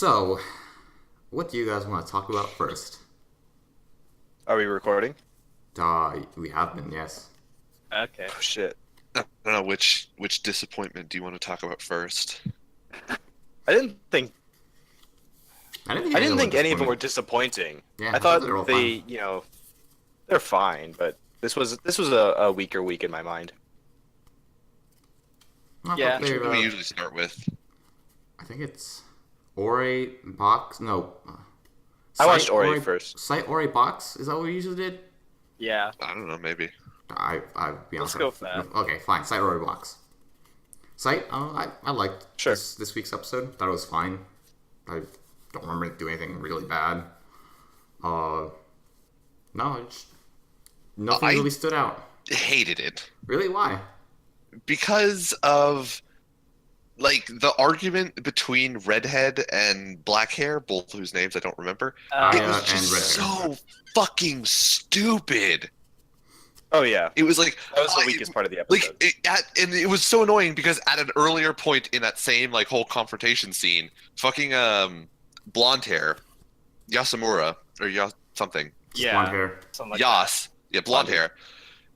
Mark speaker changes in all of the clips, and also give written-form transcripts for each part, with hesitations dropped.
Speaker 1: So, what do you guys want to talk about first?
Speaker 2: Are we recording?
Speaker 1: We have been, yes.
Speaker 2: Okay.
Speaker 3: Oh shit. I don't know which disappointment do you want to talk about first?
Speaker 2: I didn't think
Speaker 1: I didn't think
Speaker 2: I
Speaker 1: any of
Speaker 2: didn't
Speaker 1: them were
Speaker 2: think any of them were
Speaker 1: disappointing.
Speaker 2: disappointing.
Speaker 1: Yeah,
Speaker 2: I
Speaker 1: I thought they were
Speaker 2: thought
Speaker 1: all fine.
Speaker 2: they're fine, but this was a weaker week in my mind.
Speaker 1: I thought
Speaker 2: Yeah.
Speaker 3: Which
Speaker 1: they,
Speaker 3: one do we usually start with?
Speaker 1: I think it's Ori Box. No,
Speaker 2: I watched
Speaker 1: Site
Speaker 2: Ori first.
Speaker 1: Site Ori Box. Is that what we usually did?
Speaker 2: Yeah.
Speaker 3: I don't know, maybe.
Speaker 1: I'd be
Speaker 2: Let's
Speaker 1: honest.
Speaker 2: go for that.
Speaker 1: Okay, fine. Site Ori Box. Site. I liked
Speaker 2: Sure.
Speaker 1: this week's episode. Thought it was fine. I don't remember it doing anything really bad. Uh, no, nothing
Speaker 3: I-
Speaker 1: really stood out.
Speaker 3: Hated it
Speaker 1: Really? Why?
Speaker 3: because of like the argument between Redhead and Blackhair, both whose names I don't remember. It
Speaker 1: Aya
Speaker 3: was
Speaker 1: and
Speaker 3: just
Speaker 1: Redhair.
Speaker 3: so fucking stupid.
Speaker 2: Oh yeah.
Speaker 3: It was like
Speaker 2: That was the
Speaker 3: I-
Speaker 2: weakest part of the
Speaker 3: like
Speaker 2: episode.
Speaker 3: and it was so annoying because at an earlier point in that same like whole confrontation scene, fucking blonde hair, Yasamura or something.
Speaker 1: Just blonde hair.
Speaker 2: Something like
Speaker 3: Yas, yeah, blonde
Speaker 2: Blonde.
Speaker 3: hair.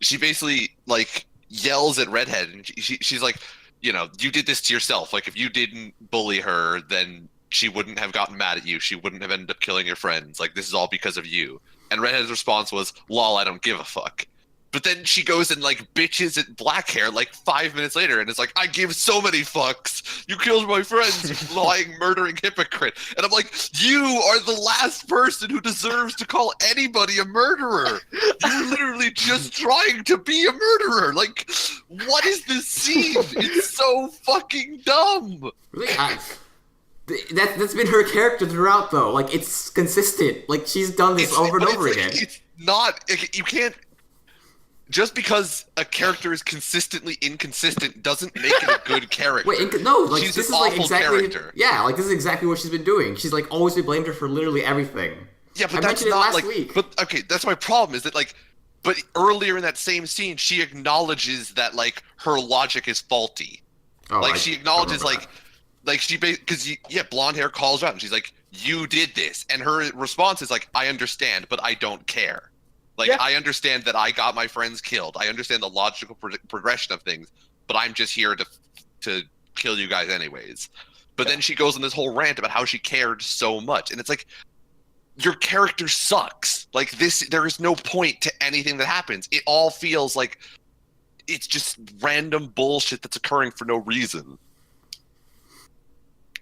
Speaker 3: She basically like yells at Redhead, and she's like, you did this to yourself. Like, if you didn't bully her, then she wouldn't have gotten mad at you. She wouldn't have ended up killing your friends. Like, this is all because of you. And Redhead's response was, "Lol, I don't give a fuck." But then she goes and like bitches at Blackhair like 5 minutes later, and it's like, "I give so many fucks. You killed my friends, you lying, murdering hypocrite." And I'm like, "You are the last person who deserves to call anybody a murderer. You're literally just trying to be a murderer. Like, what is this scene? It's so fucking dumb."
Speaker 1: Really? That's been her character throughout, though. Like, it's consistent. Like, she's done this over and
Speaker 3: but
Speaker 1: over
Speaker 3: it's like,
Speaker 1: again.
Speaker 3: it's not. You can't. Just because a character is consistently inconsistent doesn't make it a good character.
Speaker 1: Wait, no, like,
Speaker 3: She's
Speaker 1: this
Speaker 3: an
Speaker 1: is like
Speaker 3: awful
Speaker 1: exactly.
Speaker 3: character.
Speaker 1: Yeah, like, this is exactly what she's been doing. She's like always been blamed her for literally everything.
Speaker 3: Yeah, but
Speaker 1: I
Speaker 3: that's
Speaker 1: mentioned it
Speaker 3: not
Speaker 1: last
Speaker 3: like.
Speaker 1: week.
Speaker 3: But okay, that's my problem. Is that like, but earlier in that same scene, she acknowledges that like her logic is faulty.
Speaker 1: Oh,
Speaker 3: Like
Speaker 1: I
Speaker 3: she
Speaker 1: don't
Speaker 3: acknowledges
Speaker 1: remember
Speaker 3: like she because yeah, blonde hair calls her out and she's like, "You did this," and her response is like, "I understand, but I don't care." Like,
Speaker 2: Yeah.
Speaker 3: I understand that I got my friends killed. I understand the logical progression of things, but I'm just here to kill you guys anyways. But then she goes on this whole rant about how she cared so much, and it's like, your character sucks. Like this, there is no point to anything that happens. It all feels like it's just random bullshit that's occurring for no reason.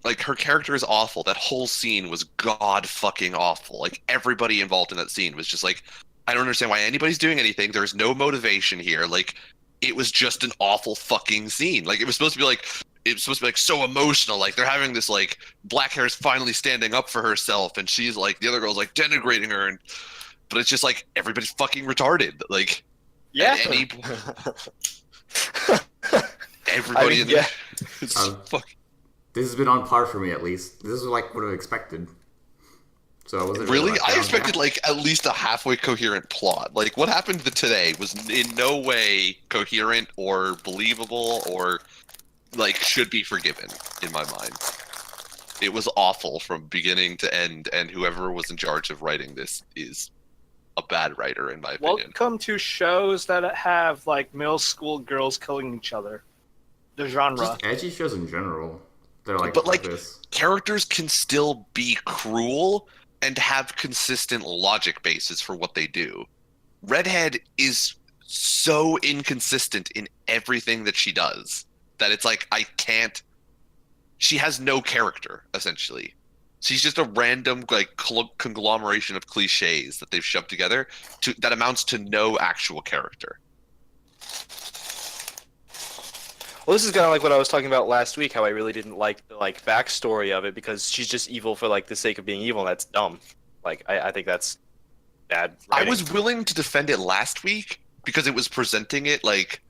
Speaker 3: Like, her character is awful. That whole scene was god fucking awful. Like, everybody involved in that scene was just like, I don't understand why anybody's doing anything. There's no motivation here. Like, it was just an awful fucking scene. Like, it was supposed to be like so emotional. Like, they're having this like Blackhair's finally standing up for herself, and she's like, the other girl's like denigrating her, but it's just like everybody's fucking retarded. Like,
Speaker 2: Yeah.
Speaker 3: at any everybody in
Speaker 2: yeah.
Speaker 3: it's
Speaker 1: Um,
Speaker 3: fucking.
Speaker 1: This has been on par for me, at least. This is like what I expected. So I wasn't
Speaker 3: Really?
Speaker 1: let
Speaker 3: I
Speaker 1: down.
Speaker 3: expected like at least a halfway coherent plot. Like, what happened today was in no way coherent or believable or like should be forgiven in my mind. It was awful from beginning to end, and whoever was in charge of writing this is a bad writer in my opinion.
Speaker 4: Welcome to shows that have like middle school girls killing each other. The genre.
Speaker 1: Just edgy shows in general. They're like,
Speaker 3: But, like,
Speaker 1: this.
Speaker 3: Characters can still be cruel and have consistent logic bases for what they do. Redhead is so inconsistent in everything that she does that it's like, I can't. She has no character, essentially. She's just a random like conglomeration of cliches that they've shoved together that amounts to no actual character.
Speaker 2: Well, this is kind of like what I was talking about last week. How I really didn't like the backstory of it because she's just evil for like the sake of being evil. And that's dumb. Like I think that's bad.
Speaker 3: I
Speaker 2: writing.
Speaker 3: was willing to defend it last week because it was presenting it like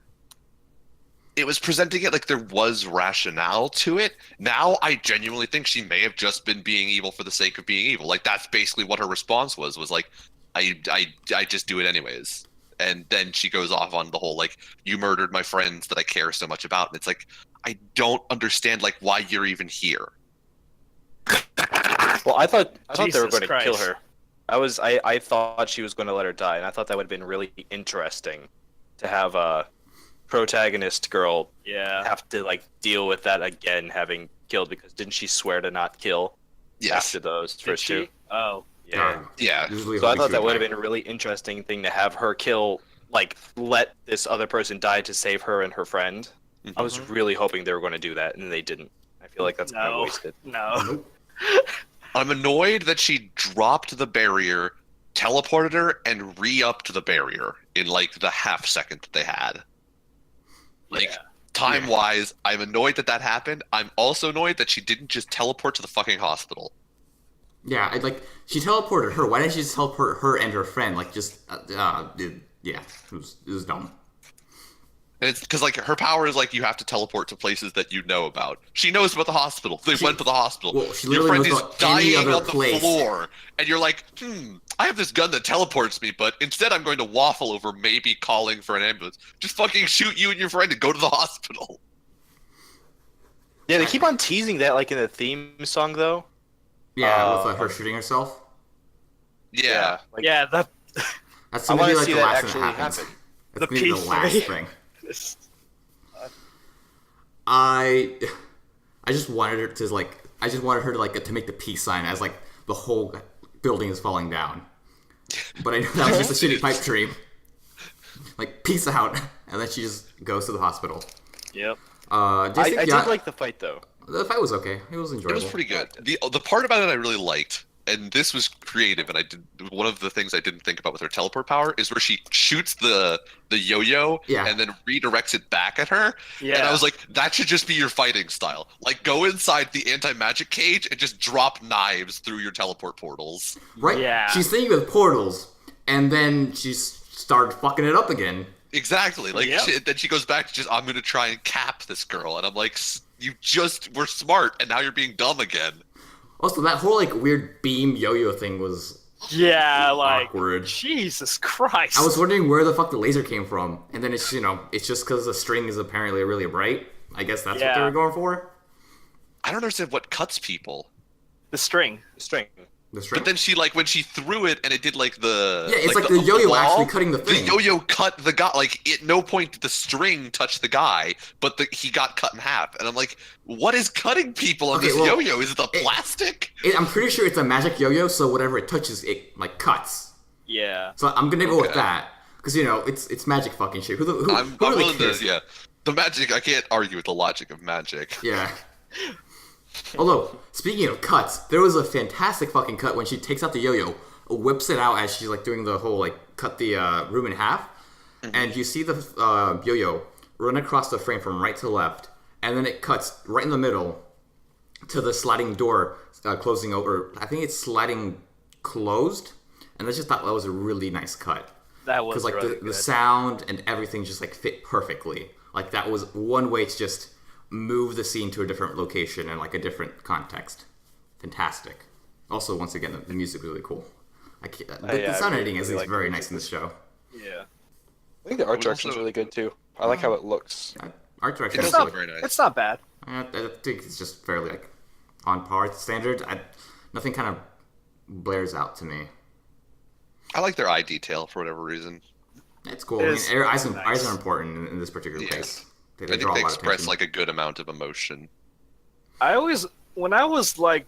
Speaker 3: there was rationale to it. Now I genuinely think she may have just been being evil for the sake of being evil. Like, that's basically what her response was like, I just do it anyways. And then she goes off on the whole like, you murdered my friends that I care so much about, and it's like, I don't understand like why you're even here.
Speaker 2: Well, I thought they were
Speaker 4: Jesus
Speaker 2: going to kill
Speaker 4: Christ.
Speaker 2: her. I thought she was going to let her die, and I thought that would have been really interesting to have a protagonist girl
Speaker 4: Yeah.
Speaker 2: have to like deal with that again, having killed, because didn't she swear to not kill
Speaker 3: Yes.
Speaker 2: after those
Speaker 4: Did
Speaker 2: first two?
Speaker 4: she? Oh.
Speaker 2: Yeah.
Speaker 3: Yeah.
Speaker 1: Usually
Speaker 2: So I
Speaker 1: hoping
Speaker 2: thought
Speaker 1: she
Speaker 2: that would have
Speaker 1: die.
Speaker 2: been a really interesting thing to have her kill, like let this other person die to save her and her friend. I was really hoping they were going to do that, and they didn't. I feel like that's kind of
Speaker 4: No.
Speaker 2: wasted.
Speaker 4: No.
Speaker 1: Nope.
Speaker 3: I'm annoyed that she dropped the barrier, teleported her, and re-upped the barrier in like the half second that they had. Like
Speaker 4: Yeah.
Speaker 3: time-wise, I'm annoyed that happened. I'm also annoyed that she didn't just teleport to the fucking hospital.
Speaker 1: Yeah, she teleported her. Why didn't she just teleport her and her friend? Like, just, yeah, it was dumb.
Speaker 3: And it's because like her power is like you have to teleport to places that you know about. She knows about the hospital. They went to the hospital.
Speaker 1: Well, she
Speaker 3: Your
Speaker 1: literally
Speaker 3: friend
Speaker 1: knows
Speaker 3: is
Speaker 1: about any
Speaker 3: dying
Speaker 1: other
Speaker 3: on the
Speaker 1: place.
Speaker 3: floor, and you're like, I have this gun that teleports me, but instead I'm going to waffle over maybe calling for an ambulance. Just fucking shoot you and your friend and go to the hospital.
Speaker 2: Yeah, they keep on teasing that, like in the theme song, though.
Speaker 1: Yeah, with her shooting herself.
Speaker 3: Yeah.
Speaker 2: Like,
Speaker 4: Yeah, that
Speaker 1: That's
Speaker 2: I
Speaker 1: gonna be
Speaker 2: want to
Speaker 1: like
Speaker 2: see
Speaker 1: the
Speaker 2: that
Speaker 1: last thing
Speaker 2: actually
Speaker 1: that happens.
Speaker 2: happen.
Speaker 1: That's
Speaker 4: The
Speaker 1: gonna be the last
Speaker 4: P3.
Speaker 1: thing. I just wanted her to to make the peace sign as like the whole building is falling down. But I know that was just a shitty pipe dream. Like, peace out, and then she just goes to the hospital.
Speaker 4: Yep.
Speaker 2: I
Speaker 1: Jason,
Speaker 2: did like the fight, though.
Speaker 1: the fight was okay. It was
Speaker 3: It
Speaker 1: enjoyable.
Speaker 3: was pretty good. The part about it I really liked, and this was creative, and I did one of the things I didn't think about with her teleport power is where she shoots the yo-yo
Speaker 1: Yeah.
Speaker 3: and then redirects it back at her.
Speaker 4: Yeah.
Speaker 3: And I was like, that should just be your fighting style. Like, go inside the anti-magic cage and just drop knives through your teleport portals.
Speaker 1: Right?
Speaker 4: Yeah.
Speaker 1: She's thinking with portals, and then she started fucking it up again.
Speaker 3: Exactly. Like,
Speaker 4: Yep.
Speaker 3: then she goes back to just, I'm going to try and cap this girl. And I'm like, you just were smart, and now you're being dumb again.
Speaker 1: Also, that whole like weird beam yo-yo thing was
Speaker 4: Yeah, like
Speaker 1: awkward.
Speaker 4: Jesus Christ.
Speaker 1: I was wondering where the fuck the laser came from, and then it's it's just because the string is apparently really bright. I guess that's what they
Speaker 4: Yeah.
Speaker 1: were going for.
Speaker 3: I don't understand what cuts people.
Speaker 4: the string.
Speaker 2: String.
Speaker 1: The string.
Speaker 3: But then she, like, when she threw it and it did, like, the...
Speaker 1: Yeah, it's like the yo-yo actually cutting the thing.
Speaker 3: The yo-yo cut the guy. Like, at no point did the string touch the guy, but he got cut in half. And I'm like, what is cutting people on
Speaker 1: Okay,
Speaker 3: this
Speaker 1: well,
Speaker 3: yo-yo? Is it the plastic?
Speaker 1: I'm pretty sure it's a magic yo-yo, so whatever it touches, it like cuts.
Speaker 4: Yeah.
Speaker 1: So I'm gonna go with
Speaker 3: Okay.
Speaker 1: that because it's magic fucking shit. Who
Speaker 3: I'm
Speaker 1: really
Speaker 3: willing
Speaker 1: cares?
Speaker 3: to, yeah. The magic, I can't argue with the logic of magic.
Speaker 1: Yeah. Although, speaking of cuts, there was a fantastic fucking cut when she takes out the yo-yo, whips it out as she's like doing the whole like cut the room in half, and you see the yo-yo run across the frame from right to left, and then it cuts right in the middle to the sliding door closing over. I think it's sliding closed, and I just thought that was a really nice cut.
Speaker 4: That was
Speaker 1: Because like
Speaker 4: really
Speaker 1: the
Speaker 4: good.
Speaker 1: sound and everything just like fit perfectly. Like that was one way to just move the scene to a different location and like a different context. Fantastic. Also, once again, the music was really cool. The
Speaker 2: yeah,
Speaker 1: sound
Speaker 2: I
Speaker 1: editing is
Speaker 2: really like
Speaker 1: very
Speaker 2: the
Speaker 1: nice in this show.
Speaker 4: Yeah.
Speaker 2: I think the art
Speaker 3: We
Speaker 2: direction's
Speaker 3: also-
Speaker 2: really good too. I like how it looks.
Speaker 1: Art direction
Speaker 3: It's
Speaker 1: is
Speaker 3: not
Speaker 1: really,
Speaker 3: very nice.
Speaker 4: It's not bad.
Speaker 1: I think it's just fairly like on par with standard. Nothing kind of blares out to me.
Speaker 3: I like their eye detail for whatever reason.
Speaker 1: It's cool.
Speaker 4: It's
Speaker 1: Eyes
Speaker 4: nice.
Speaker 1: are important in this particular
Speaker 3: Yeah.
Speaker 1: case. They
Speaker 3: I think
Speaker 1: draw a
Speaker 3: they
Speaker 1: lot of
Speaker 3: express
Speaker 1: attention.
Speaker 3: like a good amount of emotion.
Speaker 4: When I was like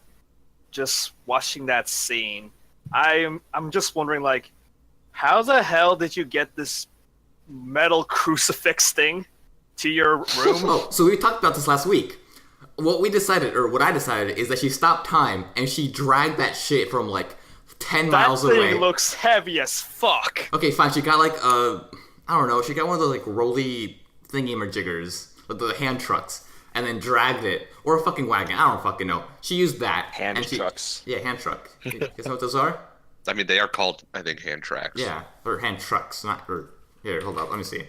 Speaker 4: just watching that scene, I'm just wondering like, how the hell did you get this metal crucifix thing to your room?
Speaker 1: Oh, so we talked about this last week. What I decided is that she stopped time and she dragged that shit from like 10
Speaker 4: That
Speaker 1: miles
Speaker 4: thing
Speaker 1: away.
Speaker 4: looks heavy as fuck.
Speaker 1: Okay, fine. She got like I don't know. She got one of those like rolly thingy-majiggers with the hand trucks, and then dragged it, or a fucking wagon. I don't fucking know. She used that
Speaker 2: Hand
Speaker 1: and she-
Speaker 2: trucks.
Speaker 1: Yeah, hand truck. You guys know what those are?
Speaker 3: I mean, they are called, I think, hand tracks.
Speaker 1: Yeah, or hand trucks. Not or here. Hold up. Let me see.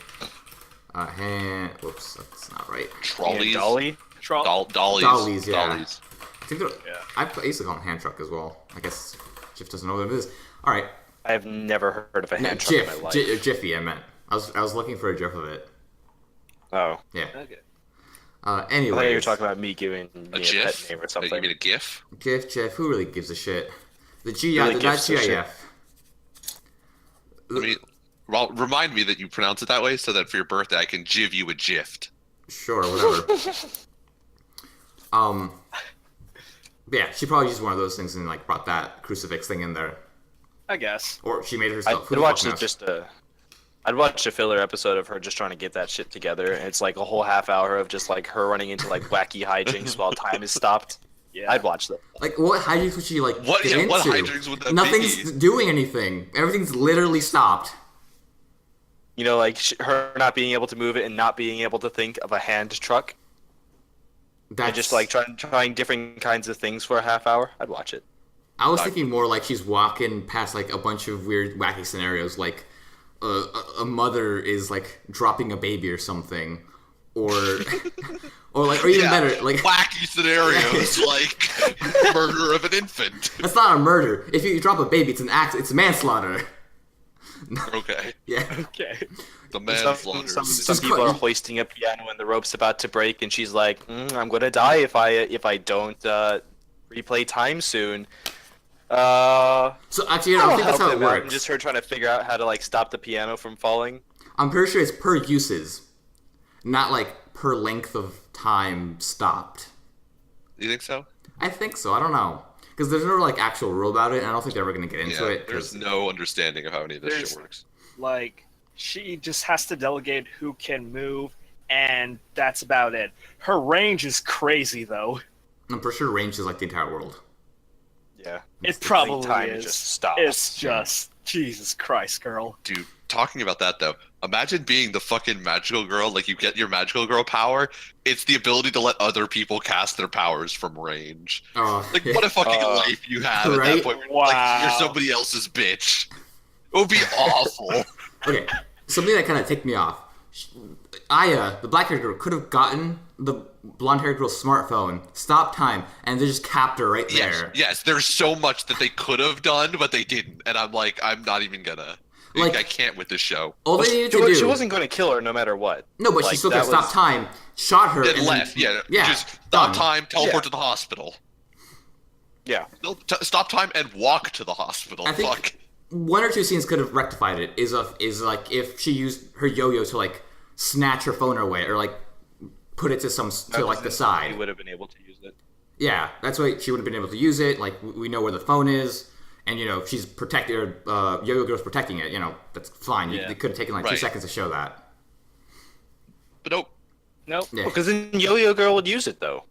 Speaker 1: Hand. Whoops, that's not right.
Speaker 3: Trolleys.
Speaker 2: Dolly.
Speaker 3: Dollies.
Speaker 1: Dollies, yeah.
Speaker 3: Dollies.
Speaker 1: I think they're.
Speaker 4: Yeah.
Speaker 1: I used to call them hand truck as well. I guess Jiff doesn't know what it is. All right.
Speaker 2: I have never heard of a
Speaker 1: No,
Speaker 2: hand truck in my
Speaker 1: Jiff.
Speaker 2: life.
Speaker 1: Jiffy. I meant. I was looking for a Jiff of it.
Speaker 2: Oh.
Speaker 1: Yeah.
Speaker 4: Okay.
Speaker 2: I thought
Speaker 1: Anyway,
Speaker 2: you were talking about me giving me a
Speaker 3: GIF?
Speaker 2: pet name or
Speaker 3: You
Speaker 2: something.
Speaker 3: mean a GIF?
Speaker 1: Jeff, who really gives a shit? The
Speaker 2: Really
Speaker 1: not
Speaker 2: gives a shit.
Speaker 1: GIF.
Speaker 3: I mean, well, remind me that you pronounce it that way so that for your birthday I can give you a gift.
Speaker 1: Sure, whatever. Yeah, she probably used one of those things and like brought that crucifix thing in there,
Speaker 4: I guess.
Speaker 1: or she made it herself. Who
Speaker 2: I'd
Speaker 1: the
Speaker 2: watch
Speaker 1: fuck knows?
Speaker 2: I'd watch a filler episode of her just trying to get that shit together. And it's like a whole half hour of just like her running into like wacky hijinks while time is stopped.
Speaker 4: Yeah.
Speaker 2: I'd watch that.
Speaker 1: Like, what hijinks would she like
Speaker 3: What-
Speaker 1: get
Speaker 3: yeah, what
Speaker 1: into?
Speaker 3: hijinks would that
Speaker 1: Nothing's
Speaker 3: be?
Speaker 1: doing anything. Everything's literally stopped.
Speaker 2: You know, like her not being able to move it and not being able to think of a hand truck.
Speaker 1: That's
Speaker 2: And just like trying different kinds of things for a half hour. I'd watch it.
Speaker 1: I was thinking more like she's walking past like a bunch of weird, wacky scenarios, like a mother is like dropping a baby or something, or or even
Speaker 3: Yeah,
Speaker 1: better, like
Speaker 3: wacky scenarios like murder of an infant.
Speaker 1: that's not a murder. If you drop a baby, it's an act. It's manslaughter.
Speaker 3: Okay,
Speaker 1: Yeah.
Speaker 4: Okay.
Speaker 3: the
Speaker 2: Some
Speaker 3: manslaughter.
Speaker 1: Just
Speaker 2: people
Speaker 1: cut-
Speaker 2: are hoisting a piano and the rope's about to break, and she's like, "I'm gonna die if I don't replay time soon."
Speaker 1: So actually, I think that's how it works.
Speaker 2: Just her trying to figure out how to like stop the piano from falling.
Speaker 1: I'm pretty sure it's per uses, not like per length of time stopped.
Speaker 3: You think so?
Speaker 1: I think so. I don't know. Because there's no like actual rule about it, and I don't think they're ever gonna get into
Speaker 3: Yeah.
Speaker 1: it. 'cause-
Speaker 3: There's no understanding of how any of this
Speaker 4: There's-
Speaker 3: shit works.
Speaker 4: Like, she just has to delegate who can move, and that's about it. Her range is crazy, though.
Speaker 1: I'm pretty sure range is like the entire world.
Speaker 2: Yeah,
Speaker 4: It probably
Speaker 2: time
Speaker 4: is.
Speaker 2: just stops.
Speaker 4: It's just Jesus Christ, girl.
Speaker 3: Dude, talking about that though, imagine being the fucking magical girl. Like you get your magical girl power. It's the ability to let other people cast their powers from range.
Speaker 1: Oh,
Speaker 3: Like what a fucking life you have at
Speaker 1: Right?
Speaker 3: that point. Where, Like
Speaker 4: Wow.
Speaker 3: you're somebody else's bitch. It would be awful.
Speaker 1: okay. Something that kind of ticked me off. Aya, the black-haired girl, could have gotten the blonde-haired girl's smartphone, stopped time, and they just capped her right
Speaker 3: Yes,
Speaker 1: there.
Speaker 3: yes. There's so much that they could have done, but they didn't. And I'm like, I'm not even gonna.
Speaker 1: Like-
Speaker 3: I can't with this show.
Speaker 1: All they needed to do.
Speaker 2: She wasn't going to kill her no matter what.
Speaker 1: No, but she
Speaker 2: Like,
Speaker 1: still could
Speaker 2: that
Speaker 1: have stopped
Speaker 2: was-
Speaker 1: time, shot her,
Speaker 3: Then
Speaker 1: and
Speaker 3: left. Yeah.
Speaker 1: yeah.
Speaker 3: Just stop
Speaker 1: done.
Speaker 3: time. Teleport
Speaker 2: Yeah.
Speaker 3: to the hospital.
Speaker 2: Yeah,
Speaker 3: No, stop time and walk to the hospital.
Speaker 1: I think
Speaker 3: Fuck.
Speaker 1: one or two scenes could have rectified it. Is like if she used her yo-yo to like snatch her phone away, or like put it to like the
Speaker 2: He
Speaker 1: side.
Speaker 2: would have been able to use it.
Speaker 1: Yeah, that's why she would have been able to use it. Like we know where the phone is, and if she's protected, or Yo-Yo Girl's protecting it. That's fine.
Speaker 4: Yeah.
Speaker 1: They could have taken like 2
Speaker 3: Right.
Speaker 1: seconds to show that.
Speaker 3: But nope.
Speaker 4: Nope.
Speaker 1: Yeah,
Speaker 2: Because then Yo-Yo Girl would use it though.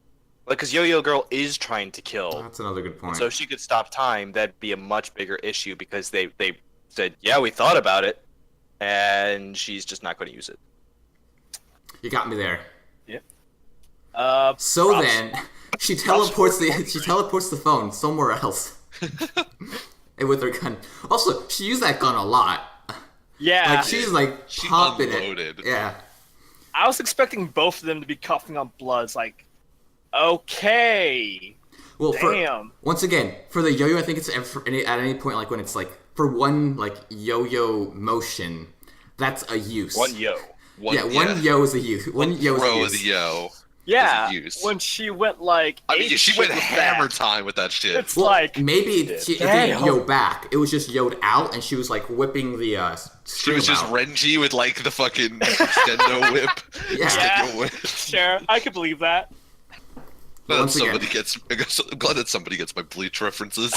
Speaker 2: Like, because Yo-Yo Girl is trying to kill.
Speaker 1: that's another good point.
Speaker 2: So if she could stop time, that'd be a much bigger issue because they said, yeah, we thought about it, and she's just not going to use it.
Speaker 1: You got me there. So
Speaker 4: Props.
Speaker 1: then, she teleports the phone somewhere else, and with her gun. Also, she used that gun a lot.
Speaker 4: Yeah.
Speaker 1: Like she's like
Speaker 3: She
Speaker 1: popping
Speaker 3: unloaded.
Speaker 1: it. Yeah.
Speaker 4: I was expecting both of them to be coughing on bloods. Like, okay,
Speaker 1: Well,
Speaker 4: damn.
Speaker 1: once again, for the yo-yo, I think it's at any point, like when it's like for one like yo-yo motion, that's a use.
Speaker 2: One yo.
Speaker 1: One yo is a use. One yo is a
Speaker 3: Throw
Speaker 1: use.
Speaker 3: the yo.
Speaker 4: Yeah,
Speaker 3: use.
Speaker 4: when she went like,
Speaker 3: I mean,
Speaker 4: ape
Speaker 3: she
Speaker 4: shit
Speaker 3: went
Speaker 4: with
Speaker 3: hammer
Speaker 4: that.
Speaker 3: time with that shit.
Speaker 4: It's
Speaker 1: Well,
Speaker 4: like,
Speaker 1: maybe it didn't
Speaker 4: Damn.
Speaker 1: yo back. It was just yoed out, and she was like whipping the
Speaker 3: She was just
Speaker 1: out.
Speaker 3: Renji with like the fucking extendo whip.
Speaker 1: Yeah.
Speaker 3: Extendo whip.
Speaker 4: sure, I could believe that.
Speaker 3: Glad
Speaker 1: Once again.
Speaker 3: I'm glad that somebody gets my Bleach references.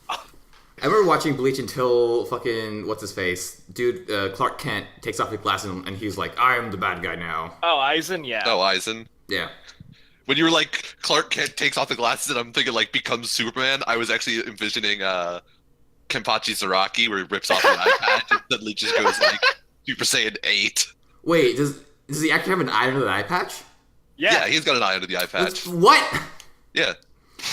Speaker 1: I remember watching Bleach until fucking what's his face, dude. Clark Kent takes off his glasses and he's like, "I am the bad guy now."
Speaker 4: Oh, Aizen, yeah.
Speaker 3: Oh, Aizen.
Speaker 1: Yeah.
Speaker 3: When you were like Clark Kent takes off the glasses and I'm thinking like becomes Superman, I was actually envisioning Kenpachi Zaraki where he rips off the eye patch and suddenly just goes like Super Saiyan 8.
Speaker 1: Wait, does he actually have an eye under the eye patch?
Speaker 3: Yeah, he's got an eye under the eye patch.
Speaker 1: What?
Speaker 3: Yeah.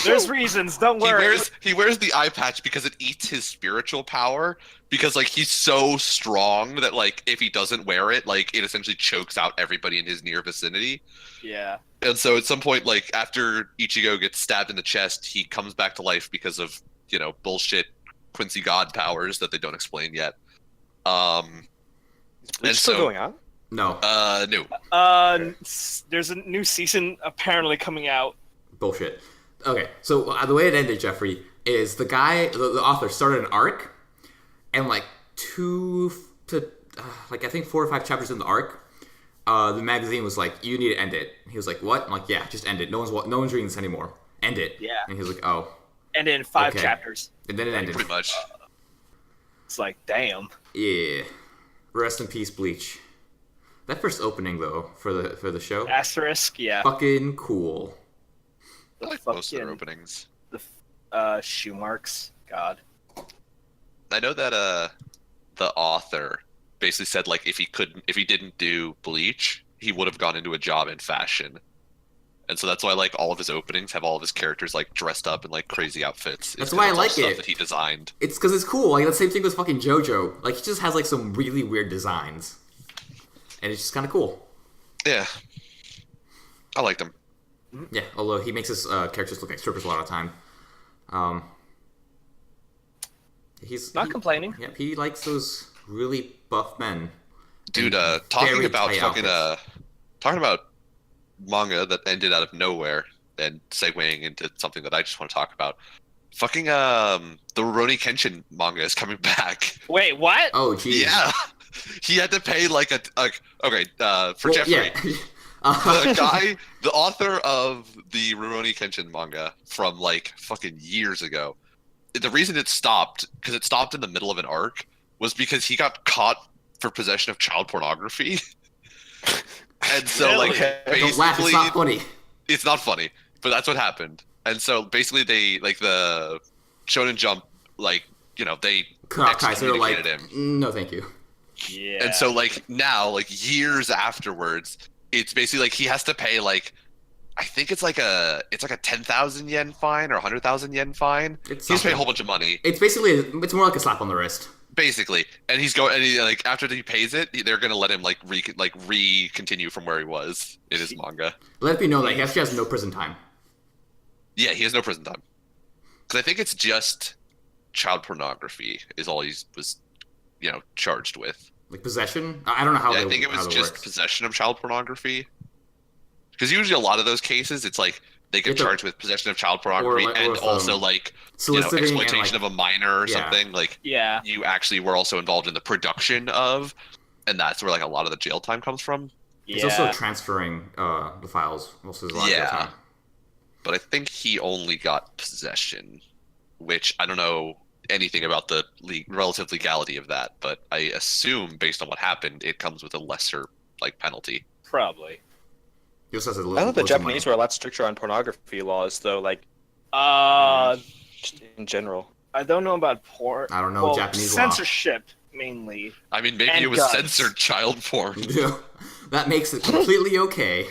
Speaker 4: There's reasons. Don't
Speaker 3: He
Speaker 4: worry.
Speaker 3: wears the eye patch because it eats his spiritual power because like he's so strong that like if he doesn't wear it, like it essentially chokes out everybody in his near vicinity.
Speaker 4: Yeah.
Speaker 3: And so at some point, like after Ichigo gets stabbed in the chest, he comes back to life because of, bullshit Quincy God powers that they don't explain yet.
Speaker 2: Is Bleach still going on?
Speaker 1: No,
Speaker 3: No.
Speaker 4: There's a new season apparently coming out.
Speaker 1: bullshit. Okay, so the way it ended, Jeffrey, is the guy, the author, started an arc, and like I think 4 or 5 chapters in the arc, the magazine was like, "You need to end it." He was like, "What?" I'm like, "Yeah, just end it. No one's reading this anymore. End it."
Speaker 4: Yeah.
Speaker 1: And he was like, "Oh."
Speaker 4: And in 5
Speaker 1: Okay.
Speaker 4: chapters.
Speaker 1: And then it ended.
Speaker 3: Pretty much.
Speaker 4: It's like, damn.
Speaker 1: Yeah. Rest in peace, Bleach. That first opening though for the show,
Speaker 4: Asterisk, yeah.
Speaker 1: fucking cool.
Speaker 3: I like most of their
Speaker 4: fucking-
Speaker 3: openings.
Speaker 4: Shoe marks. God.
Speaker 3: I know that the author basically said like if he didn't do Bleach, he would have gone into a job in fashion. And so that's why like all of his openings have all of his characters like dressed up in like crazy outfits.
Speaker 1: That's
Speaker 3: It's
Speaker 1: why I
Speaker 3: all
Speaker 1: like
Speaker 3: stuff
Speaker 1: it.
Speaker 3: that he designed.
Speaker 1: It's because it's cool. Like the same thing with fucking JoJo. Like he just has like some really weird designs, and it's just kind of cool.
Speaker 3: Yeah. I liked him.
Speaker 1: Yeah. Although he makes his characters look like strippers a lot of the time. He's
Speaker 4: Not complaining.
Speaker 1: Yeah, he likes those really buff men.
Speaker 3: Dude,
Speaker 1: And
Speaker 3: talking
Speaker 1: very
Speaker 3: about
Speaker 1: tight
Speaker 3: fucking
Speaker 1: outfits.
Speaker 3: talking about manga that ended out of nowhere and segueing into something that I just want to talk about. Fucking the Rurouni Kenshin manga is coming back.
Speaker 4: Wait, what?
Speaker 1: Oh, geez.
Speaker 3: Yeah. He had to pay like for
Speaker 1: Well,
Speaker 3: Jeffrey.
Speaker 1: yeah.
Speaker 3: The guy, the author of the Rurouni Kenshin manga from like fucking years ago, the reason it stopped, because it stopped in the middle of an arc, was because he got caught for possession of child pornography. And so
Speaker 4: Really?
Speaker 3: like
Speaker 1: Don't laugh. It's
Speaker 3: basically,
Speaker 1: not funny.
Speaker 3: it's not funny, but that's what happened. And so basically they like the Shonen Jump, like, you know, they
Speaker 1: Kaiser are like,
Speaker 3: excommunicated him.
Speaker 1: no, thank you.
Speaker 4: Yeah.
Speaker 3: And so like now, like years afterwards, it's basically like he has to pay like, I think it's like a 10,000 yen fine or 100,000 yen fine.
Speaker 1: It's
Speaker 3: He has to pay a
Speaker 1: something.
Speaker 3: whole bunch of money,
Speaker 1: It's basically, it's more like a slap on the wrist.
Speaker 3: basically. And he's going, and he, like after he pays it, they're gonna let him like continue from where he was in his manga.
Speaker 1: Let it be known that he actually has no prison time.
Speaker 3: Yeah, he has no prison time. Because I think it's just child pornography is all he was, you know, charged with.
Speaker 1: Like possession? I don't know how
Speaker 3: Yeah,
Speaker 1: they,
Speaker 3: I think it
Speaker 1: how
Speaker 3: was
Speaker 1: that
Speaker 3: just
Speaker 1: works.
Speaker 3: possession of child pornography. Because usually a lot of those cases, it's like they get
Speaker 1: It's a-
Speaker 3: charged with possession of child pornography
Speaker 1: or
Speaker 3: and
Speaker 1: with,
Speaker 3: also like, you know,
Speaker 1: soliciting and,
Speaker 3: exploitation
Speaker 1: like,
Speaker 3: of a minor or
Speaker 1: yeah.
Speaker 3: something. Like
Speaker 4: yeah.
Speaker 3: you actually were also involved in the production of, and that's where like a lot of the jail time comes from.
Speaker 1: It's
Speaker 4: Yeah.
Speaker 1: also transferring the files. Also, there's a lot of
Speaker 3: Yeah.
Speaker 1: time.
Speaker 3: But I think he only got possession, which I don't know anything about the relative legality of that, but I assume based on what happened, it comes with a lesser like penalty.
Speaker 4: Probably.
Speaker 1: He also has a
Speaker 2: I thought the
Speaker 1: loads of money.
Speaker 2: Japanese were a lot stricter on pornography laws, though. Like just in general.
Speaker 4: I don't know about porn.
Speaker 1: I don't know
Speaker 4: Well,
Speaker 1: Japanese law.
Speaker 4: censorship mainly.
Speaker 3: I mean, maybe
Speaker 4: And
Speaker 3: it was
Speaker 4: guns.
Speaker 3: censored child porn.
Speaker 1: That makes it completely okay.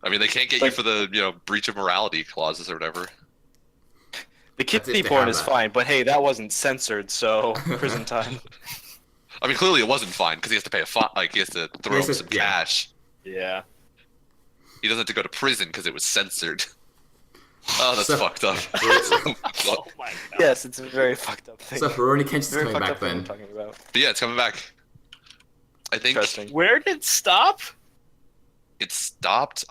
Speaker 3: I mean, they can't get you for the, you know, breach of morality clauses or whatever.
Speaker 2: The
Speaker 1: That's if
Speaker 2: kiddie
Speaker 1: they
Speaker 2: porn
Speaker 1: have
Speaker 2: is
Speaker 1: that.
Speaker 2: fine, but hey, that wasn't censored, so prison time.
Speaker 3: I mean, clearly it wasn't fine because he has to pay a fine. Like he has to throw
Speaker 1: Yes,
Speaker 3: him some
Speaker 1: yeah.
Speaker 3: cash.
Speaker 4: Yeah.
Speaker 3: He doesn't have to go to prison because it was censored. Oh, that's
Speaker 1: So-
Speaker 3: fucked up.
Speaker 4: Oh my god.
Speaker 2: Yes, it's a very fucked up thing.
Speaker 1: So Rurouni Kenshin's
Speaker 2: Very
Speaker 1: coming
Speaker 2: fucked
Speaker 1: back
Speaker 2: up thing
Speaker 1: then.
Speaker 2: we're talking about.
Speaker 3: But yeah, it's coming back. I think
Speaker 2: Interesting.
Speaker 4: Where did it stop?
Speaker 3: it stopped.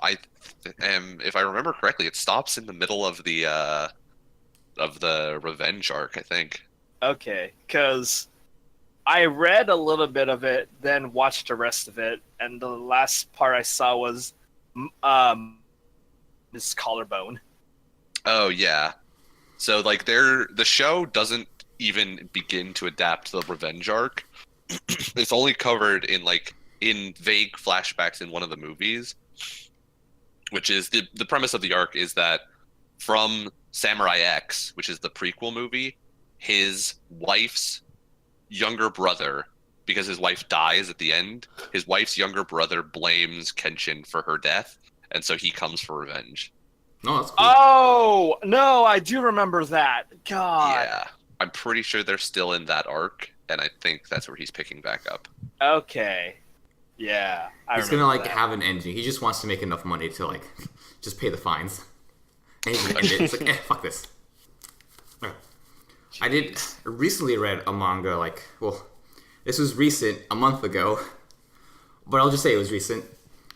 Speaker 3: If I remember correctly, it stops in the middle of the revenge arc. I think.
Speaker 4: Okay, because I read a little bit of it, then watched the rest of it, and the last part I saw was his collarbone.
Speaker 3: Oh yeah. So like the show doesn't even begin to adapt the revenge arc. It's only covered in vague flashbacks in one of the movies, which is the premise of the arc is that from Samurai X, which is the prequel movie, his wife's younger brother, because his wife dies at the end, his wife's younger brother blames Kenshin for her death, and so he comes for revenge.
Speaker 1: No, that's cool.
Speaker 4: Oh no, I do remember that. God.
Speaker 3: Yeah. I'm pretty sure they're still in that arc, and I think that's where he's picking back up.
Speaker 4: Okay. Yeah.
Speaker 1: He's gonna like have an engine. He just wants to make enough money to like just pay the fines. And he's gonna end it. It's like, fuck this. Okay. I recently read a manga, like, well, this was recent, a month ago, but I'll just say it was recent,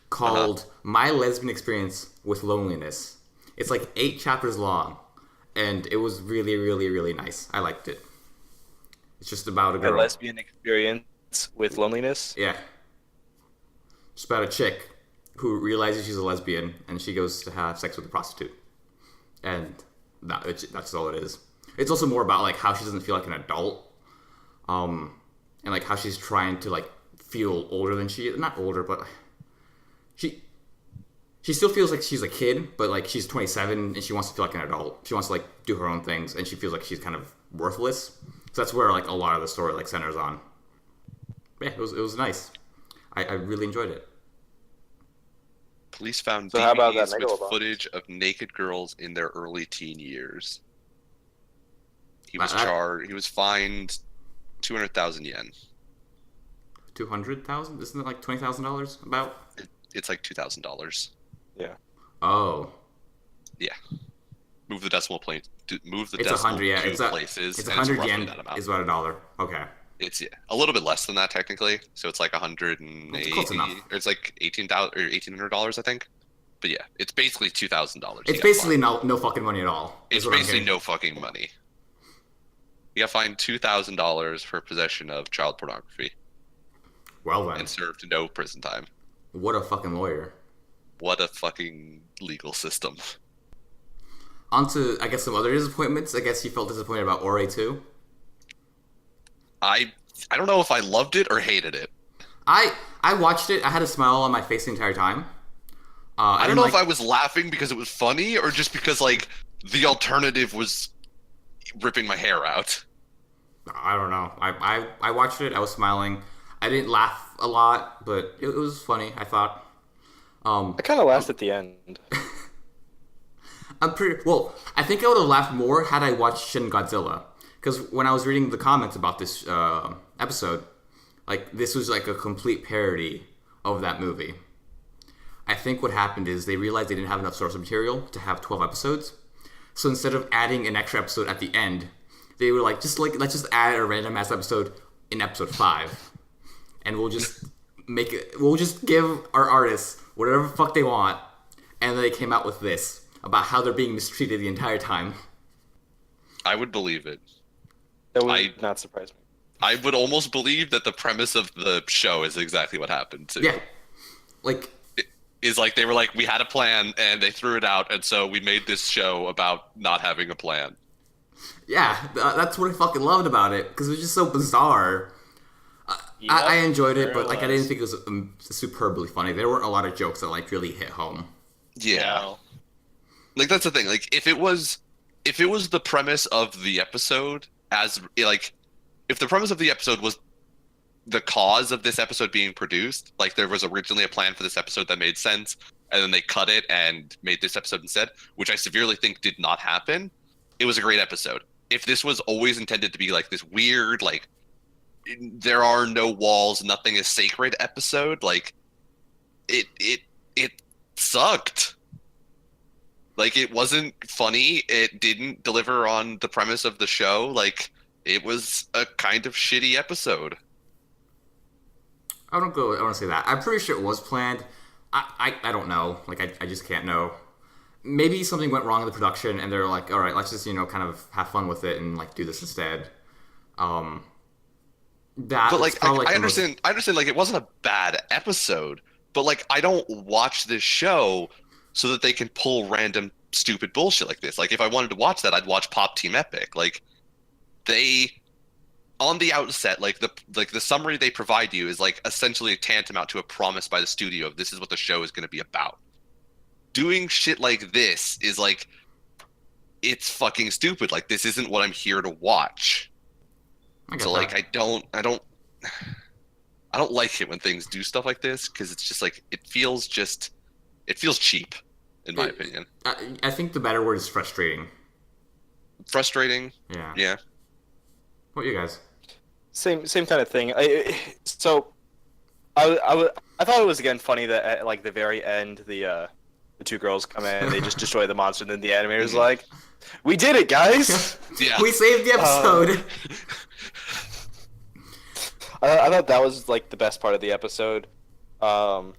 Speaker 1: called My Lesbian Experience with Loneliness. It's like 8 chapters long, and it was really, really, really nice. I liked it. It's just about a
Speaker 2: A
Speaker 1: girl.
Speaker 2: lesbian experience with loneliness.
Speaker 1: Yeah. Just about a chick who realizes she's a lesbian, and she goes to have sex with a prostitute. And that's all it is. It's also more about like how she doesn't feel like an adult, and like how she's trying to like feel older than she is. Not older, but she still feels like she's a kid, but like she's 27 and she wants to feel like an adult. She wants to like do her own things, and she feels like she's kind of worthless. So that's where like a lot of the story like centers on. Yeah, it was nice. I really enjoyed it.
Speaker 3: Police found
Speaker 2: So how about
Speaker 3: DVDs
Speaker 2: that
Speaker 3: with
Speaker 2: Megalobox?
Speaker 3: footage of naked girls in their early teen years. He was
Speaker 1: That-
Speaker 3: He was fined 200,000 yen.
Speaker 1: 200,000? Isn't it like $20,000 about?
Speaker 3: It's like $2,000.
Speaker 1: Oh,
Speaker 3: Move the decimal point. Move the
Speaker 1: it's
Speaker 3: decimal
Speaker 1: 100. Yeah,
Speaker 3: two
Speaker 1: it's
Speaker 3: places.
Speaker 1: it's
Speaker 3: and
Speaker 1: 100
Speaker 3: roughly
Speaker 1: yen
Speaker 3: that amount.
Speaker 1: is about $1. Okay.
Speaker 3: It's a little bit less than that technically. So it's like 180.
Speaker 1: Close enough.
Speaker 3: Or it's like 18,000 or $1,800, I think. But yeah, it's basically $2,000.
Speaker 1: It's basically no fucking money at all. is
Speaker 3: It's
Speaker 1: what I'm
Speaker 3: basically
Speaker 1: hearing.
Speaker 3: no fucking money. You got fined $2,000 for possession of child pornography
Speaker 1: Well then,
Speaker 3: and served no prison time.
Speaker 1: what a fucking lawyer.
Speaker 3: What a fucking legal system.
Speaker 1: On to, I guess, some other disappointments. I guess you felt disappointed about Ore 2.
Speaker 3: I don't know if I loved it or hated it.
Speaker 1: I watched it. I had a smile on my face the entire time.
Speaker 3: I don't know if I was laughing because it was funny or just because like the alternative was ripping my hair out.
Speaker 1: I don't know. I watched it. I was smiling. I didn't laugh a lot, but it was funny, I thought.
Speaker 2: I kind of laughed at the end.
Speaker 1: I think I would have laughed more had I watched Shin Godzilla. Because when I was reading the comments about this episode, like, this was like a complete parody of that movie. I think what happened is they realized they didn't have enough source material to have 12 episodes. So instead of adding an extra episode at the end, they were like, let's just add a random ass episode in episode 5. And we'll just give our artists whatever the fuck they want. And then they came out with this about how they're being mistreated the entire time.
Speaker 3: I would believe it.
Speaker 2: That would not surprise me.
Speaker 3: I would almost believe that the premise of the show is exactly what happened too.
Speaker 1: Yeah. Like,
Speaker 3: Is like they were like, we had a plan and they threw it out, and so we made this show about not having a plan.
Speaker 1: yeah, that's what I fucking loved about it, because it was just so bizarre. I enjoyed it, but like I didn't think it was superbly funny. There weren't a lot of jokes that like really hit home.
Speaker 3: Yeah. Like that's the thing. Like if it was the premise of the episode as like if the premise of the episode was the cause of this episode being produced, like there was originally a plan for this episode that made sense, and then they cut it and made this episode instead, which I severely think did not happen, it was a great episode. If this was always intended to be like this weird, like there are no walls, nothing is sacred episode, like it sucked. Like it wasn't funny, it didn't deliver on the premise of the show, like it was a kind of shitty episode.
Speaker 1: I want to say that. I'm pretty sure it was planned. I don't know. Like I just can't know. Maybe something went wrong in the production, and they're like, all right, let's just kind of have fun with it and like do this instead.
Speaker 3: But like I understand like it wasn't a bad episode, but like I don't watch this show so that they can pull random stupid bullshit like this. Like if I wanted to watch that, I'd watch Pop Team Epic. Like they on the outset, like the summary they provide you is like essentially tantamount to a promise by the studio of this is what the show is going to be about. Doing shit like this is like it's fucking stupid. Like this isn't what I'm here to watch. So like I don't like it when things do stuff like this because it's just like it feels cheap in my opinion.
Speaker 1: I think the better word is frustrating.
Speaker 3: Frustrating.
Speaker 1: Yeah.
Speaker 3: Yeah.
Speaker 1: What you guys?
Speaker 2: Same kind of thing. I thought it was again funny that at like the very end the two girls come in and they just destroy the monster and then the animator's like, "We did it, guys!"
Speaker 3: Yeah.
Speaker 1: We saved the episode.
Speaker 2: I thought that was like the best part of the episode. Um,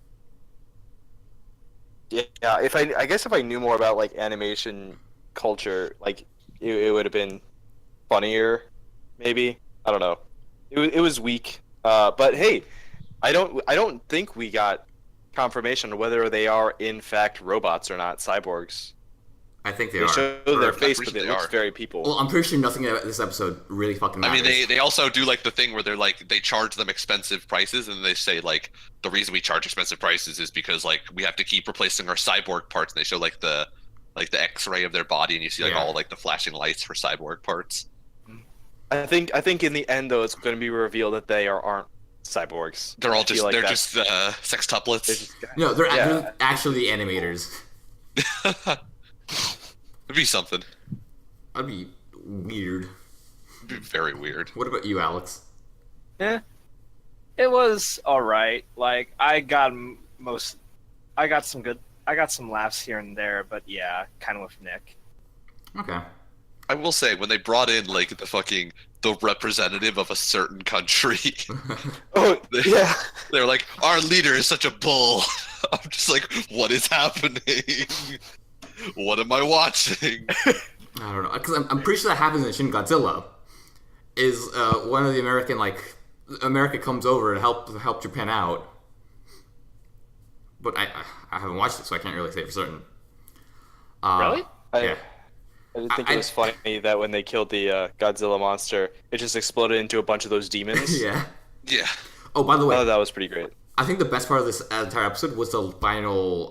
Speaker 2: yeah, I guess if I knew more about like animation culture, like it would have been funnier, maybe. I don't know. It was weak. But hey, I don't think we got confirmation on whether they are in fact robots or not, cyborgs.
Speaker 1: I think they
Speaker 2: They
Speaker 1: are.
Speaker 2: show
Speaker 3: I'm
Speaker 2: their
Speaker 3: pretty
Speaker 2: face, but
Speaker 3: sure
Speaker 2: it
Speaker 3: they
Speaker 2: looks
Speaker 3: are.
Speaker 2: very people.
Speaker 1: Well, I'm pretty sure nothing about this episode really fucking
Speaker 3: I
Speaker 1: matters.
Speaker 3: mean, they also do like the thing where they're like they charge them expensive prices, and they say like the reason we charge expensive prices is because like we have to keep replacing our cyborg parts, and they show like the X-ray of their body, and you see like
Speaker 1: Yeah.
Speaker 3: all like the flashing lights for cyborg parts.
Speaker 2: I think in the end though, it's going to be revealed that they aren't cyborgs.
Speaker 3: They're
Speaker 2: I
Speaker 3: all
Speaker 2: feel
Speaker 3: just
Speaker 2: like
Speaker 3: they're
Speaker 2: that's-
Speaker 3: just sextuplets.
Speaker 2: they're just guys.
Speaker 1: No, they're,
Speaker 2: Yeah.
Speaker 1: they're actually the animators.
Speaker 3: It'd be something.
Speaker 1: That'd be weird.
Speaker 3: It'd be very weird.
Speaker 1: What about you, Alex?
Speaker 4: Yeah, it was all right. Like I got some laughs here and there, but yeah, kind of with Nick.
Speaker 1: Okay.
Speaker 3: I will say when they brought in like the representative of a certain country,
Speaker 2: Oh yeah.
Speaker 3: they're like, our leader is such a bull. I'm just like, what is happening? What am I watching?
Speaker 1: I don't know, because I'm pretty sure that happens in Shin Godzilla. Is one of the America comes over to help Japan out, but I haven't watched it, so I can't really say for certain.
Speaker 4: Really?
Speaker 1: Yeah.
Speaker 2: I did think
Speaker 1: I-
Speaker 2: it was funny that when they killed the Godzilla monster, it just exploded into a bunch of those demons.
Speaker 1: Yeah.
Speaker 3: Yeah.
Speaker 1: Oh, by the way,
Speaker 2: Oh, that was pretty great.
Speaker 1: I think the best part of this entire episode was the final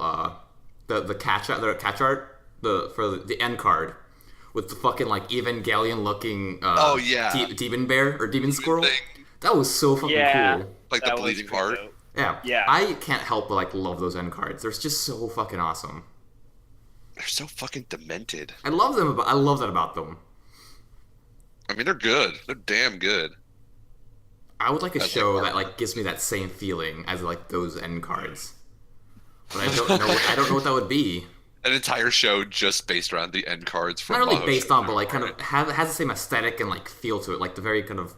Speaker 1: the catch art for the end card with the fucking like Evangelion looking
Speaker 3: Oh, yeah.
Speaker 1: demon bear or demon squirrel.
Speaker 3: Thing.
Speaker 1: That was so fucking
Speaker 4: Yeah.
Speaker 1: cool.
Speaker 3: Like the
Speaker 4: That was
Speaker 3: bleeding
Speaker 4: pretty
Speaker 3: heart.
Speaker 4: dope.
Speaker 1: Yeah.
Speaker 4: Yeah.
Speaker 1: I can't help but like love those end cards. They're just so fucking awesome.
Speaker 3: They're so fucking demented.
Speaker 1: I love them. I love that about them.
Speaker 3: I mean, they're good. They're damn good.
Speaker 1: I would like a
Speaker 3: like
Speaker 1: show
Speaker 3: art.
Speaker 1: that like gives me that same feeling as like those end cards. But I don't know. I don't know what that would be.
Speaker 3: An entire show just based around the end cards from
Speaker 1: Not only
Speaker 3: Mahou
Speaker 1: based
Speaker 3: Shoujo.
Speaker 1: on, but like kind of has the same aesthetic and like feel to it, like the very kind of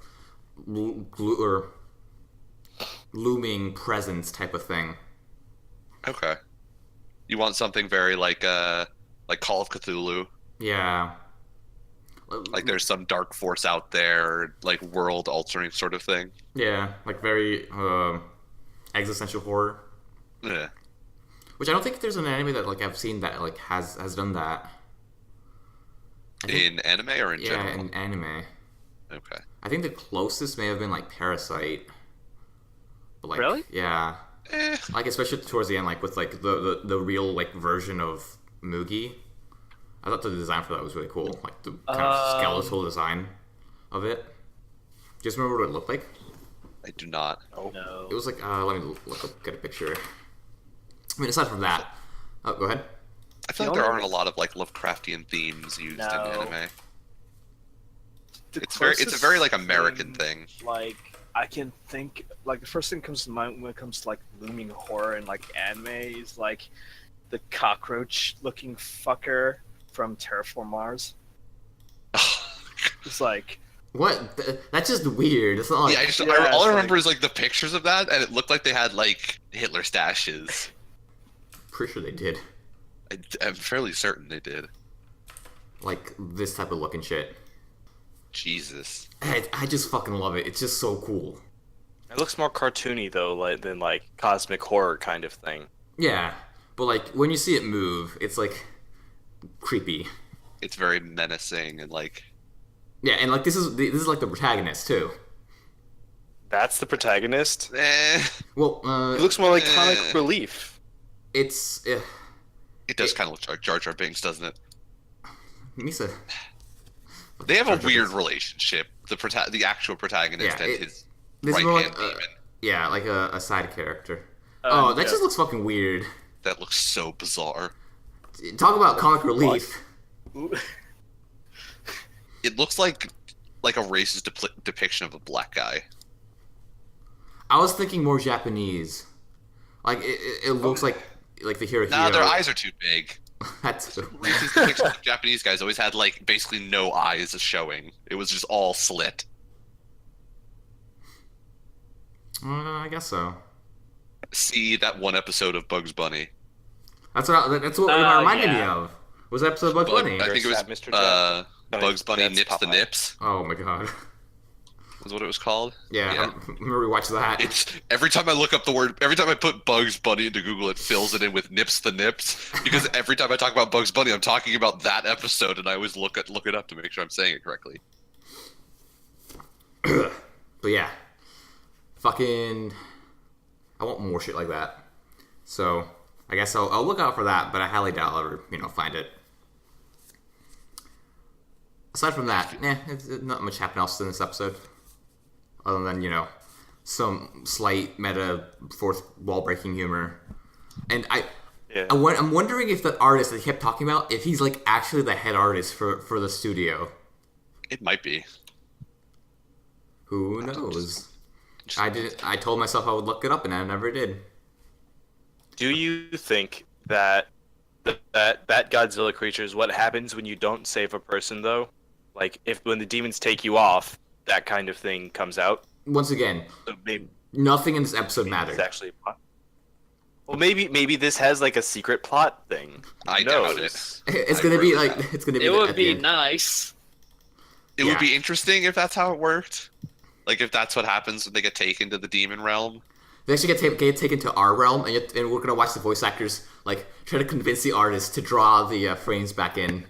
Speaker 1: looming presence type of thing.
Speaker 3: Okay. You want something very like Call of Cthulhu.
Speaker 1: Yeah.
Speaker 3: Like there's some dark force out there, like world altering sort of thing.
Speaker 1: Yeah, like very existential horror.
Speaker 3: Yeah.
Speaker 1: Which I don't think there's an anime that like I've seen that like has done that. I think-
Speaker 3: In anime or in
Speaker 1: yeah,
Speaker 3: general?
Speaker 1: in anime.
Speaker 3: Okay.
Speaker 1: I think the closest may have been like Parasite. But, like,
Speaker 4: Really?
Speaker 1: Yeah.
Speaker 3: Eh,
Speaker 1: Like especially towards the end, like with like the real like version of Mugi. I thought the design for that was really cool. Like the kind of skeletal design of it. Do you just remember what it looked like?
Speaker 3: I do not.
Speaker 4: No.
Speaker 1: It was like let me look up, get a picture. I mean, aside from that, oh, go ahead.
Speaker 3: I feel
Speaker 4: The
Speaker 3: like there
Speaker 4: only-
Speaker 3: aren't a lot of like Lovecraftian themes used
Speaker 4: No.
Speaker 3: in anime.
Speaker 4: The
Speaker 3: It's a very like
Speaker 4: closest
Speaker 3: American thing.
Speaker 4: Like I can think, like the first thing that comes to mind when it comes to like looming horror and like anime is like the cockroach-looking fucker from Terraform Mars. It's like
Speaker 1: What? That's just weird. It's not like
Speaker 3: Yeah,
Speaker 4: Yeah,
Speaker 3: all I
Speaker 4: it's
Speaker 3: remember
Speaker 4: like-
Speaker 3: is like the pictures of that, and it looked like they had like Hitler stashes.
Speaker 1: pretty sure they did
Speaker 3: I'm fairly certain they did.
Speaker 1: like this type of looking shit.
Speaker 3: Jesus.
Speaker 1: I just fucking love it. It's just so cool.
Speaker 2: It looks more cartoony though, than like cosmic horror kind of thing.
Speaker 1: Yeah, but like when you see it move, it's like creepy.
Speaker 3: It's very menacing and like
Speaker 1: Yeah, and like this is like the protagonist too.
Speaker 2: That's the protagonist.
Speaker 1: Well,
Speaker 2: It looks more like
Speaker 3: Eh.
Speaker 2: comic relief.
Speaker 1: it's
Speaker 3: it does kind of look like Jar Jar Binks, doesn't it?
Speaker 1: Misa.
Speaker 3: They have
Speaker 1: Jar
Speaker 3: a
Speaker 1: Jar
Speaker 3: weird
Speaker 1: Binks.
Speaker 3: relationship. The actual protagonist
Speaker 1: Yeah,
Speaker 3: and
Speaker 1: it-
Speaker 3: his
Speaker 1: This is
Speaker 3: right
Speaker 1: more
Speaker 3: hand
Speaker 1: like
Speaker 3: demon.
Speaker 1: yeah, like a side character. Oh, that
Speaker 4: yeah.
Speaker 1: just looks fucking weird.
Speaker 3: That looks so bizarre.
Speaker 1: Talk about comic relief.
Speaker 3: It looks like a racist depiction of a black guy.
Speaker 1: I was thinking more Japanese. Like it looks like the Hirohito.
Speaker 3: Nah, their eyes are too big.
Speaker 1: That's
Speaker 3: Racist depictions of Japanese guys always had like basically no eyes showing. It was just all slit.
Speaker 1: I guess so.
Speaker 3: see that one episode of Bugs Bunny.
Speaker 1: That's what it
Speaker 4: Oh,
Speaker 1: reminded me
Speaker 4: yeah.
Speaker 1: of. Was that episode of Bugs Bunny?
Speaker 3: I think it was
Speaker 2: Mr. Jack.
Speaker 3: Bugs Bunny
Speaker 2: That's
Speaker 3: Nips the
Speaker 2: Popeye.
Speaker 3: Nips.
Speaker 1: Oh my god.
Speaker 3: Was what it was called.
Speaker 1: Yeah,
Speaker 3: Yeah.
Speaker 1: I remember we watched that.
Speaker 3: It's every time I look up the word, every time I put Bugs Bunny into Google, it fills it in with Nips the Nips. Because every time I talk about Bugs Bunny, I'm talking about that episode, and I always look it up to make sure I'm saying it correctly.
Speaker 1: But yeah, fucking, I want more shit like that. So I guess I'll look out for that, but I highly doubt I'll ever find it. Aside from that, it's not much happened else in this episode, other than some slight meta fourth wall breaking humor, and I'm wondering if the artist that he kept talking about, if he's like actually the head artist for the studio.
Speaker 3: It might be.
Speaker 1: Who knows? I told myself I would look it up, and I never did.
Speaker 2: Do you think that that Godzilla creature is what happens when you don't save a person, though? Like, when the demons take you off, that kind of thing comes out?
Speaker 1: Once again,
Speaker 2: So maybe
Speaker 1: nothing in this episode
Speaker 2: it's
Speaker 1: mattered.
Speaker 2: actually a plot. Well, maybe this has, like, a secret plot thing.
Speaker 3: I
Speaker 2: Who
Speaker 3: doubt
Speaker 2: knows?
Speaker 3: it.
Speaker 1: It's
Speaker 3: I
Speaker 1: gonna be
Speaker 3: really
Speaker 1: like
Speaker 3: doubt
Speaker 1: it's gonna be.
Speaker 4: It
Speaker 1: at
Speaker 4: would
Speaker 1: the
Speaker 4: be
Speaker 1: end.
Speaker 4: nice.
Speaker 3: It
Speaker 1: Yeah.
Speaker 3: would be interesting if that's how it worked. Like if that's what happens when they get taken to the demon realm.
Speaker 1: They actually get taken to our realm, and we're gonna watch the voice actors like try to convince the artist to draw the frames back in.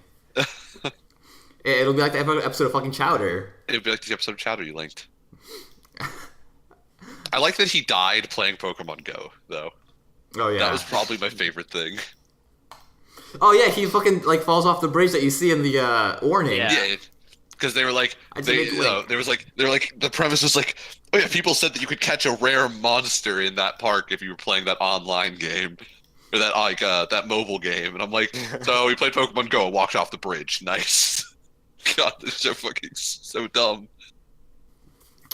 Speaker 1: It'll be like the episode of fucking Chowder.
Speaker 3: It'd be like the episode of Chowder you linked. I like that he died playing Pokemon Go, though.
Speaker 1: Oh yeah.
Speaker 3: That was probably my favorite thing.
Speaker 1: Oh yeah, he fucking like falls off the bridge that you see in the warning.
Speaker 4: Yeah.
Speaker 3: Yeah, because they were like,
Speaker 1: I just
Speaker 3: they
Speaker 1: make Link.
Speaker 3: were like, the premise was like, oh yeah, people said that you could catch a rare monster in that park if you were playing that online game, or that mobile game, and I'm like, so we played Pokemon Go and walked off the bridge. Nice. God, this is so fucking so dumb.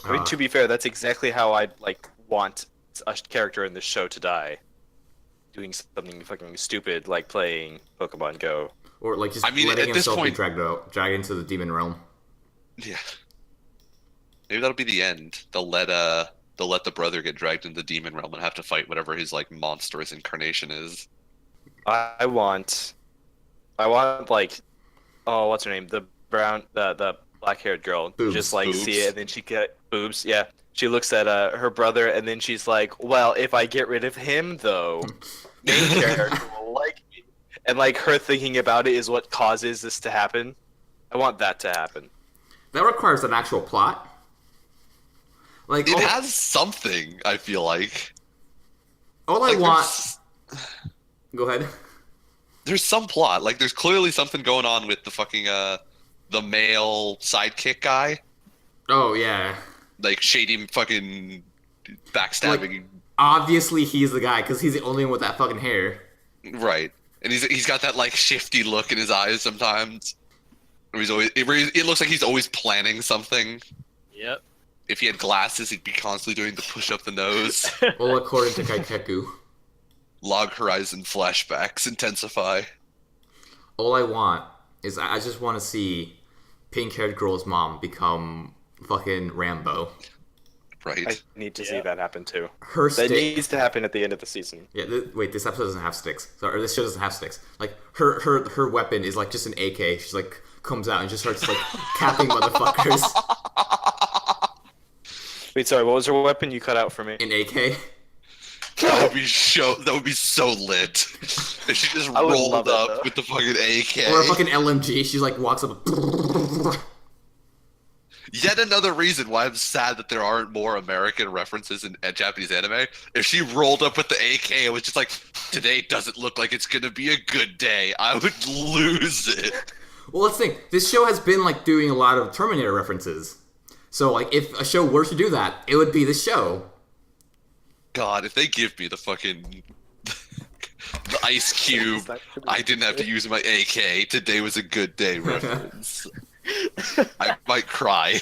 Speaker 2: I mean, to be fair, that's exactly how I'd, like, want a character in this show to die. Doing something fucking stupid, like playing Pokemon Go.
Speaker 1: Or like just
Speaker 3: I mean,
Speaker 1: letting
Speaker 3: at this
Speaker 1: himself
Speaker 3: point-
Speaker 1: be dragged into the demon realm.
Speaker 3: Yeah. Maybe that'll be the end. They'll let the brother get dragged into the demon realm and have to fight whatever his like monstrous incarnation is.
Speaker 2: I want like, oh, what's her name? The black-haired girl.
Speaker 1: Boobs.
Speaker 2: Just like see
Speaker 3: Boobs.
Speaker 2: it, and then she get boobs. Yeah, she looks at her brother, and then she's like, "Well, if I get rid of him, though, main character will like me." And like her thinking about it is what causes this to happen. I want that to happen.
Speaker 1: That requires an actual plot. Like
Speaker 3: It
Speaker 1: all,
Speaker 3: has something, I feel like.
Speaker 1: all I
Speaker 3: Like,
Speaker 1: want.
Speaker 3: there's-
Speaker 1: Go ahead.
Speaker 3: There's some plot. Like there's clearly something going on with the fucking the male sidekick guy.
Speaker 1: Oh yeah.
Speaker 3: Like shady fucking backstabbing.
Speaker 1: Obviously he's the guy because he's the only one with that fucking hair.
Speaker 3: Right. And he's got that like shifty look in his eyes sometimes. Or he's always it looks like he's always planning something.
Speaker 4: Yep.
Speaker 3: If he had glasses, he'd be constantly doing the push up the nose.
Speaker 1: Well, according to Kaikeku.
Speaker 3: Log Horizon flashbacks intensify.
Speaker 1: All I want is I just want to see pink-haired girl's mom become fucking Rambo.
Speaker 3: Right.
Speaker 2: I need to see
Speaker 4: Yeah.
Speaker 2: that happen too.
Speaker 1: Her
Speaker 2: That
Speaker 1: stick.
Speaker 2: needs to happen at the end of the season.
Speaker 1: Yeah, wait. This episode doesn't have sticks. Or this show doesn't have sticks. Like her weapon is like just an AK. She's like comes out and just starts like capping motherfuckers.
Speaker 2: Wait, sorry, what was her weapon? You cut out for me.
Speaker 1: An AK.
Speaker 3: That would be so lit. If she just
Speaker 2: I would
Speaker 3: rolled
Speaker 2: love it,
Speaker 3: up
Speaker 2: though.
Speaker 3: with the fucking AK.
Speaker 1: Or a fucking LMG. She's like walks up.
Speaker 3: Yet another reason why I'm sad that there aren't more American references in Japanese anime. If she rolled up with the AK and was just like, today doesn't look like it's gonna be a good day, I would lose it.
Speaker 1: Well, let's think. This show has been like doing a lot of Terminator references. So like, if a show were to do that, it would be this show.
Speaker 3: God, if they give me the fucking the ice cube, I didn't have to use my AK. Today was a good day reference. I might cry.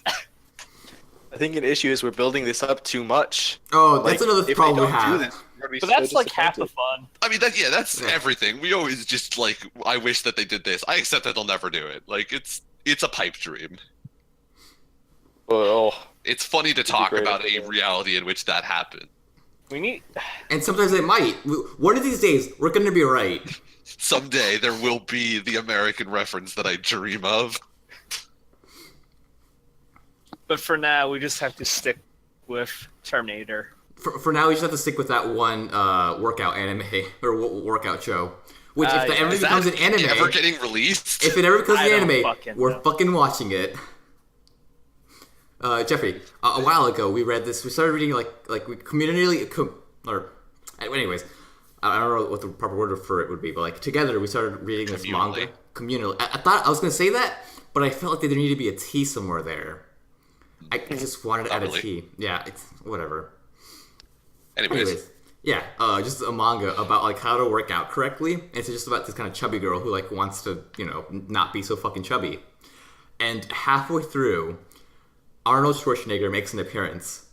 Speaker 2: I think an issue is we're building this up too much.
Speaker 1: Oh, that's another
Speaker 2: if they
Speaker 1: problem we
Speaker 2: don't do
Speaker 1: have.
Speaker 2: this, we're gonna be
Speaker 4: But
Speaker 2: so
Speaker 4: that's like half the
Speaker 2: disappointed.
Speaker 4: fun.
Speaker 3: I mean, that's everything. We always just like, I wish that they did this. I accept that they'll never do it. Like, it's a pipe dream.
Speaker 2: Oh,
Speaker 3: It's funny to
Speaker 2: be
Speaker 3: talk
Speaker 2: great
Speaker 3: about
Speaker 2: if they
Speaker 3: a
Speaker 2: did.
Speaker 3: reality in which that happened.
Speaker 4: We need.
Speaker 1: And sometimes it might. One of these days, we're gonna be right.
Speaker 3: Someday there will be the American reference that I dream of.
Speaker 4: But for now, we just have to stick with Terminator.
Speaker 1: For now, we just have to stick with that one workout anime or workout show. Which, if that ever
Speaker 3: Is
Speaker 1: becomes
Speaker 3: that
Speaker 1: an anime,
Speaker 3: ever getting released?
Speaker 1: if it ever becomes
Speaker 4: I
Speaker 1: an
Speaker 4: don't
Speaker 1: anime,
Speaker 4: fucking
Speaker 1: we're
Speaker 4: know.
Speaker 1: fucking watching it. Jeffrey, a while ago we read this. We started reading like we anyways, I don't know what the proper word for it would be, but like together we started reading this manga communally. I thought I was gonna say that, but I felt like there needed to be a T somewhere there. I just wanted to add a T. Yeah, it's whatever. Anyways, yeah, just a manga about like how to work out correctly. And it's just about this kind of chubby girl who like wants to, not be so fucking chubby. And halfway through, Arnold Schwarzenegger makes an appearance,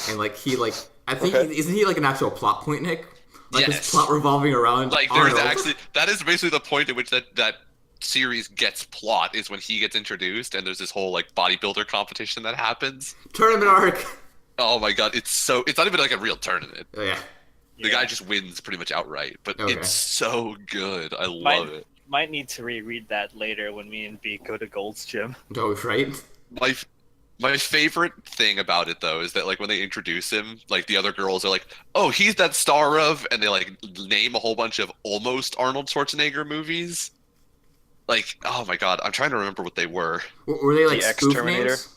Speaker 1: and like I think isn't he like an actual plot point, Nick? Like
Speaker 3: Yes.
Speaker 1: this plot revolving around
Speaker 3: Like there's
Speaker 1: Arnold.
Speaker 3: actually that is basically the point at which that series gets plot is when he gets introduced and there's this whole like bodybuilder competition that happens.
Speaker 1: Tournament arc.
Speaker 3: Oh my god, it's not even like a real tournament.
Speaker 1: Oh, yeah.
Speaker 3: The guy just wins pretty much outright, but
Speaker 1: Okay.
Speaker 3: it's so good. I love it.
Speaker 4: Might need to reread that later when me and B go to Gold's Gym.
Speaker 1: Oh, right.
Speaker 3: My favorite thing about it though is that like when they introduce him, like the other girls are like, "Oh, he's that star of," and they like name a whole bunch of almost Arnold Schwarzenegger movies. Like, oh my god, I'm trying to remember what they were.
Speaker 1: Were they like
Speaker 2: The
Speaker 1: spoof
Speaker 2: Exterminator?
Speaker 1: names?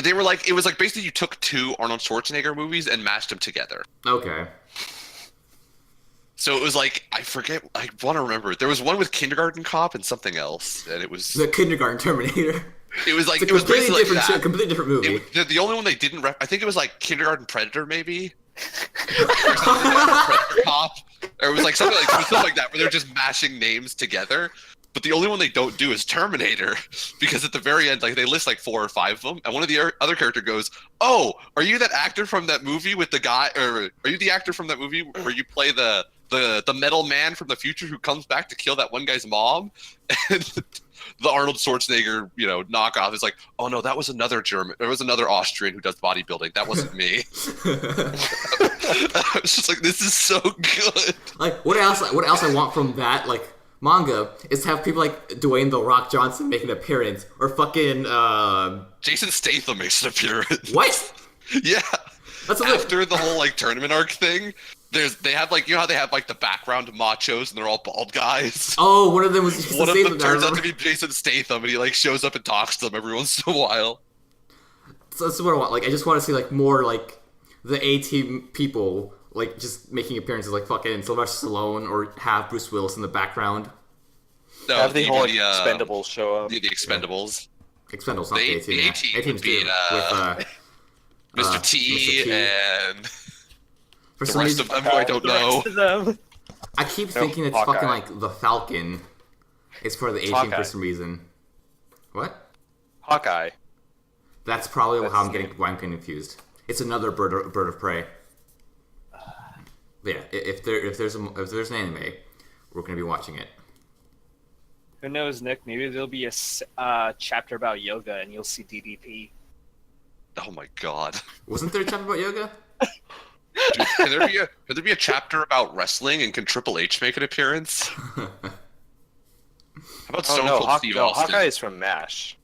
Speaker 3: They were like, it was like basically you took two Arnold Schwarzenegger movies and mashed them together.
Speaker 1: Okay.
Speaker 3: So it was like, I forget, I want to remember. There was one with Kindergarten Cop and something else, and it was
Speaker 1: The Kindergarten Terminator.
Speaker 3: it was like
Speaker 1: It's a
Speaker 3: it was
Speaker 1: completely
Speaker 3: basically
Speaker 1: different
Speaker 3: like
Speaker 1: show,
Speaker 3: that.
Speaker 1: completely different movie.
Speaker 3: The only one they didn't I think it was like Kindergarten Predator maybe. Predator Cop. Or it was like something like that where they're just mashing names together. But the only one they don't do is Terminator, because at the very end, like they list like 4 or 5 of them, and one of the other character goes, "Oh, are you that actor from that movie with the guy, or are you the actor from that movie where you play the metal man from the future who comes back to kill that one guy's mom?" And the Arnold Schwarzenegger, knockoff is like, "Oh no, that was another German. There was another Austrian who does bodybuilding. That wasn't me." I was just like, "This is so good."
Speaker 1: Like, what else I want from that, like, manga is to have people like Dwayne "The Rock" Johnson make an appearance, or fucking
Speaker 3: Jason Statham makes an appearance.
Speaker 1: what?
Speaker 3: Yeah.
Speaker 1: That's
Speaker 3: After the whole like tournament arc thing, they have like how they have like the background machos and they're all bald guys.
Speaker 1: Oh, one of them was just
Speaker 3: One of them
Speaker 1: I
Speaker 3: turns out
Speaker 1: remember.
Speaker 3: to be Jason Statham, and he like shows up and talks to them every once in a while.
Speaker 1: So that's what I want. Like, I just want to see like more like the A-Team people like just making appearances, like fucking Sylvester Stallone, or have Bruce Willis in the background.
Speaker 3: No,
Speaker 2: Have the whole
Speaker 3: the,
Speaker 2: Expendables show up.
Speaker 3: the Expendables.
Speaker 1: Expendables, not
Speaker 3: The
Speaker 1: the A-Team.
Speaker 3: A-Team
Speaker 1: Yeah. A-Team's
Speaker 3: would be,
Speaker 1: good. With
Speaker 3: Mr. T
Speaker 1: Mr. T.
Speaker 3: and
Speaker 1: for
Speaker 3: the
Speaker 1: some
Speaker 3: rest
Speaker 1: reason,
Speaker 3: of them who I don't know.
Speaker 1: I keep thinking it's
Speaker 2: Hawkeye.
Speaker 1: fucking like the Falcon. It's part of the A-Team
Speaker 2: Hawkeye.
Speaker 1: for some reason. What?
Speaker 2: Hawkeye.
Speaker 1: That's probably
Speaker 2: That's
Speaker 1: how I'm
Speaker 2: his
Speaker 1: getting confused. It's another bird of prey. But yeah, if there's an anime, we're gonna be watching it.
Speaker 4: Who knows, Nick? Maybe there'll be a chapter about yoga, and you'll see DDP.
Speaker 3: Oh my god.
Speaker 1: Wasn't there a chapter about yoga?
Speaker 3: Dude, can there be a chapter about wrestling, and can Triple H make an appearance? How about
Speaker 2: Oh
Speaker 3: Stone
Speaker 2: no,
Speaker 3: Cold Steve Austin?
Speaker 2: Hawkeye is from MASH.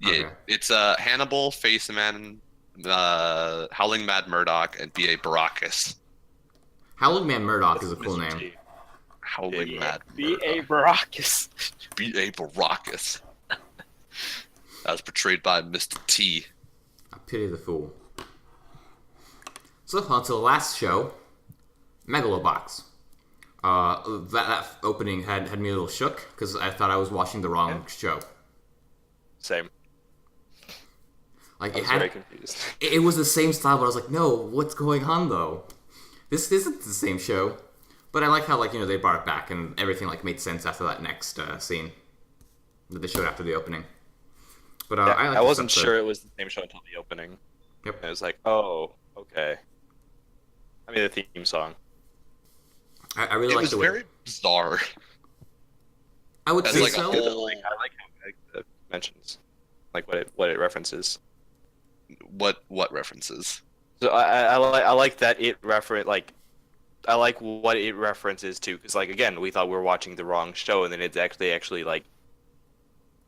Speaker 3: Yeah,
Speaker 1: Okay.
Speaker 3: it's Hannibal, Face Man, Howling Mad Murdoch, and B.A. Baracus.
Speaker 1: Howling Man Murdoch is a cool
Speaker 2: Mr.
Speaker 1: name.
Speaker 2: T.
Speaker 3: Howling Mad
Speaker 4: B.A.
Speaker 3: Murdoch.
Speaker 4: Baracus.
Speaker 3: B.A. Baracus. That was portrayed by Mr. T.
Speaker 1: I pity the fool. So on to the last show, Megalobox. That opening had me a little shook because I thought I was watching the wrong show.
Speaker 2: Same.
Speaker 1: Like
Speaker 2: I
Speaker 1: it
Speaker 2: was very
Speaker 1: had,
Speaker 2: confused.
Speaker 1: it was the same style, but I was like, no, what's going on though? This isn't the same show. But I like how they brought it back and everything like made sense after that next scene that they showed after the opening. But
Speaker 2: Yeah,
Speaker 1: I, like
Speaker 2: I
Speaker 1: this
Speaker 2: wasn't
Speaker 1: episode.
Speaker 2: sure it was the same show until the opening.
Speaker 1: Yep.
Speaker 2: I was like, oh, okay. I mean, the theme song.
Speaker 1: I really
Speaker 3: It
Speaker 1: like
Speaker 3: was
Speaker 1: the way.
Speaker 3: very bizarre.
Speaker 1: I would
Speaker 3: As
Speaker 1: say
Speaker 3: like a
Speaker 1: so.
Speaker 3: whole-
Speaker 2: I like how it mentions, like what it references.
Speaker 3: What references?
Speaker 2: So I like that it I like what it references to, because like again we thought we were watching the wrong show, and then it's actually like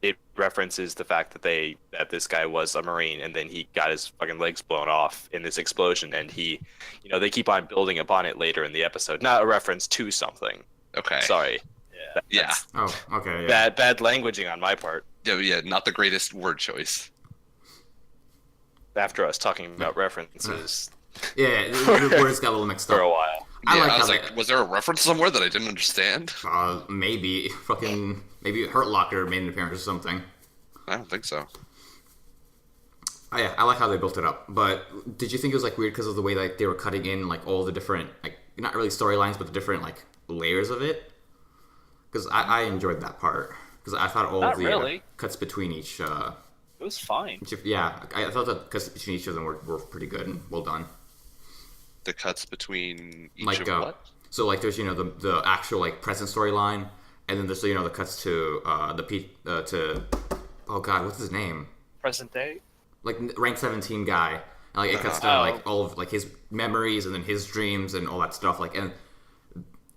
Speaker 2: it references the fact that this guy was a Marine, and then he got his fucking legs blown off in this explosion, and they keep on building upon it later in the episode. Not a reference to something.
Speaker 3: Okay.
Speaker 2: Sorry.
Speaker 3: Yeah.
Speaker 2: That's
Speaker 1: Oh, okay. Yeah.
Speaker 2: bad languaging on my part.
Speaker 3: Yeah. Not the greatest word choice.
Speaker 2: After us talking about references
Speaker 1: Yeah, the words got a little mixed
Speaker 2: for a
Speaker 1: up.
Speaker 2: while.
Speaker 1: I
Speaker 3: Yeah,
Speaker 1: like
Speaker 3: I
Speaker 1: how
Speaker 3: was
Speaker 1: they,
Speaker 3: like, was there a reference somewhere that I didn't understand?
Speaker 1: maybe Hurt Locker made an appearance or something.
Speaker 3: I don't think so.
Speaker 1: Oh, yeah, I like how they built it up. But did you think it was like weird because of the way like they were cutting in like all the different like not really storylines but the different like layers of it? Because I enjoyed that part because I thought all
Speaker 4: Not
Speaker 1: of the
Speaker 4: really.
Speaker 1: cuts between each.
Speaker 4: It was fine.
Speaker 1: Yeah, I thought the cuts between each of them were pretty good and well done.
Speaker 3: The cuts between each
Speaker 1: Like
Speaker 3: of what?
Speaker 1: so like there's the actual like present storyline and then there's the cuts to to oh god what's his name
Speaker 4: Present day.
Speaker 1: like rank 17 guy and like it cuts to like all of like his memories and then his dreams and all that stuff like and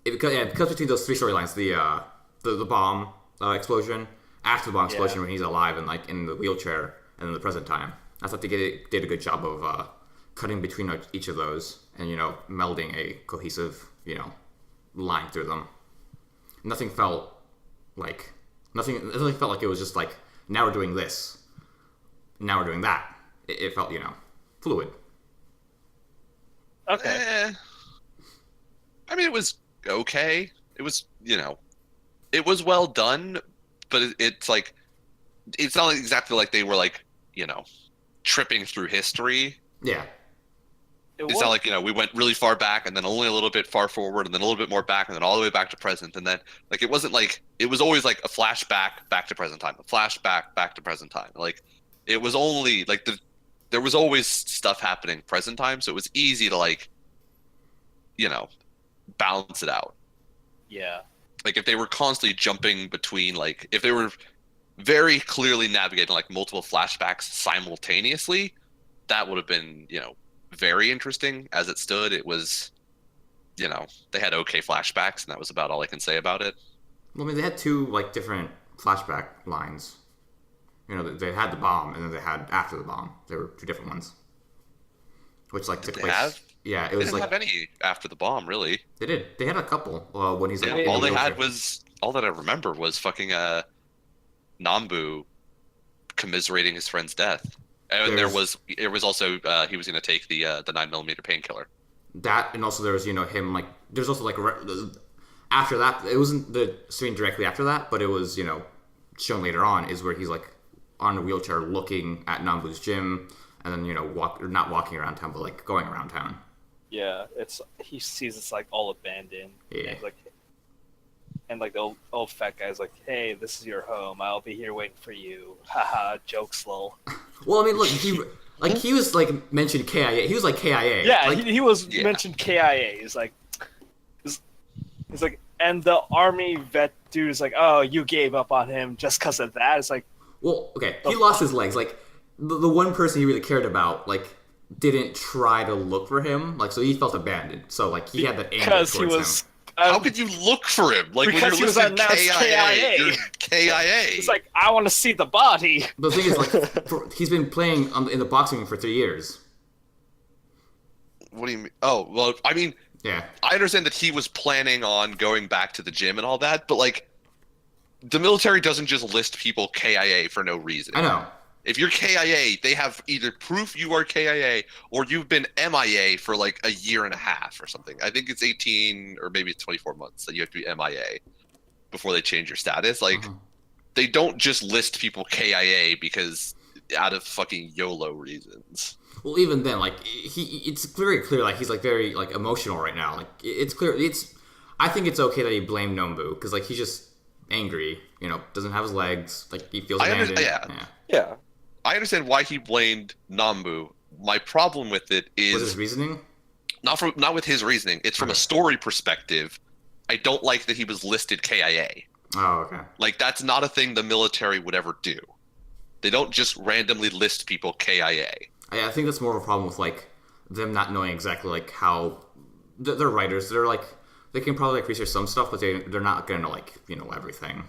Speaker 1: it cuts between those three storylines the bomb explosion after the bomb explosion when he's alive and like in the wheelchair and then the present time. I thought they did a good job of cutting between each of those and melding a cohesive line through them. Nothing felt like it was just like now we're doing this, now we're doing that. It felt fluid.
Speaker 4: Okay.
Speaker 3: I mean, it was okay. It was it was well done, but it's like it's not exactly like they were like tripping through history.
Speaker 1: Yeah.
Speaker 3: It's not like we went really far back and then only a little bit far forward and then a little bit more back and then all the way back to present, and then like it wasn't like it was always like a flashback back to present time, a flashback back to present time. Like it was only like there was always stuff happening present time, so it was easy to like balance it out.
Speaker 4: Yeah.
Speaker 3: Like if they were constantly jumping between, like if they were very clearly navigating like multiple flashbacks simultaneously, that would have been very interesting. As it stood, it was they had okay flashbacks and that was about all I can say about it.
Speaker 1: Well, I mean, they had two like different flashback lines. They had the bomb and then they had after the bomb. There were two different ones, which like took
Speaker 3: Did they
Speaker 1: place.
Speaker 3: have?
Speaker 1: Yeah, it
Speaker 3: They
Speaker 1: was
Speaker 3: didn't
Speaker 1: like
Speaker 3: have any after the bomb, really.
Speaker 1: they did. They had a couple when he's like in
Speaker 3: All
Speaker 1: the
Speaker 3: they had
Speaker 1: wheelchair.
Speaker 3: was all that I remember was fucking Nambu commiserating his friend's death, and there was also he was going to take the 9mm painkiller.
Speaker 1: That, and also there was him like there's also like after that it wasn't the scene directly after that, but it was shown later on is where he's like on a wheelchair looking at Nambu's gym and then not walking around town but like going around town.
Speaker 4: Yeah. He sees it's like all abandoned.
Speaker 1: Yeah.
Speaker 4: And like the old fat guy's like, "Hey, this is your home. I'll be here waiting for you." Haha, jokes, lol.
Speaker 1: Well, I mean, look, he was like mentioned KIA. He was like KIA.
Speaker 4: Yeah,
Speaker 1: like,
Speaker 4: he was
Speaker 3: Yeah.
Speaker 4: mentioned KIA. He's like, and the army vet dude is like, "Oh, you gave up on him just because of that." It's like,
Speaker 1: well, okay, he lost his legs. Like the one person he really cared about, like didn't try to look for him. Like so he felt abandoned. So like he had that anger
Speaker 4: because he
Speaker 1: towards
Speaker 4: was.
Speaker 1: him.
Speaker 3: How could you look for him? Like when
Speaker 4: Because he
Speaker 3: you're
Speaker 4: was
Speaker 3: listening
Speaker 4: announced KIA.
Speaker 3: you're KIA.
Speaker 4: It's like, I want to see the body.
Speaker 1: The thing is, like, he's been playing in the boxing ring for 3 years.
Speaker 3: What do you mean? Oh, well, I mean,
Speaker 1: Yeah.
Speaker 3: I understand that he was planning on going back to the gym and all that, but like, the military doesn't just list people KIA for no reason.
Speaker 1: I know.
Speaker 3: If you're KIA, they have either proof you are KIA or you've been MIA for like a year and a half or something. I think it's 18 or maybe it's 24 months that you have to be MIA before they change your status. Like, they don't just list people KIA because out of fucking YOLO reasons.
Speaker 1: Well, even then, like it's very clear, like he's like very like emotional right now. Like it's clear. I think it's okay that he blamed Nombu because like he's just angry. Doesn't have his legs. Like he feels abandoned.
Speaker 2: Yeah.
Speaker 3: I understand why he blamed Nambu. My problem with it
Speaker 1: Was
Speaker 3: is
Speaker 1: his reasoning?
Speaker 3: not with his reasoning. It's from a story perspective. I don't like that he was listed KIA.
Speaker 1: Oh, okay.
Speaker 3: Like, that's not a thing the military would ever do. They don't just randomly list people KIA.
Speaker 1: I think that's more of a problem with like them not knowing exactly like how they're writers. They're like they can probably like research some stuff, but they're not gonna like know everything.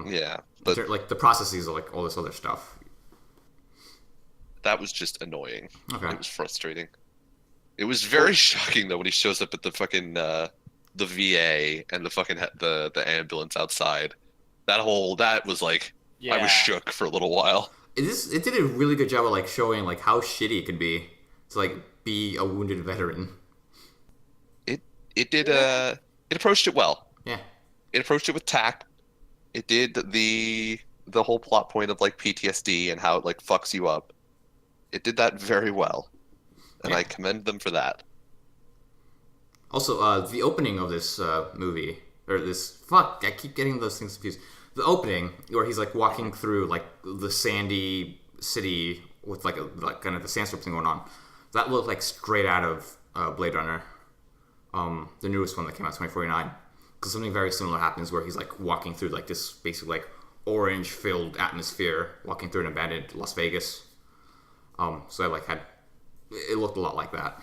Speaker 3: Yeah, but
Speaker 1: Like the processes of like all this other stuff.
Speaker 3: that was just annoying.
Speaker 1: Okay.
Speaker 3: It was frustrating. It was very shocking though when he shows up at the fucking the VA and the fucking the ambulance outside. That was like
Speaker 4: Yeah.
Speaker 3: I was shook for a little while.
Speaker 1: It did a really good job of like showing like how shitty it can be to like be a wounded veteran.
Speaker 3: It did it approached it well.
Speaker 1: Yeah.
Speaker 3: It approached it with tact. It did the whole plot point of like PTSD and how it like fucks you up. It did that very well, and
Speaker 1: Yeah.
Speaker 3: I commend them for that.
Speaker 1: Also, the opening of this movie, or this fuck, I keep getting those things confused. The opening where he's like walking through like the sandy city with like kind of the sandstorm thing going on, that looked like straight out of Blade Runner, the newest one that came out 2049. Because something very similar happens where he's like walking through like this basically like orange filled atmosphere, walking through an abandoned Las Vegas. So I like it looked a lot like that.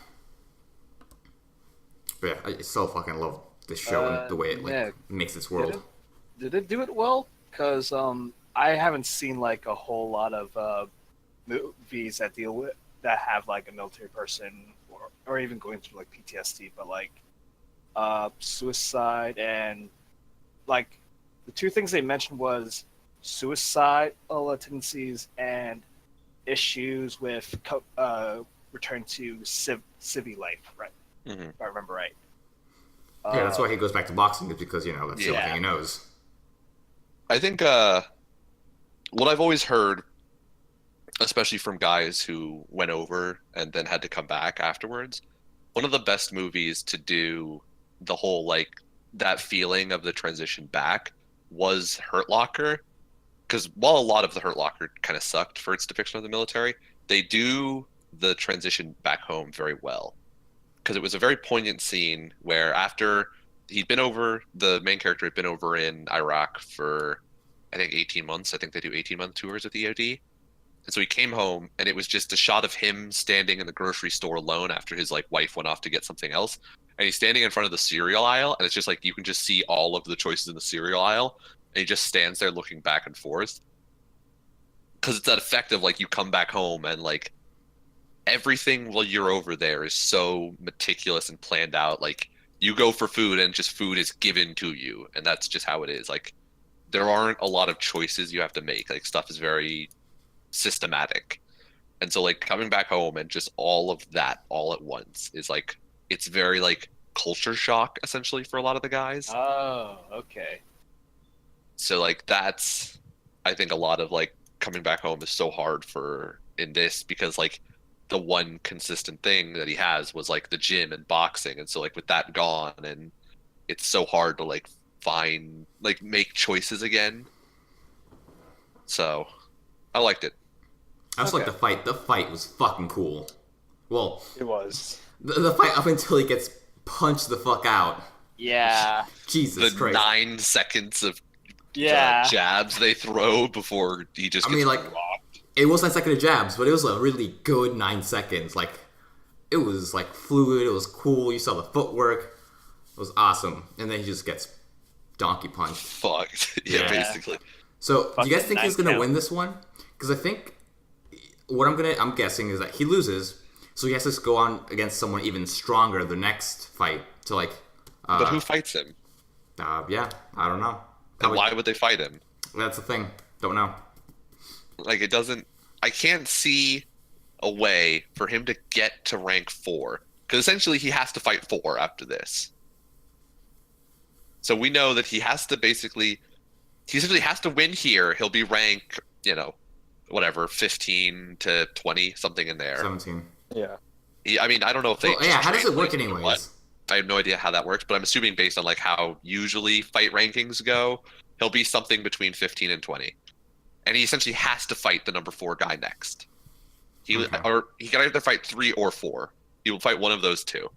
Speaker 1: But yeah, I still fucking love this show and the way it like
Speaker 4: yeah.
Speaker 1: makes its world.
Speaker 4: Did it do it well? Because I haven't seen like a whole lot of movies that deal with that have like a military person or even going through like PTSD, but like suicide and like the two things they mentioned was suicidal tendencies and issues with return to civvy life, right?
Speaker 3: Mhm.
Speaker 4: If I remember right.
Speaker 1: Yeah, that's why he goes back to boxing, is because that's the only
Speaker 4: Yeah.
Speaker 1: thing he knows.
Speaker 3: I think what I've always heard, especially from guys who went over and then had to come back afterwards, one of the best movies to do the whole like that feeling of the transition back was Hurt Locker. Because while a lot of the Hurt Locker kind of sucked for its depiction of the military, they do the transition back home very well. Because it was a very poignant scene where after the main character had been over in Iraq for, I think, 18 months. I think they do 18-month tours with EOD. And so he came home, and it was just a shot of him standing in the grocery store alone after his like wife went off to get something else. And he's standing in front of the cereal aisle, and it's just like you can just see all of the choices in the cereal aisle. And he just stands there looking back and forth. Because it's that effect of like you come back home and like everything while you're over there is so meticulous and planned out. Like you go for food and just food is given to you, and that's just how it is. Like there aren't a lot of choices you have to make. Like stuff is very systematic. And so like coming back home and just all of that all at once is like it's very like culture shock essentially for a lot of the guys.
Speaker 4: Oh, okay.
Speaker 3: So like that's I think a lot of like coming back home is so hard for in this because like the one consistent thing that he has was like the gym and boxing, and so like with that gone and it's so hard to like find like make choices again. So I liked it.
Speaker 1: I also like
Speaker 4: Okay.
Speaker 1: the fight. The fight was fucking cool. Well,
Speaker 2: It was.
Speaker 1: the fight up until he gets punched the fuck out.
Speaker 4: Yeah.
Speaker 1: Jesus
Speaker 3: The
Speaker 1: Christ.
Speaker 3: 9 seconds of
Speaker 4: Yeah.
Speaker 3: jabs they throw before he just
Speaker 1: I
Speaker 3: gets
Speaker 1: mean, like,
Speaker 3: rocked.
Speaker 1: It was 9 seconds of jabs, but it was a really good 9 seconds. Like, it was like fluid. It was cool. You saw the footwork. It was awesome. And then he just gets donkey punched.
Speaker 3: Fucked.
Speaker 1: Yeah.
Speaker 3: Yeah, basically.
Speaker 1: So, do you guys
Speaker 4: Fucking
Speaker 1: think he's
Speaker 4: 9
Speaker 1: gonna
Speaker 4: count.
Speaker 1: win this one? Because I think what I'm guessing is that he loses, so he has to go on against someone even stronger the next fight to like.
Speaker 3: But who fights him?
Speaker 1: Yeah, I don't know.
Speaker 3: And
Speaker 1: Probably-
Speaker 3: why would they fight him?
Speaker 1: That's the thing. Don't know.
Speaker 3: Like it doesn't. I can't see a way for him to get to rank 4 because essentially he has to fight 4 after this. So we know that he has to basically, he essentially has to win here. He'll be rank, whatever, 15 to 20, something in there.
Speaker 1: 17.
Speaker 2: Yeah.
Speaker 3: I mean, I don't know if they.
Speaker 1: Well, yeah, how does it work
Speaker 3: translate or
Speaker 1: anyways?
Speaker 3: what. I have no idea how that works, but I'm assuming based on like how usually fight rankings go, he'll be something between 15 and 20. And he essentially has to fight the number 4 guy next. He
Speaker 1: Okay.
Speaker 3: or he can either fight 3 or 4. He will fight one of those 2.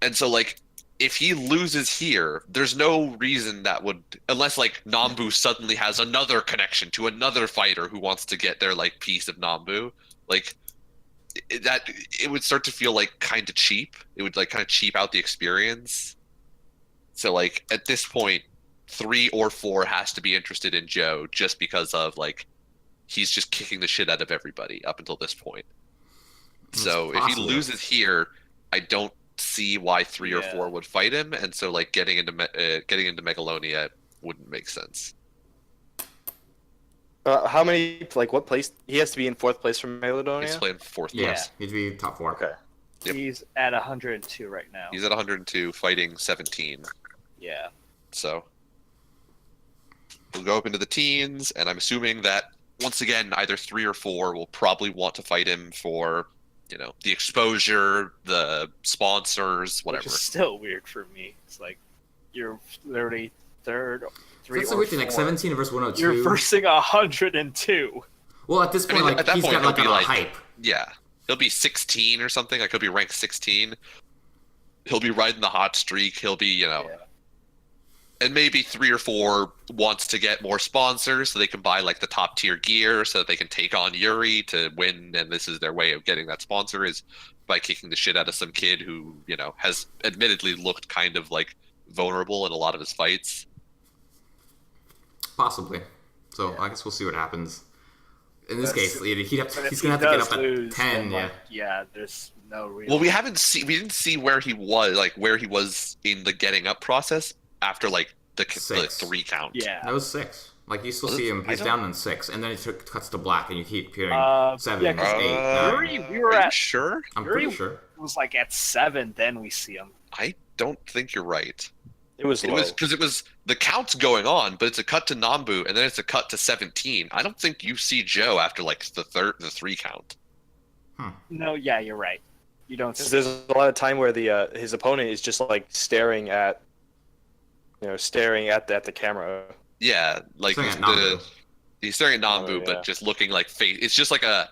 Speaker 3: And so like if he loses here, there's no reason that would, unless like Nambu suddenly has another connection to another fighter who wants to get their like piece of Nambu. Like that it would start to feel like kind of cheap. It would like kind of cheap out the experience. So like at this point, 3 or 4 has to be interested in Joe just because of like he's just kicking the shit out of everybody up until this point. So if he
Speaker 1: possible.
Speaker 3: loses here, I don't see why 3 or
Speaker 4: Yeah.
Speaker 3: 4 would fight him, and so like getting into Megalonia wouldn't make sense.
Speaker 2: How many? Like, what place? He has to be in 4th place from
Speaker 3: He's
Speaker 2: Macedonia.
Speaker 3: playing 4th
Speaker 1: Yeah,
Speaker 3: place.
Speaker 1: he'd be top 4.
Speaker 2: Okay.
Speaker 3: Yep.
Speaker 4: He's at 102 right now.
Speaker 3: He's at 102, fighting 17.
Speaker 4: Yeah.
Speaker 3: So we'll go up into the teens, and I'm assuming that once again, either 3 or 4 will probably want to fight him for, you know, the exposure, the sponsors,
Speaker 4: Which
Speaker 3: whatever.
Speaker 4: is still weird for me. It's like you're literally third, 3
Speaker 1: That's
Speaker 4: or
Speaker 1: the weird thing.
Speaker 4: 4.
Speaker 1: Like 17 versus 102.
Speaker 4: You're versing 102.
Speaker 1: Well, at this
Speaker 3: I
Speaker 1: point,
Speaker 3: mean,
Speaker 1: like
Speaker 3: at that
Speaker 1: he's
Speaker 3: point,
Speaker 1: got like
Speaker 3: he'll
Speaker 1: a
Speaker 3: be, like-
Speaker 1: hype.
Speaker 3: Yeah, he'll be 16 or something. Like he'll be ranked 16. He'll be riding the hot streak. He'll be, you know,
Speaker 4: Yeah.
Speaker 3: and maybe 3 or 4 wants to get more sponsors so they can buy like the top tier gear so that they can take on Yuri to win. And this is their way of getting that sponsor is by kicking the shit out of some kid who, you know, has admittedly looked kind of like vulnerable in a lot of his fights.
Speaker 1: Possibly. So I guess we'll see what happens. In this
Speaker 4: That's-
Speaker 1: case, he's
Speaker 4: But if
Speaker 1: he's
Speaker 4: he
Speaker 1: gonna have to get
Speaker 4: does
Speaker 1: up at
Speaker 4: lose,
Speaker 1: 10.
Speaker 4: then,
Speaker 1: Yeah.
Speaker 4: like, yeah, there's no real.
Speaker 3: Well, we didn't see where he was in the getting up process after like the
Speaker 1: 6.
Speaker 3: 3 count.
Speaker 4: Yeah.
Speaker 1: That was 6. Like you still
Speaker 3: Was it?
Speaker 1: see him.
Speaker 3: I
Speaker 1: He's
Speaker 3: don't-
Speaker 1: down in 6, and then it cuts to black, and you keep hearing
Speaker 4: Yeah,
Speaker 1: 7,
Speaker 4: 'cause
Speaker 1: 8, 9.
Speaker 4: Yuri, we were
Speaker 3: Are you
Speaker 4: at
Speaker 3: sure?
Speaker 1: I'm
Speaker 4: Yuri-
Speaker 1: pretty sure.
Speaker 4: it was like at 7, then we see him.
Speaker 3: I don't think you're right.
Speaker 2: It was
Speaker 3: It
Speaker 2: low.
Speaker 3: was because it was the count's going on, but it's a cut to Nambu, and then it's a cut to 17. I don't think you see Joe after like the 3 count.
Speaker 4: No, yeah, you're right. You don't.
Speaker 2: 'Cause there's a lot of time where the his opponent is just like staring at the camera.
Speaker 3: Yeah, like
Speaker 1: Staring at Nambu.
Speaker 3: he's staring at Nambu,
Speaker 2: Oh, yeah.
Speaker 3: but just looking like face. It's just like a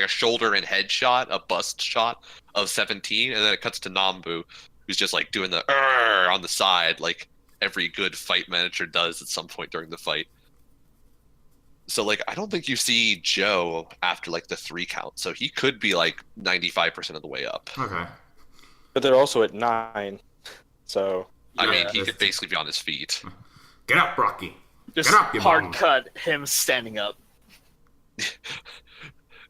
Speaker 3: shoulder and head shot, a bust shot of 17, and then it cuts to Nambu, who's just like doing the on the side, like every good fight manager does at some point during the fight. So like I don't think you see Joe after like the 3 count, so he could be like 95% of the way up.
Speaker 1: Okay.
Speaker 2: But they're also at 9. So
Speaker 3: I mean,
Speaker 1: Yeah,
Speaker 3: he
Speaker 1: that's-
Speaker 3: could basically be on his feet.
Speaker 1: Get up, Rocky.
Speaker 4: just
Speaker 1: Get up, you
Speaker 4: hard
Speaker 1: bum.
Speaker 4: cut him standing up.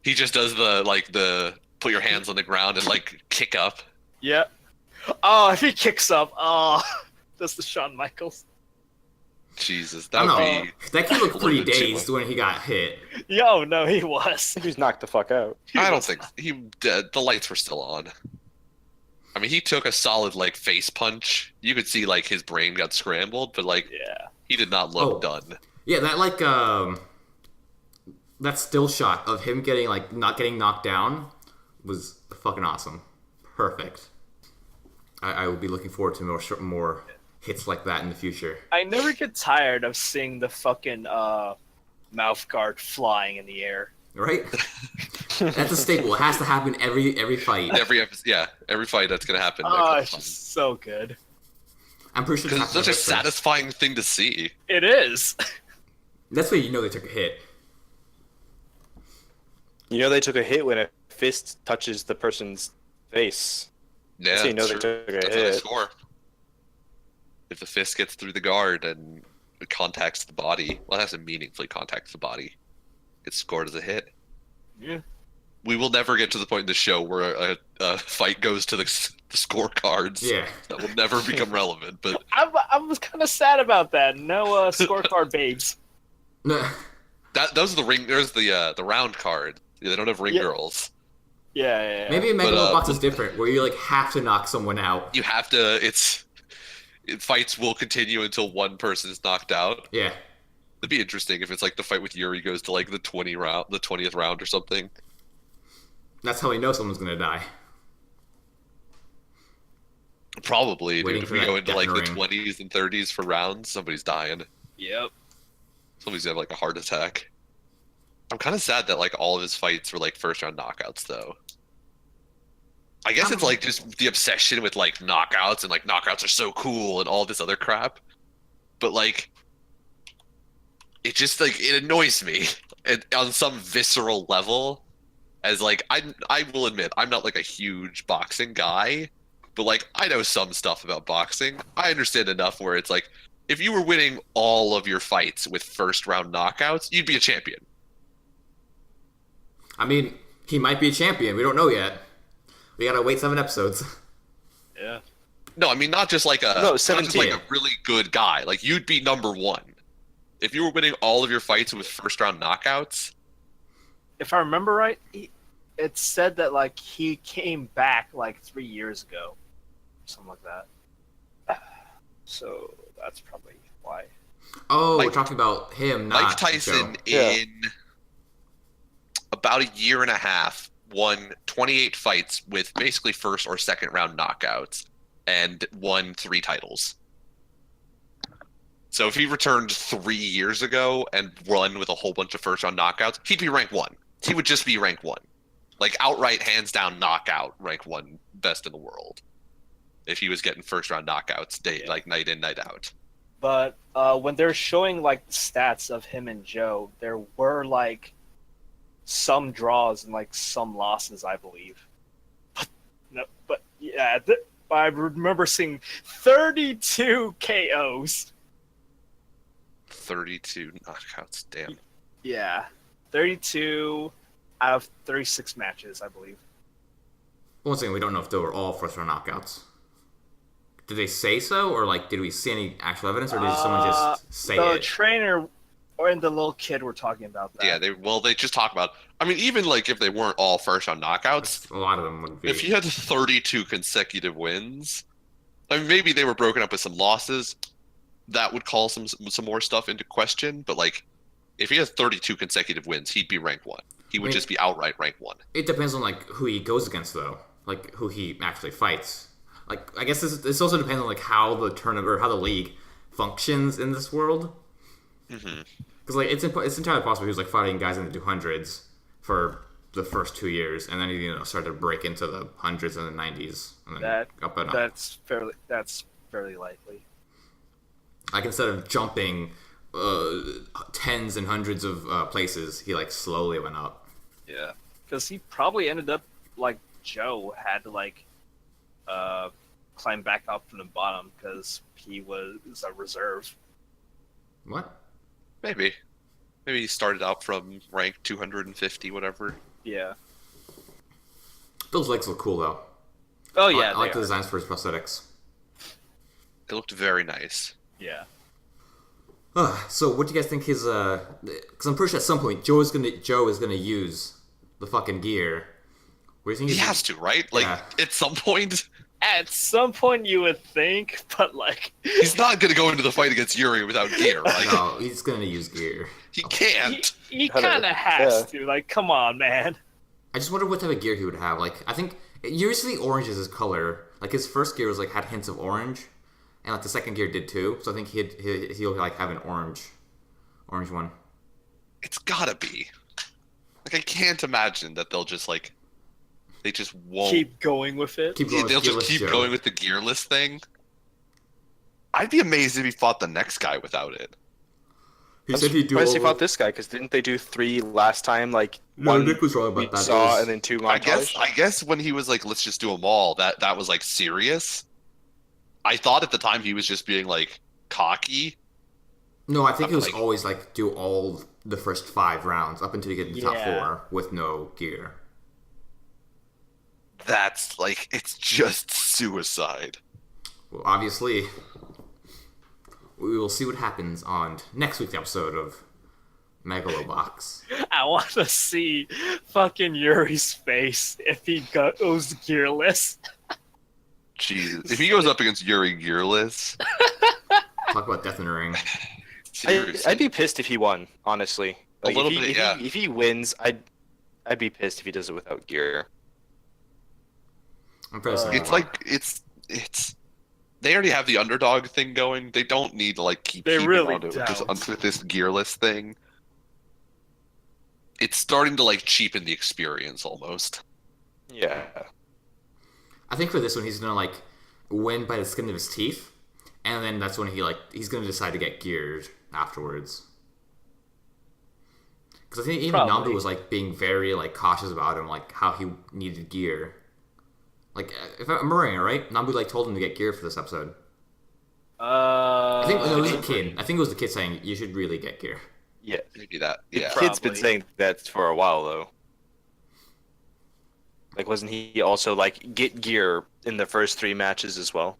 Speaker 3: He just does the put your hands on the ground and like kick up.
Speaker 4: Yeah. Oh, if he kicks up, oh, that's the Shawn Michaels.
Speaker 3: Jesus,
Speaker 1: I
Speaker 3: that
Speaker 1: don't
Speaker 3: would
Speaker 1: know.
Speaker 3: be.
Speaker 1: That kid looked
Speaker 3: a
Speaker 1: pretty
Speaker 3: little bit too
Speaker 1: dazed when he got hit.
Speaker 4: Yo, no, he was.
Speaker 2: he was knocked the fuck out.
Speaker 3: I don't think the lights were still on. I mean, he took a solid like face punch. You could see like his brain got scrambled, but like
Speaker 4: Yeah.
Speaker 3: he did not look
Speaker 1: Oh.
Speaker 3: done.
Speaker 1: Yeah, that like that still shot of him getting like not getting knocked down was fucking awesome. Perfect. I will be looking forward to more hits like that in the future.
Speaker 4: I never get tired of seeing the fucking mouth guard flying in the air.
Speaker 1: Right? That's a staple. It has to happen every fight.
Speaker 3: Every fight that's gonna happen.
Speaker 4: Oh, it's just so good.
Speaker 1: I'm pretty sure
Speaker 3: Because it's such a
Speaker 1: happens every fight.
Speaker 3: satisfying thing to see.
Speaker 4: It is.
Speaker 1: That's why you know they took a hit.
Speaker 2: You know they took a hit when a fist touches the person's face.
Speaker 3: Yeah,
Speaker 2: So you know
Speaker 3: that's
Speaker 2: they
Speaker 3: true.
Speaker 2: took a
Speaker 3: That's how they
Speaker 2: hit.
Speaker 3: score. If the fist gets through the guard and it contacts the body, well, it has to meaningfully contact the body. It's scored as a hit.
Speaker 4: Yeah.
Speaker 3: We will never get to the point in the show where a fight goes to the scorecards.
Speaker 1: Yeah.
Speaker 3: That will never become relevant. But
Speaker 4: I was kind of sad about that. No scorecard babes.
Speaker 1: No,
Speaker 3: those are the ring. There's the round card. They don't have ring
Speaker 4: Yeah.
Speaker 3: girls.
Speaker 4: Yeah.
Speaker 1: maybe a
Speaker 3: But,
Speaker 1: Megalobox is different, where you like have to knock someone out.
Speaker 3: You have to. Fights will continue until one person is knocked out.
Speaker 1: Yeah.
Speaker 3: It'd be interesting if it's like the fight with Yuri goes to like the 20th round or something.
Speaker 1: That's how we know someone's gonna die.
Speaker 3: Probably, dude.
Speaker 1: Waiting
Speaker 3: If
Speaker 1: for
Speaker 3: we
Speaker 1: that
Speaker 3: go into
Speaker 1: death
Speaker 3: like the
Speaker 1: ring.
Speaker 3: 20s and 30s for rounds, somebody's dying.
Speaker 4: Yep.
Speaker 3: Somebody's gonna have like a heart attack. I'm kind of sad that like all of his fights were like first round knockouts though. I guess it's like just the obsession with like knockouts and like knockouts are so cool and all this other crap. But like it just like it annoys me and on some visceral level. As like I will admit I'm not like a huge boxing guy, but like I know some stuff about boxing. I understand enough where it's like if you were winning all of your fights with first round knockouts, you'd be a champion.
Speaker 1: I mean, he might be a champion. We don't know yet. We gotta wait 7 episodes.
Speaker 4: Yeah.
Speaker 3: No, I mean not just like a
Speaker 2: No,
Speaker 3: not just like
Speaker 2: 17.
Speaker 3: a really good guy. Like you'd be number one if you were winning all of your fights with first round knockouts.
Speaker 4: If I remember right, it said that like he came back like 3 years ago, something like that. So that's probably why.
Speaker 1: Oh,
Speaker 3: Mike-
Speaker 1: we're talking about him, not
Speaker 3: Mike Tyson
Speaker 1: Joe.
Speaker 3: in about a year and a half won 28 fights with basically first or second round knockouts and won 3 titles. So if he returned 3 years ago and won with a whole bunch of first round knockouts, he'd be rank 1. He would just be rank 1. Like outright hands down knockout rank 1 best in the world. If he was getting first round knockouts like night in, night out.
Speaker 4: But when they're showing like stats of him and Joe, there were like some draws and like some losses, I believe. But yeah, I remember seeing 32 KOs.
Speaker 3: 32 knockouts, damn.
Speaker 4: Yeah, 32 out of 36 matches, I believe.
Speaker 1: Once again, we don't know if they were all first round knockouts. Did they say so, or like did we see any actual evidence, or did someone just say
Speaker 4: the
Speaker 1: it?
Speaker 4: trainer and the little kid were talking about that.
Speaker 3: Yeah, they just talk about. I mean, even like if they weren't all first round knockouts,
Speaker 1: A lot of them would be.
Speaker 3: if he had 32 consecutive wins, I mean, maybe they were broken up with some losses. That would call some more stuff into question. But like, if he has 32 consecutive wins, he'd be rank 1. He would just be outright rank 1.
Speaker 1: It depends on like who he goes against, though. Like who he actually fights. Like I guess this also depends on like how the tournament or how the league functions in this world. Because like it's entirely possible he was like fighting guys in the 200s for the first 2 years, and then he started to break into the hundreds and the 90s, and then up and up.
Speaker 4: That's fairly likely.
Speaker 1: Like instead of jumping tens and hundreds of places, he like slowly went up.
Speaker 4: Yeah, because he probably ended up like Joe had to like climb back up from the bottom because he was a reserve.
Speaker 1: What?
Speaker 3: Maybe he started out from rank 250, whatever.
Speaker 4: Yeah.
Speaker 1: Those legs look cool though.
Speaker 4: Oh yeah.
Speaker 1: I like
Speaker 4: they
Speaker 1: the
Speaker 4: are.
Speaker 1: designs for his prosthetics.
Speaker 3: It looked very nice.
Speaker 4: Yeah.
Speaker 1: So what do you guys think his because I'm pretty sure at some point Joe is gonna use the fucking gear. What do you think
Speaker 3: He
Speaker 1: he's-
Speaker 3: has to, right? Like
Speaker 1: Yeah.
Speaker 3: at some point,
Speaker 4: At some point, you would think, but like
Speaker 3: he's not gonna go into the fight against Yuri without gear. Like
Speaker 1: No, he's gonna use gear.
Speaker 3: he can't.
Speaker 4: he
Speaker 2: Kinda,
Speaker 4: kind of has
Speaker 2: yeah.
Speaker 4: to. Like, come on, man.
Speaker 1: I just wonder what type of gear he would have. Like, I think usually orange is his color. Like his first gear was like had hints of orange, and like the second gear did too. So I think he'll like have an orange one.
Speaker 3: It's gotta be. Like I can't imagine that they'll just like they just won't.
Speaker 4: Keep going with it.
Speaker 1: Keep going.
Speaker 3: They'll
Speaker 1: with
Speaker 3: just
Speaker 1: gearless
Speaker 3: keep
Speaker 1: Joe.
Speaker 3: going with the gearless thing. I'd be amazed if he fought the next guy without it.
Speaker 1: He said he'd do all
Speaker 2: Surprised he
Speaker 1: of
Speaker 2: fought
Speaker 1: it.
Speaker 2: this guy because didn't they do 3 last time? Like
Speaker 1: No,
Speaker 2: one
Speaker 1: Nick was wrong
Speaker 2: we
Speaker 1: about that.
Speaker 2: saw
Speaker 1: It was-
Speaker 2: and then 2
Speaker 3: I
Speaker 2: montage.
Speaker 3: guess when he was like, let's just do them all, that was like serious. I thought at the time he was just being like cocky.
Speaker 1: No, I think it was
Speaker 3: like-
Speaker 1: always like do all the first 5 rounds up until you get in the top
Speaker 4: Yeah.
Speaker 1: 4 with no gear.
Speaker 3: That's like it's just suicide.
Speaker 1: Well, obviously, we will see what happens on next week's episode of Megalobox.
Speaker 4: I want to see fucking Yuri's face if he goes gearless.
Speaker 3: Jesus, if he goes up against Yuri gearless,
Speaker 1: Talk about death in the ring.
Speaker 3: seriously.
Speaker 2: I'd be pissed if he won, honestly.
Speaker 3: A
Speaker 2: Like,
Speaker 3: little
Speaker 2: if he,
Speaker 3: bit,
Speaker 2: if
Speaker 3: yeah.
Speaker 2: He, if he wins, I'd be pissed if he does it without gear.
Speaker 1: I'm fairly certain.
Speaker 3: It's like it's they already have the underdog thing going. They don't need to like keep
Speaker 4: They
Speaker 3: keeping
Speaker 4: really
Speaker 3: on to
Speaker 4: don't.
Speaker 3: with this gearless thing. It's starting to like cheapen the experience almost.
Speaker 2: Yeah.
Speaker 1: I think for this one, he's gonna like win by the skin of his teeth, and then that's when he's gonna decide to get geared afterwards. Because I think even
Speaker 4: Probably.
Speaker 1: Nambu was like being very like cautious about him, like how he needed gear. Like if I'm remembering it right, Nambu like told him to get gear for this episode. I think no, it was the kid. I think it was the kid saying you should really get gear.
Speaker 2: Yeah,
Speaker 3: Maybe that.
Speaker 2: the
Speaker 3: Yeah.
Speaker 2: kid's been
Speaker 4: Probably.
Speaker 2: saying that for a while though. Like, wasn't he also like get gear in the first 3 matches as well?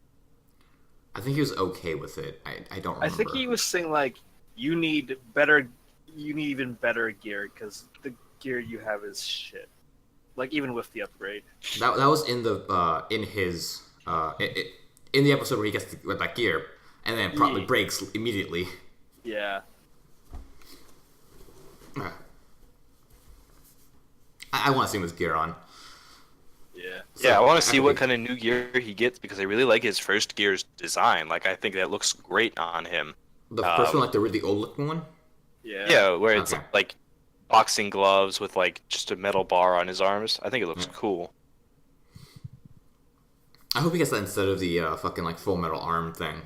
Speaker 1: I think he was okay with it. I don't remember.
Speaker 4: I think he was saying like, you need even better gear because the gear you have is shit. Like even with the upgrade.
Speaker 1: that was in the in the episode where he gets with that gear, and then it probably
Speaker 4: Yeah.
Speaker 1: breaks immediately.
Speaker 4: Yeah.
Speaker 1: I want to see him with gear on.
Speaker 4: Yeah.
Speaker 1: So,
Speaker 2: Yeah, I want to see
Speaker 1: think-
Speaker 2: what kind of new gear he gets because I really like his first gear's design. Like, I think that looks great on him.
Speaker 1: The first one, like the really old looking one.
Speaker 4: Yeah.
Speaker 2: Yeah, where it's
Speaker 1: Okay.
Speaker 2: like boxing gloves with like just a metal bar on his arms. I think it looks cool.
Speaker 1: I hope he gets that instead of the fucking like full metal arm thing.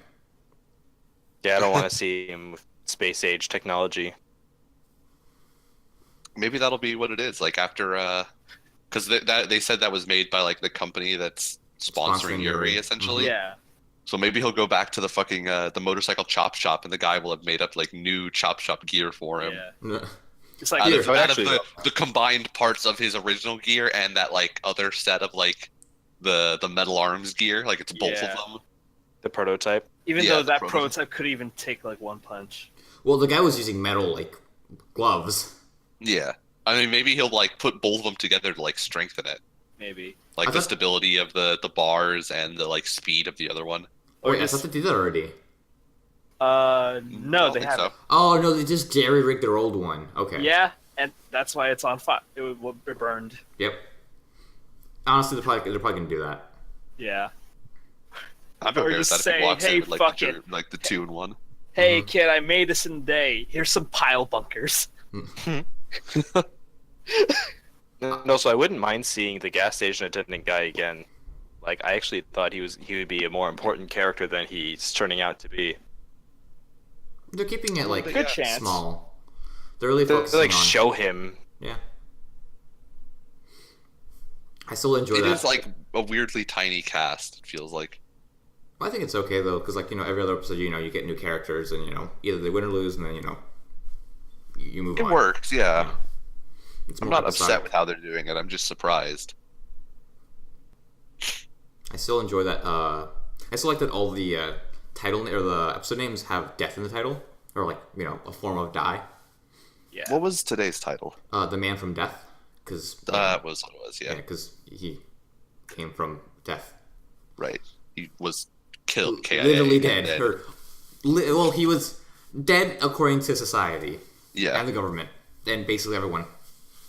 Speaker 2: Yeah, I don't want to see him with space age technology.
Speaker 3: Maybe that'll be what it is. Like after, because they said that was made by like the company that's sponsoring
Speaker 1: Sponsoring
Speaker 3: Yuri,
Speaker 1: Yuri.
Speaker 3: essentially.
Speaker 4: Yeah.
Speaker 3: So maybe he'll go back to the fucking the motorcycle chop shop, and the guy will have made up like new chop shop gear for him.
Speaker 4: Yeah. It's like
Speaker 3: Out
Speaker 1: Here,
Speaker 3: of,
Speaker 2: I would
Speaker 3: out of
Speaker 2: actually-
Speaker 3: the combined parts of his original gear and that like other set of like the metal arms gear, like it's both
Speaker 4: Yeah.
Speaker 3: of them.
Speaker 2: The prototype.
Speaker 4: even
Speaker 3: Yeah,
Speaker 4: though
Speaker 3: the
Speaker 4: that
Speaker 3: prototype.
Speaker 4: prototype could even take like one punch.
Speaker 1: Well, the guy was using metal like gloves.
Speaker 3: Yeah, I mean maybe he'll like put both of them together to like strengthen it,
Speaker 4: Maybe.
Speaker 3: like
Speaker 1: I
Speaker 3: the
Speaker 1: thought-
Speaker 3: stability of the bars and the like speed of the other one.
Speaker 1: Oh, wait, I
Speaker 4: just-
Speaker 1: thought they did that already.
Speaker 4: No,
Speaker 3: I
Speaker 4: they
Speaker 3: don't think
Speaker 4: haven't.
Speaker 3: so.
Speaker 1: Oh no, they just jerry rigged their old one. Okay.
Speaker 4: Yeah, and that's why it's on fire. It burned.
Speaker 1: Yep. Honestly, they're probably gonna do that.
Speaker 4: Yeah.
Speaker 3: I'm
Speaker 4: Or
Speaker 3: okay with
Speaker 4: just
Speaker 3: that if
Speaker 4: say,
Speaker 3: he walks
Speaker 4: "Hey,
Speaker 3: in with, like
Speaker 4: fuck
Speaker 3: the,
Speaker 4: it."
Speaker 3: like the 2-in-1.
Speaker 4: Hey
Speaker 1: Mhm.
Speaker 4: kid, I made this in a day. Here's some pile bunkers.
Speaker 2: No, so I wouldn't mind seeing the gas station attendant guy again. Like, I actually thought he would be a more important character than he's turning out to be.
Speaker 1: They're keeping it like
Speaker 3: Good
Speaker 4: Good chance.
Speaker 1: small. They're really
Speaker 2: To
Speaker 1: focusing
Speaker 2: like
Speaker 1: on.
Speaker 2: show him.
Speaker 1: Yeah. I still enjoy
Speaker 3: It
Speaker 1: that.
Speaker 3: is like a weirdly tiny cast. It feels like.
Speaker 1: I think it's okay though, because like every other episode, you get new characters, and either they win or lose, and then you move
Speaker 3: It
Speaker 1: on.
Speaker 3: works, yeah.
Speaker 1: It's
Speaker 3: I'm
Speaker 1: more
Speaker 3: not
Speaker 1: episodic.
Speaker 3: upset with how they're doing it. I'm just surprised.
Speaker 1: I still enjoy that. I still like that all the title or the episode names have death in the title, or like a form of die.
Speaker 4: Yeah.
Speaker 3: What was today's title?
Speaker 1: The man from death, because
Speaker 3: That was what it was, yeah.
Speaker 1: because he came from death,
Speaker 3: Right. He was killed. KIA,
Speaker 1: literally dead.
Speaker 3: dead.
Speaker 1: Or, well, he was dead according to society
Speaker 3: Yeah.
Speaker 1: and the government and basically everyone.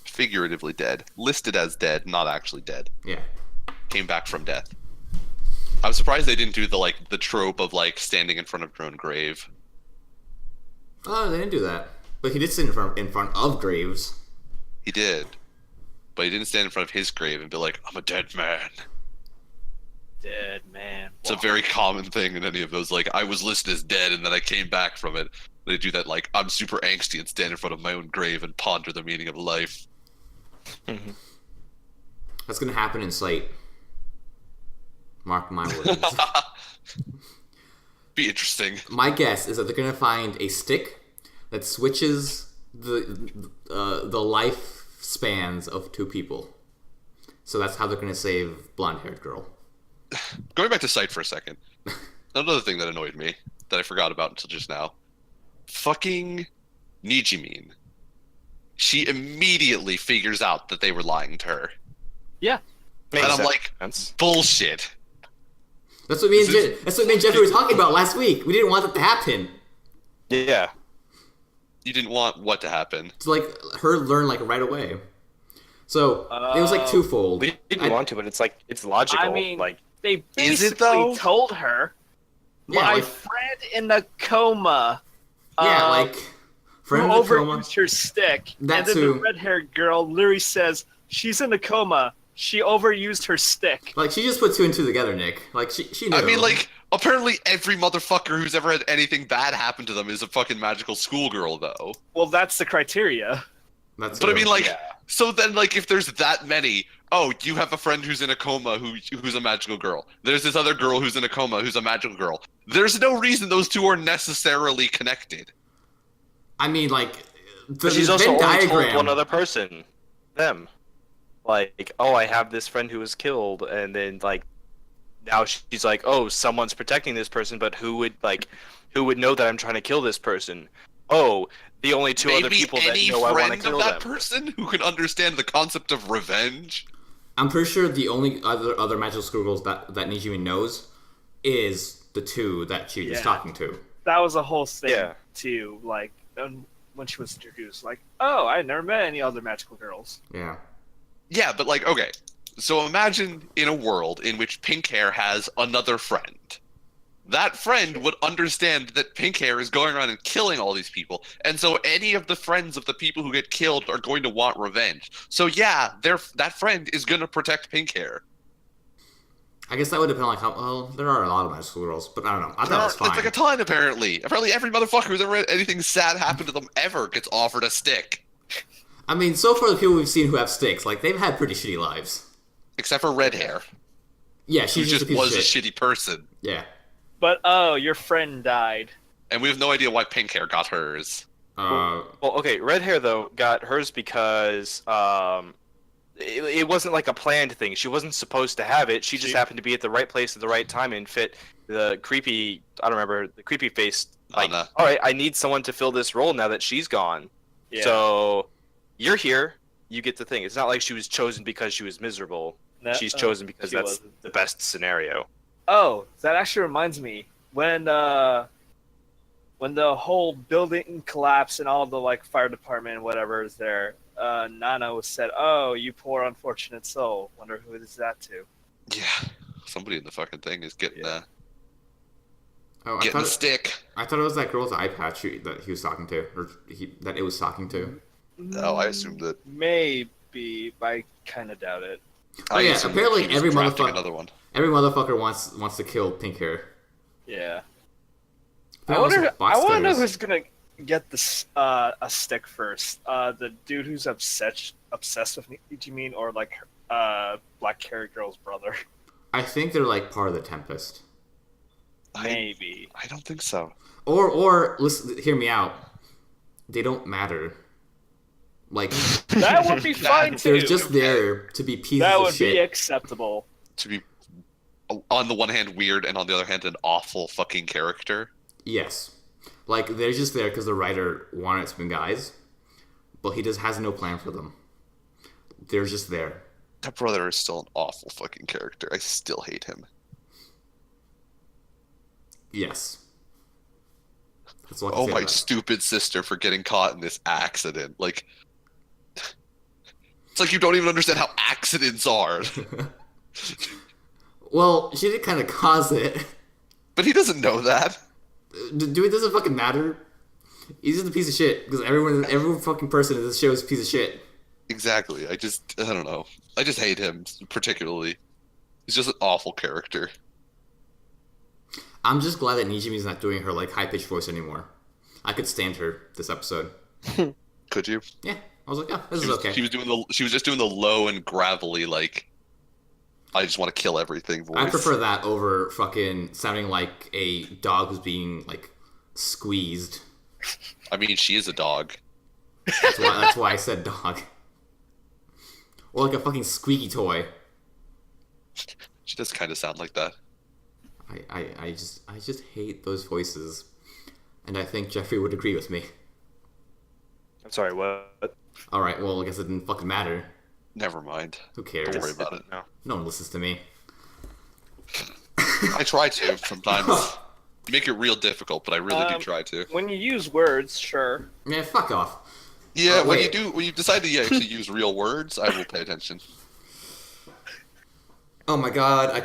Speaker 3: Figuratively dead. Listed as dead, not actually dead.
Speaker 1: Yeah.
Speaker 3: Came back from death. I'm surprised they didn't do the trope of like standing in front of your own grave.
Speaker 1: Oh, they didn't do that, but he did sit in front of graves.
Speaker 3: He did. But he didn't stand in front of his grave and be like, I'm a dead man.
Speaker 4: Dead man.
Speaker 3: It's a very common thing in any of those, like, I was listed as dead and then I came back from it. They do that, like, I'm super angsty and stand in front of my own grave and ponder the meaning of life.
Speaker 1: That's gonna happen in Sight. Mark my words.
Speaker 3: Be interesting.
Speaker 1: My guess is that they're gonna find a stick that switches the lifespans of two people. So that's how they're gonna save blonde-haired girl.
Speaker 3: Going back to Sight for a second. Another thing that annoyed me that I forgot about until just now. Fucking Nijimin. She immediately figures out that they were lying to her.
Speaker 4: Yeah.
Speaker 2: Makes
Speaker 3: And I'm like,
Speaker 2: sense.
Speaker 3: bullshit.
Speaker 1: That's what me and
Speaker 3: This is-
Speaker 1: that's what me and Jeffrey were talking about last week. We didn't want that to happen.
Speaker 2: Yeah.
Speaker 3: You didn't want what to happen.
Speaker 1: To like her learn like right away. So it was like twofold.
Speaker 2: We didn't
Speaker 1: I-
Speaker 2: want to, but it's like it's logical.
Speaker 4: I mean,
Speaker 2: like
Speaker 4: they
Speaker 3: Is it,
Speaker 4: basically
Speaker 3: though?
Speaker 4: told her,
Speaker 1: Yeah,
Speaker 4: my
Speaker 1: like-
Speaker 4: friend in the coma.
Speaker 1: Yeah, like
Speaker 4: who
Speaker 1: friend in the coma.
Speaker 4: overused her stick.
Speaker 1: That
Speaker 4: and then
Speaker 1: too.
Speaker 4: the red-haired girl literally says, she's in a coma. She overused her stick.
Speaker 1: Like she just put two and two together, Nick. Like she knew.
Speaker 3: I mean, like, apparently every motherfucker who's ever had anything bad happen to them is a fucking magical schoolgirl, though.
Speaker 4: Well, that's the criteria.
Speaker 1: That's
Speaker 3: But I
Speaker 1: true.
Speaker 3: mean, like,
Speaker 2: Yeah.
Speaker 3: so then, like, if there's that many, oh, you have a friend who's in a coma who's a magical girl. There's this other girl who's in a coma who's a magical girl. There's no reason those two are necessarily connected.
Speaker 1: I mean, like, the
Speaker 2: But she's also
Speaker 1: Venn
Speaker 2: only
Speaker 1: diagram.
Speaker 2: told one other person, them. Like, oh, I have this friend who was killed, and then like, now she's like, oh, someone's protecting this person, but who would know that I'm trying to kill this person? Oh, the only two other
Speaker 3: Maybe
Speaker 2: people that
Speaker 3: any
Speaker 2: know I want to
Speaker 3: friend
Speaker 2: kill
Speaker 3: of that
Speaker 2: them.
Speaker 3: person who can understand the concept of revenge.
Speaker 1: I'm pretty sure the only other magical schoolgirls that Nijimi knows is the two that she was
Speaker 4: Yeah.
Speaker 1: talking to.
Speaker 4: That was a whole thing
Speaker 2: Yeah.
Speaker 4: too. Like when she was introduced, like, oh, I never met any other magical girls.
Speaker 1: Yeah.
Speaker 3: Yeah, but like, okay. So imagine in a world in which Pink Hair has another friend. That friend would understand that Pink Hair is going around and killing all these people, and so any of the friends of the people who get killed are going to want revenge. So yeah, that friend is going to protect Pink Hair.
Speaker 1: I guess that would depend on like how well there are a lot of magical schoolgirls, but I don't know. I thought it was fine.
Speaker 3: It's like a ton, apparently. Apparently every motherfucker who's ever had anything sad happen to them ever gets offered a stick.
Speaker 1: I mean, so far the people we've seen who have sticks, like they've had pretty shitty lives.
Speaker 3: Except for Red Hair,
Speaker 1: Yeah,
Speaker 3: who
Speaker 1: she's just a
Speaker 3: just
Speaker 1: piece
Speaker 3: was
Speaker 1: of
Speaker 3: a
Speaker 1: shit.
Speaker 3: shitty person.
Speaker 1: Yeah.
Speaker 4: But oh, your friend died.
Speaker 3: And we have no idea why Pink Hair got hers.
Speaker 1: Uh,
Speaker 2: Well, okay, Red Hair though got hers because it wasn't like a planned thing. She wasn't supposed to have it. She just happened to be at the right place at the right time and fit the creepy. I don't remember the creepy face. Like,
Speaker 3: Anna.
Speaker 2: all right, I need someone to fill this role now that she's gone.
Speaker 4: Yeah.
Speaker 2: So you're here. You get the thing. It's not like she was chosen because she was miserable.
Speaker 4: No,
Speaker 2: She's chosen because
Speaker 4: she
Speaker 2: that's
Speaker 4: wasn't.
Speaker 2: the best scenario.
Speaker 4: Oh, that actually reminds me when the whole building collapsed and all the like fire department and whatever is there. Nana said, "Oh, you poor unfortunate soul. Wonder who is that to?"
Speaker 3: Yeah, somebody in the fucking thing is getting
Speaker 4: Yeah.
Speaker 1: oh,
Speaker 3: getting a stick.
Speaker 1: I thought it was that girl with the eye patch that he was talking to, or that it was talking to.
Speaker 3: Oh, I assumed that.
Speaker 4: Maybe, but I kind of doubt it.
Speaker 1: Oh, yeah,
Speaker 3: assumed that
Speaker 1: apparently
Speaker 3: he was
Speaker 1: every
Speaker 3: drafting
Speaker 1: motherfucker-
Speaker 3: Another one.
Speaker 1: Every motherfucker wants to kill Pink Hair.
Speaker 4: Yeah.
Speaker 1: That
Speaker 4: I
Speaker 1: was
Speaker 4: wonder.
Speaker 1: some box
Speaker 4: I want to know
Speaker 1: cutters.
Speaker 4: who's gonna get this a stick first. The dude who's obsessed with Ichimin, or like Black Carrot Girl's brother.
Speaker 1: I think they're like part of the Tempest.
Speaker 4: Maybe.
Speaker 3: I don't think so.
Speaker 1: Or listen, hear me out. They don't matter. Like
Speaker 4: That would be fine
Speaker 1: they're
Speaker 4: too.
Speaker 1: just there to be pieces
Speaker 4: That
Speaker 1: of
Speaker 4: would
Speaker 1: shit.
Speaker 4: be acceptable.
Speaker 3: To be, on the one hand, weird, and on the other hand, an awful fucking character.
Speaker 1: Yes. Like, they're just there because the writer wanted some guys, but he just has no plan for them. They're just there.
Speaker 3: That brother is still an awful fucking character. I still hate him.
Speaker 1: Yes. That's all I can
Speaker 3: Oh
Speaker 1: say
Speaker 3: my
Speaker 1: about it.
Speaker 3: stupid sister for getting caught in this accident. Like, it's like you don't even understand how accidents are.
Speaker 1: Well, she did kind of cause it.
Speaker 3: But he doesn't know that.
Speaker 1: Do it doesn't fucking matter. He's just a piece of shit because every fucking person in this show is a piece of shit.
Speaker 3: Exactly. I don't know. I just hate him particularly. He's just an awful character.
Speaker 1: I'm just glad that Nijimi's not doing her like high pitched voice anymore. I could stand her this episode.
Speaker 3: Could you?
Speaker 1: Yeah, I was like, oh, this
Speaker 3: She
Speaker 1: is
Speaker 3: was,
Speaker 1: okay.
Speaker 3: she was just doing the low and gravelly, like, I just want to kill everything voice.
Speaker 1: I prefer that over fucking sounding like a dog who's being like squeezed.
Speaker 3: I mean, she is a dog.
Speaker 1: That's why I said dog. Or like a fucking squeaky toy.
Speaker 3: She does kind of sound like that.
Speaker 1: I just hate those voices. And I think Jeffrey would agree with me.
Speaker 2: I'm sorry, what?
Speaker 1: Alright, well I guess it didn't fucking matter.
Speaker 3: Never mind.
Speaker 1: Who cares?
Speaker 3: Don't worry about it.
Speaker 2: No.
Speaker 1: No one listens to me.
Speaker 3: I try to sometimes. Make it real difficult, but I really do try to.
Speaker 4: When you use words, sure.
Speaker 1: Yeah, fuck off.
Speaker 3: Yeah,
Speaker 1: Oh, wait.
Speaker 3: when you decide to actually use real words, I will pay attention.
Speaker 1: Oh my god, I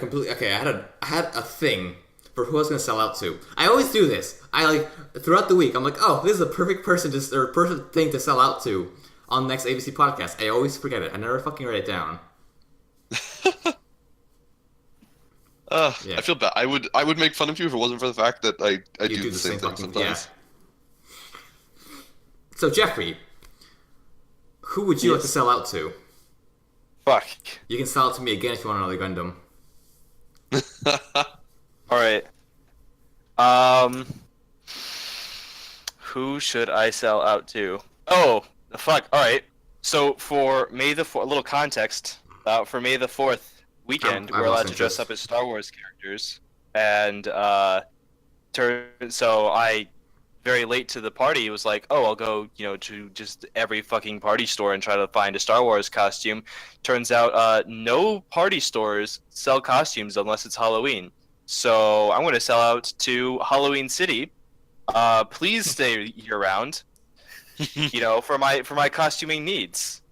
Speaker 1: had a thing for who I was gonna sell out to. I always do this. I like throughout the week I'm like, oh, this is a perfect person or perfect thing to sell out to on the next ABC podcast. I always forget it. I never fucking write it down. Yeah.
Speaker 3: I feel bad. I would make fun of you if it wasn't for the fact that I
Speaker 1: You
Speaker 3: do the same thing
Speaker 1: fucking-
Speaker 3: sometimes.
Speaker 1: So Jeffrey, Who would you like to sell out to?
Speaker 2: Fuck.
Speaker 1: You can sell it to me again if you want another Gundam.
Speaker 2: All right. Who should I sell out to? Oh, fuck. All right. So for May the 4th, a little context. For May the 4th weekend,
Speaker 1: I
Speaker 2: we're allowed
Speaker 1: lost
Speaker 2: to dress
Speaker 1: interest.
Speaker 2: up as Star Wars characters, and so I very late to the party was like, oh, I'll go, to just every fucking party store and try to find a Star Wars costume. Turns out, no party stores sell costumes unless it's Halloween. So I'm going to sell out to Halloween City. Please stay year round. For my costuming needs.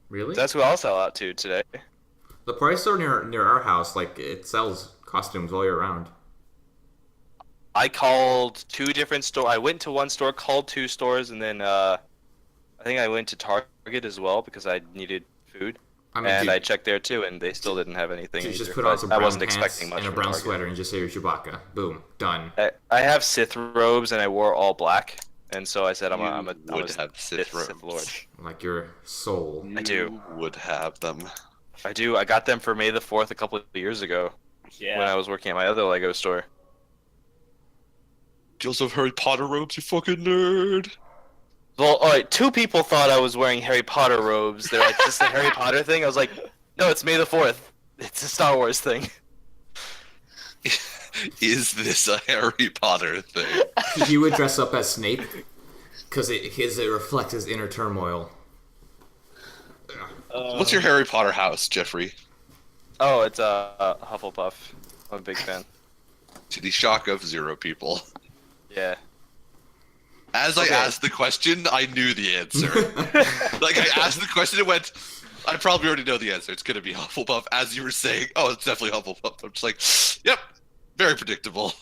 Speaker 1: Really?
Speaker 2: That's who I'll sell out to today.
Speaker 1: The party store near our house, like, it sells costumes all year round.
Speaker 2: I called 2 different stores. I went to one store, called 2 stores, and then I think I went to Target as well because I needed food.
Speaker 1: I
Speaker 2: I checked there too, and they still didn't have anything.
Speaker 1: you just
Speaker 2: either,
Speaker 1: put on
Speaker 2: but
Speaker 1: some
Speaker 2: I
Speaker 1: brown
Speaker 2: wasn't
Speaker 1: pants
Speaker 2: expecting much
Speaker 1: and a
Speaker 2: from
Speaker 1: brown
Speaker 2: Target.
Speaker 1: sweater and just say you're Chewbacca. Boom. Done.
Speaker 2: I have Sith robes, and I wore all black, and so I said I'm a
Speaker 3: would have Sith
Speaker 2: Sith Lord.
Speaker 3: robes.
Speaker 1: Like your soul.
Speaker 2: I do.
Speaker 3: You would have them.
Speaker 2: I do. I got them for May the 4th a couple of years ago when I was working at my other Lego store.
Speaker 3: Do you also have Harry Potter robes, you fucking nerd?
Speaker 2: Well, all right. 2 people thought I was wearing Harry Potter robes. They're like, "Is this a Harry Potter thing?" I was like, "No, it's May the 4th. It's a Star Wars thing."
Speaker 3: Is this a Harry Potter thing?
Speaker 1: He would dress up as Snape because it reflects his inner turmoil.
Speaker 3: What's your Harry Potter house, Jeffrey?
Speaker 2: Oh, it's Hufflepuff. I'm a big fan.
Speaker 3: To the shock of 0 people.
Speaker 2: Yeah.
Speaker 3: As I asked the question, I knew the answer. Like, I asked the question and went, I probably already know the answer. It's going to be Hufflepuff. As you were saying, oh, it's definitely Hufflepuff. I'm just like, yep, very predictable.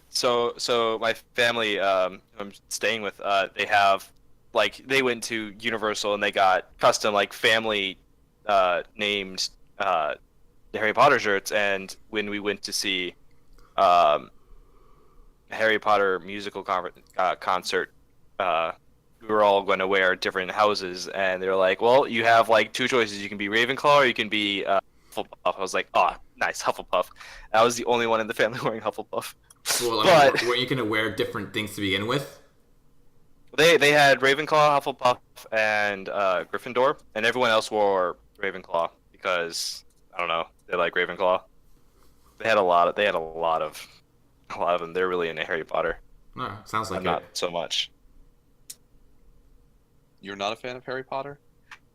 Speaker 2: So my family, who I'm staying with, they have, they went to Universal and they got custom, family named Harry Potter shirts. And when we went to see Harry Potter musical concert, we were all going to wear different houses, and they were like, well, you have 2 choices. You can be Ravenclaw or you can be Hufflepuff. I was like, oh, nice, Hufflepuff. I was the only one in the family wearing Hufflepuff.
Speaker 1: Well,
Speaker 2: But-
Speaker 1: weren't you going to wear different things to begin with?
Speaker 2: They had Ravenclaw, Hufflepuff, and Gryffindor, and everyone else wore Ravenclaw because I don't know, they like Ravenclaw. They had a lot of them. They're really into Harry Potter.
Speaker 1: No, sounds like
Speaker 2: I'm
Speaker 1: it.
Speaker 2: not so much.
Speaker 3: You're not a fan of Harry Potter?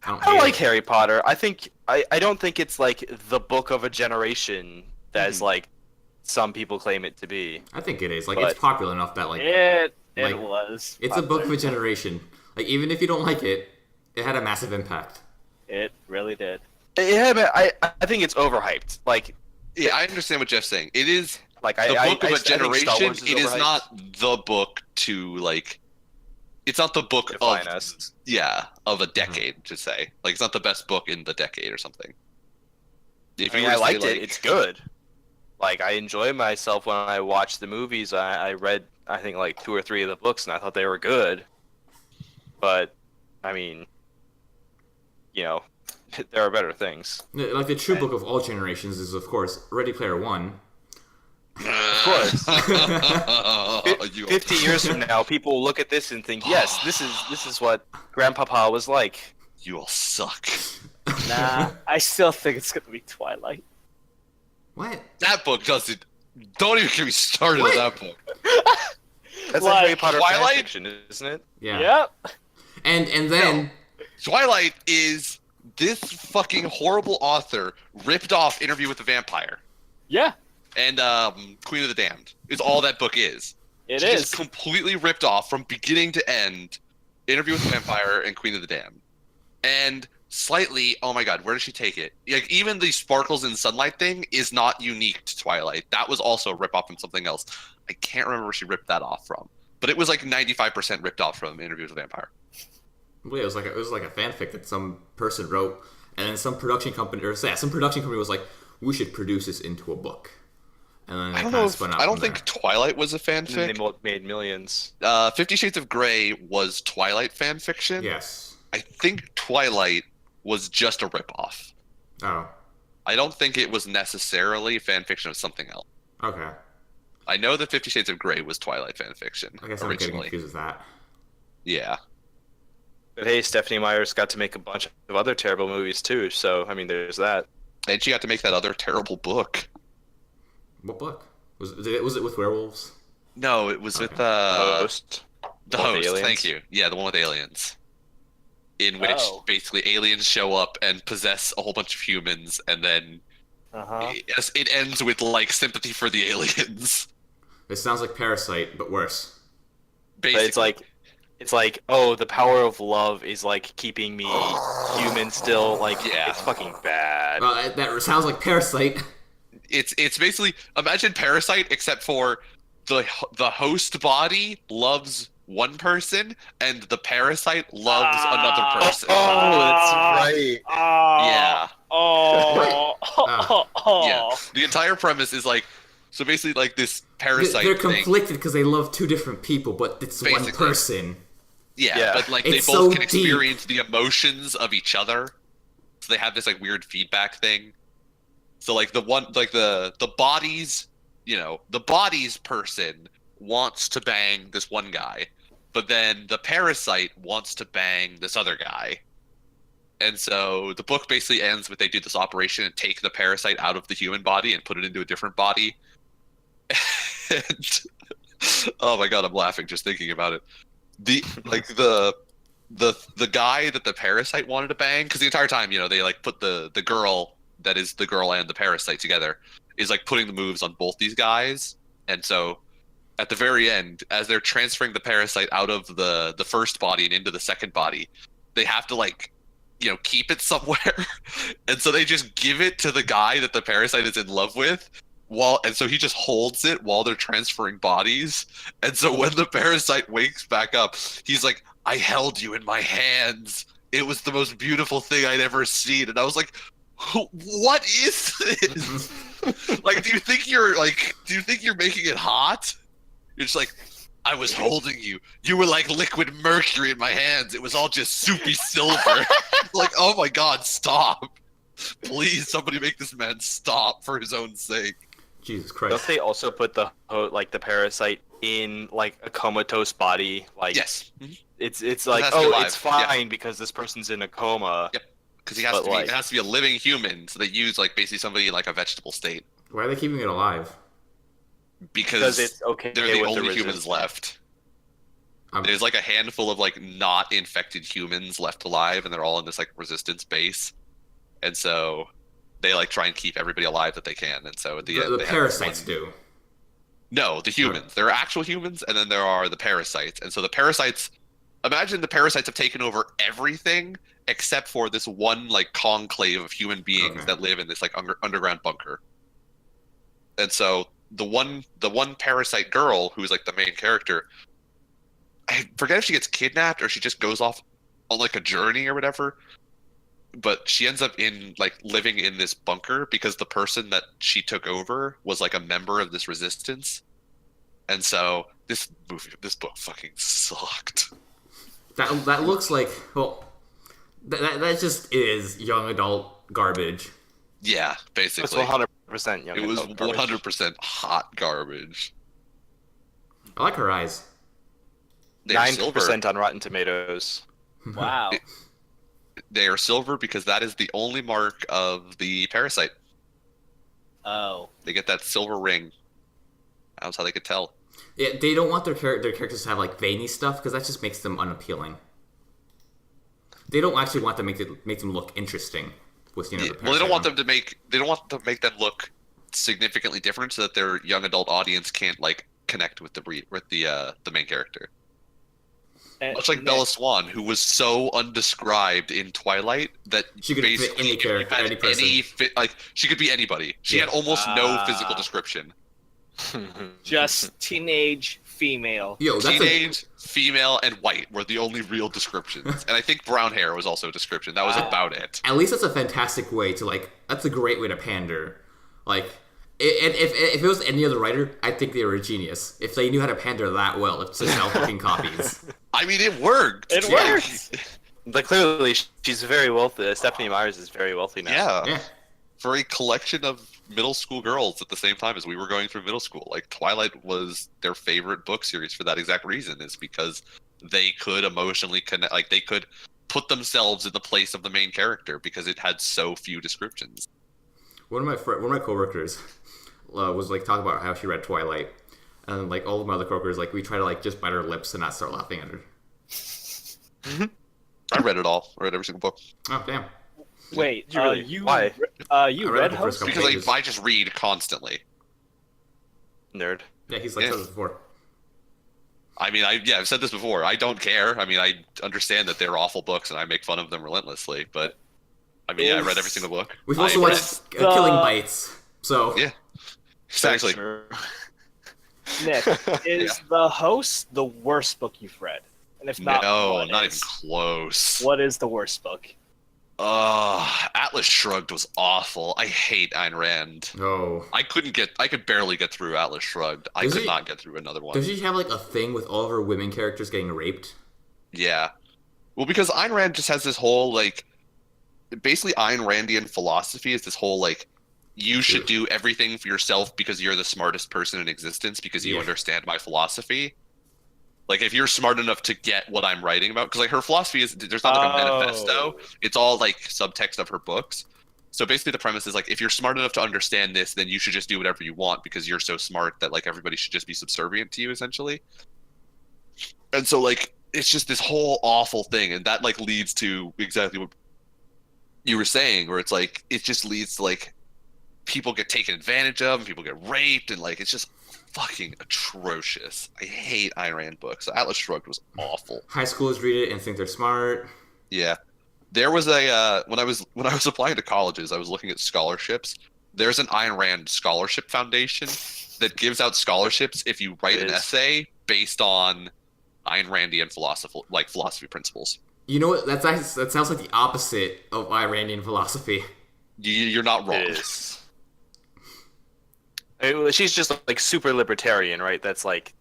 Speaker 1: don't
Speaker 2: I
Speaker 1: hate
Speaker 2: like
Speaker 1: it.
Speaker 2: Harry Potter. I think I don't think it's the book of a generation that's some people claim it to be.
Speaker 1: I think it is. Like,
Speaker 2: But-
Speaker 1: it's popular enough that, like,
Speaker 4: It
Speaker 1: like,
Speaker 4: was.
Speaker 1: it's a book of a generation. Like, even if you don't like it, it had a massive impact.
Speaker 4: It really did.
Speaker 2: Yeah, but I think it's overhyped.
Speaker 3: Yeah, I understand what Jeff's saying. It is
Speaker 2: I
Speaker 3: the book of
Speaker 2: I
Speaker 3: a
Speaker 2: think Star
Speaker 3: generation.
Speaker 2: Wars
Speaker 3: It is
Speaker 2: overhyped.
Speaker 3: not the book to, it's not the book
Speaker 2: Define
Speaker 3: of,
Speaker 2: us.
Speaker 3: of a decade, to say. Like, it's not the best book in the decade or something. If
Speaker 2: I mean,
Speaker 3: were
Speaker 2: I
Speaker 3: to say,
Speaker 2: liked it. It's good. I enjoy myself when I watch the movies. I read, I think, 2 or 3 of the books, and I thought they were good. But, I mean, there are better things.
Speaker 1: Like, the true book of all generations is, of course, Ready Player One.
Speaker 2: Of course.
Speaker 3: You-
Speaker 2: 50 years from now, people will look at this and think, yes, this is what Grandpapa was like.
Speaker 3: You all suck.
Speaker 4: Nah, I still think it's gonna be Twilight.
Speaker 1: What?
Speaker 3: That book doesn't. Don't even get me started
Speaker 1: What?
Speaker 3: on that book.
Speaker 2: That's
Speaker 4: Like,
Speaker 2: Harry Potter
Speaker 3: Twilight?
Speaker 2: fan fiction, isn't it?
Speaker 1: Yeah.
Speaker 4: Yep.
Speaker 1: And then
Speaker 3: Twilight is this fucking horrible author ripped off Interview with the Vampire
Speaker 4: Yeah,
Speaker 3: and Queen of the Damned is all that book is.
Speaker 4: it
Speaker 3: She
Speaker 4: is.
Speaker 3: just completely ripped off from beginning to end Interview with the Vampire and Queen of the Damned. And slightly, oh my god, where did she take it? Like, even the sparkles in sunlight thing is not unique to Twilight. That was also a rip off from something else. I can't remember where she ripped that off from. But it was 95% ripped off from Interview with the Vampire.
Speaker 1: well, it was like a fanfic that some person wrote, and then some production company was like, we should produce this into a book. And then
Speaker 3: I don't
Speaker 1: kinda
Speaker 3: know.
Speaker 1: spun out
Speaker 3: I don't
Speaker 1: from
Speaker 3: think
Speaker 1: there.
Speaker 3: Twilight was a
Speaker 2: And then
Speaker 3: fanfic.
Speaker 2: they made millions.
Speaker 3: 50 Shades of Grey was Twilight fan fiction.
Speaker 1: Yes.
Speaker 3: I think Twilight was just a ripoff.
Speaker 1: Oh,
Speaker 3: I don't think it was necessarily fan fiction of something else.
Speaker 1: okay.
Speaker 3: I know that 50 Shades of Grey was Twilight fan fiction
Speaker 1: I guess I'm getting
Speaker 3: originally.
Speaker 1: confused with that.
Speaker 3: Yeah.
Speaker 2: But hey, Stephanie Meyer's got to make a bunch of other terrible movies too. So I mean, there's that.
Speaker 3: And she got to make that other terrible book.
Speaker 1: What book? Was it with werewolves?
Speaker 3: No, it was with
Speaker 2: Host.
Speaker 3: the
Speaker 2: One with
Speaker 3: host.
Speaker 2: aliens?
Speaker 3: Thank you. Yeah, the one with aliens. In which
Speaker 4: Oh.
Speaker 3: basically aliens show up and possess a whole bunch of humans, and then
Speaker 4: Uh-huh.
Speaker 3: it ends with like sympathy for the aliens.
Speaker 1: It sounds like Parasite, but worse.
Speaker 2: But
Speaker 3: Basically,
Speaker 2: it's like, oh, the power of love is like keeping me human still. Like,
Speaker 3: Yeah.
Speaker 2: it's fucking bad.
Speaker 1: Well, that sounds like Parasite.
Speaker 3: it's basically imagine Parasite except for the host body loves one person and the parasite loves another person.
Speaker 2: Oh, that's right.
Speaker 3: Yeah. Yeah. The entire premise is like, so basically like this parasite
Speaker 1: They're
Speaker 3: thing.
Speaker 1: conflicted because they love two different people, but it's one
Speaker 3: Basically.
Speaker 1: person.
Speaker 3: Yeah, but like they
Speaker 1: It's
Speaker 3: both
Speaker 1: so
Speaker 3: can
Speaker 1: deep.
Speaker 3: experience the emotions of each other. So they have this like weird feedback thing. So like the bodies, the bodies person wants to bang this one guy, but then the parasite wants to bang this other guy. And so the book basically ends with they do this operation and take the parasite out of the human body and put it into a different body. And oh my god, I'm laughing just thinking about it. The guy that the parasite wanted to bang, because the entire time, they like put the girl that is the girl and the parasite together is like putting the moves on both these guys. And so at the very end, as they're transferring the parasite out of the first body and into the second body, they have to like keep it somewhere. And so they just give it to the guy that the parasite is in love with, and so he just holds it while they're transferring bodies. And so when the parasite wakes back up, he's like, I held you in my hands. It was the most beautiful thing I'd ever seen. And I was like, what is this? Like, do you think you're making it hot? You're just like, I was holding you. You were like liquid mercury in my hands. It was all just soupy silver. Like, oh my god, stop. Please, somebody make this man stop for his own sake.
Speaker 1: Jesus
Speaker 2: Don't
Speaker 1: Christ.
Speaker 2: they also put the parasite in like a comatose body? Like,
Speaker 3: Yes.
Speaker 2: it's
Speaker 3: has
Speaker 2: like,
Speaker 3: to be
Speaker 2: oh,
Speaker 3: alive,
Speaker 2: it's fine because this person's in a coma.
Speaker 3: Yep. Because it
Speaker 2: But,
Speaker 3: has to be a living human, so they use like basically somebody in like a vegetable state.
Speaker 1: Why are they keeping it alive?
Speaker 2: Because it's okay.
Speaker 3: they're the
Speaker 2: with
Speaker 3: only
Speaker 2: resistance.
Speaker 3: humans left.
Speaker 1: Um,
Speaker 3: There's like a handful of like not infected humans left alive, and they're all in this like resistance base, and so they like try and keep everybody alive that they can. And so at the end,
Speaker 1: the
Speaker 3: they have
Speaker 1: parasites
Speaker 3: this one-
Speaker 1: do.
Speaker 3: No, the humans. There are actual humans, and then there are the parasites. And so the parasites. Imagine the parasites have taken over everything except for this one like conclave of human beings
Speaker 1: Okay.
Speaker 3: that live in this like underground bunker. And so the one parasite girl who's like the main character, I forget if she gets kidnapped or she just goes off on like a journey or whatever, but she ends up in like living in this bunker because the person that she took over was like a member of this resistance. And so this book fucking sucked.
Speaker 1: That looks like, well, that just is young adult garbage.
Speaker 3: Yeah,
Speaker 2: It's
Speaker 3: basically
Speaker 2: 100% young.
Speaker 3: it was
Speaker 2: adult garbage.
Speaker 3: 100% hot garbage.
Speaker 1: I like her eyes.
Speaker 3: They're silver.
Speaker 2: 9% on Rotten Tomatoes.
Speaker 4: Wow.
Speaker 3: They are silver because that is the only mark of the parasite.
Speaker 4: Oh.
Speaker 3: They get that silver ring. That's how they could tell.
Speaker 1: Yeah, they don't want their characters to have like veiny stuff because that just makes them unappealing. They don't actually want to make them look interesting with
Speaker 3: Yeah,
Speaker 1: the
Speaker 3: well, they
Speaker 1: parasite
Speaker 3: don't want
Speaker 1: on.
Speaker 3: them to make them look significantly different so that their young adult audience can't like connect with the main character. Much like Bella Swan, who was so undescribed in Twilight that
Speaker 1: She could fit
Speaker 3: basically
Speaker 1: any
Speaker 3: if you
Speaker 1: character,
Speaker 3: had
Speaker 1: any person.
Speaker 3: like she could be anybody. She
Speaker 1: Yeah.
Speaker 3: had almost no
Speaker 4: Ah.
Speaker 3: physical description.
Speaker 4: Just teenage female.
Speaker 1: Yo, that's
Speaker 3: Teenage, female, and white were the only real descriptions, and I think brown hair was also a description. That was
Speaker 4: Wow.
Speaker 3: about it.
Speaker 1: at least that's a fantastic way to like. That's a great way to pander. Like, if it was any other writer, I think they were a genius. If they knew how to pander that well to sell fucking copies.
Speaker 3: I mean, it worked.
Speaker 4: It
Speaker 1: Yeah.
Speaker 4: worked.
Speaker 2: Like clearly, she's very wealthy. Stephanie Myers is very wealthy now.
Speaker 3: Yeah.
Speaker 1: Yeah.
Speaker 3: For a collection of middle school girls at the same time as we were going through middle school, like Twilight was their favorite book series for that exact reason, is because they could emotionally connect, like they could put themselves in the place of the main character because it had so few descriptions.
Speaker 1: One of my coworkers was like talking about how she read Twilight, and like all of my other coworkers, like we try to like just bite our lips and not start laughing at her.
Speaker 3: I read it all. I read every single book.
Speaker 1: Oh damn!
Speaker 4: Wait,
Speaker 2: Did you really?
Speaker 4: you
Speaker 2: Why?
Speaker 4: You
Speaker 1: I read
Speaker 4: read
Speaker 1: the first
Speaker 4: Host?
Speaker 1: couple.
Speaker 3: Because I just read constantly.
Speaker 2: Nerd.
Speaker 1: Yeah, he's like
Speaker 3: Yeah.
Speaker 1: said this before.
Speaker 3: I mean, I've said this before. I don't care. I mean, I understand that they're awful books and I make fun of them relentlessly, but I mean, I read every single book.
Speaker 1: We've
Speaker 3: I
Speaker 1: also
Speaker 3: read-
Speaker 1: watched Killing Bites, so
Speaker 3: Yeah. Exactly.
Speaker 4: Nick, is The Host the worst book you've read? And if not,
Speaker 3: No,
Speaker 4: what
Speaker 3: not
Speaker 4: is?
Speaker 3: even close.
Speaker 4: What is the worst book?
Speaker 3: Atlas Shrugged was awful. I hate Ayn Rand.
Speaker 1: no.
Speaker 3: I could barely get through Atlas Shrugged. I
Speaker 1: Does
Speaker 3: could
Speaker 1: he-
Speaker 3: not get through another one.
Speaker 1: Does she have like a thing with all of her women characters getting raped?
Speaker 3: Yeah. Well, because Ayn Rand just has this whole, like, basically Ayn Randian philosophy is this whole, like, you should do everything for yourself because you're the smartest person in existence because you
Speaker 1: Yeah.
Speaker 3: understand my philosophy. Like, if you're smart enough to get what I'm writing about, because, like, her philosophy is, there's not like a manifesto. It's all, like, subtext of her books. So basically the premise is, like, if you're smart enough to understand this, then you should just do whatever you want because you're so smart that, like, everybody should just be subservient to you, essentially. And so, like, it's just this whole awful thing, and that like leads to exactly what you were saying, where it's like it just leads to like people get taken advantage of and people get raped, and like it's just fucking atrocious. I hate Ayn Rand books. Atlas Shrugged was awful.
Speaker 1: High schoolers read it and think they're smart.
Speaker 3: Yeah, there was a when I was applying to colleges, I was looking at scholarships. There's an Ayn Rand scholarship foundation that gives out scholarships if you write an essay based on Ayn Randian philosophy principles.
Speaker 1: You know what? That sounds like the opposite of Iranian philosophy.
Speaker 3: You're not wrong.
Speaker 2: It is. I mean, she's just like super libertarian, right? That's like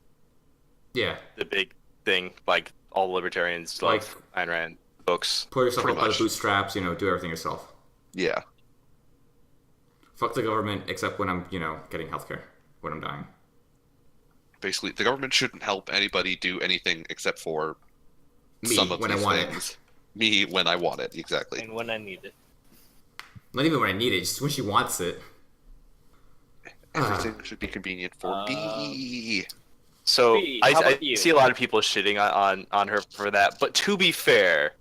Speaker 1: Yeah,
Speaker 2: the big thing. Like all libertarians love Ayn Rand books.
Speaker 1: pull yourself
Speaker 3: Pretty
Speaker 1: up by the
Speaker 3: much.
Speaker 1: bootstraps. You know, do everything yourself.
Speaker 3: Yeah.
Speaker 1: Fuck the government, except when I'm, getting healthcare when I'm dying.
Speaker 3: Basically, the government shouldn't help anybody do anything except for
Speaker 1: Me
Speaker 3: some of
Speaker 1: when I
Speaker 3: these
Speaker 1: want it.
Speaker 3: things. Me when I want it, exactly.
Speaker 4: And when I need it.
Speaker 1: Not even when I need it, just when she wants it.
Speaker 3: Everything should be convenient for me.
Speaker 2: So
Speaker 4: Bea, how
Speaker 2: I
Speaker 4: about you?
Speaker 2: see a lot of people shitting on her for that. But to be fair,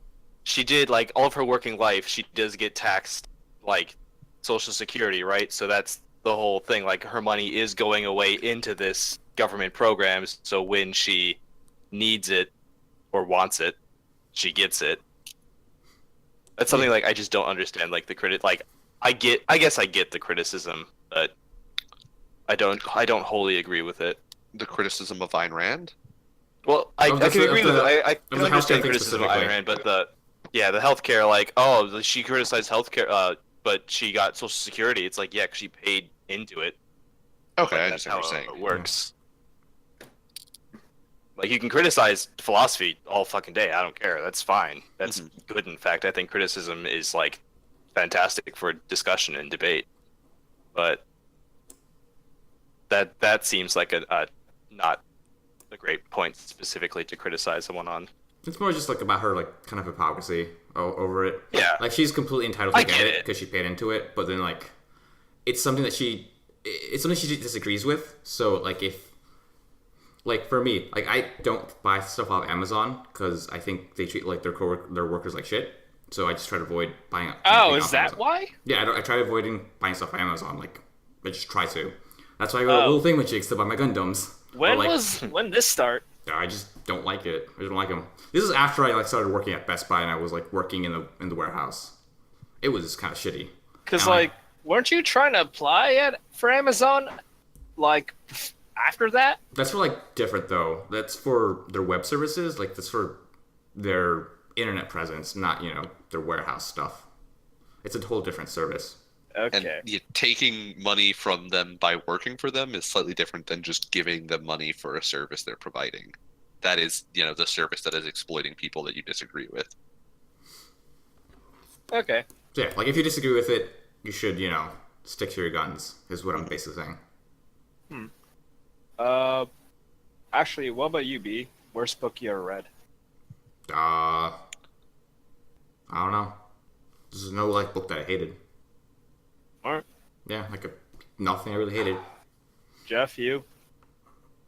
Speaker 2: she did like all of her working life. She does get taxed like Social Security, right? So that's the whole thing. Like her money is going away into this government programs. So when she needs it or wants it, she gets it. That's something like I just don't understand. Like the credit, like I guess I get the criticism, but I don't wholly agree with it.
Speaker 3: The criticism of Ayn Rand?
Speaker 2: Well, I
Speaker 1: Of the-
Speaker 2: can agree
Speaker 1: of
Speaker 2: with
Speaker 1: the-
Speaker 2: it. I
Speaker 1: of
Speaker 2: can
Speaker 1: the
Speaker 2: understand
Speaker 1: healthcare thing
Speaker 2: criticism of
Speaker 1: specifically.
Speaker 2: Ayn Rand, but the healthcare, like, oh, she criticized healthcare, but she got Social Security. It's like, yeah, 'cause she paid into it.
Speaker 3: Okay, I
Speaker 2: Like, that's
Speaker 3: understand what
Speaker 2: how
Speaker 3: you're
Speaker 2: it
Speaker 3: saying.
Speaker 2: works. Like, you can criticize philosophy all fucking day. I don't care. That's fine. That's good. In fact, I think criticism is like fantastic for discussion and debate. But that seems like a not a great point specifically to criticize someone on.
Speaker 1: It's more just like about her like kind of hypocrisy over it.
Speaker 2: Yeah.
Speaker 1: Like she's completely entitled to
Speaker 2: I
Speaker 1: get
Speaker 2: get
Speaker 1: it
Speaker 2: it.
Speaker 1: because she paid into it, but then like it's something that she disagrees with. So like if like for me, like I don't buy stuff off Amazon because I think they treat like their workers like shit. So I just try to avoid buying.
Speaker 4: Oh,
Speaker 1: anything
Speaker 4: is
Speaker 1: off
Speaker 4: that
Speaker 1: Amazon.
Speaker 4: why?
Speaker 1: Yeah, I try avoiding buying stuff on Amazon. Like I just try to. That's why I go to Little Thingamajigs to buy my Gundams.
Speaker 4: When
Speaker 1: Or, like,
Speaker 4: when this start?
Speaker 1: I just don't like it. I don't like them. This is after I like started working at Best Buy and I was like working in the warehouse. It was kind of shitty.
Speaker 4: Because
Speaker 1: And,
Speaker 4: like, weren't you trying to apply for Amazon, like after that?
Speaker 1: That's for like different though. That's for their web services. Like that's for their internet presence, not their warehouse stuff. It's a whole different service.
Speaker 4: Okay.
Speaker 3: And taking money from them by working for them is slightly different than just giving them money for a service they're providing. That is, the service that is exploiting people that you disagree with.
Speaker 4: Okay.
Speaker 1: So yeah, like if you disagree with it, you should, stick to your guns. Is what I'm basically saying.
Speaker 4: Actually, what about you, B? Worst book you ever read?
Speaker 1: I don't know. There's no like book that I hated.
Speaker 4: Alright.
Speaker 1: Yeah, nothing I really hated.
Speaker 4: Jeff, you?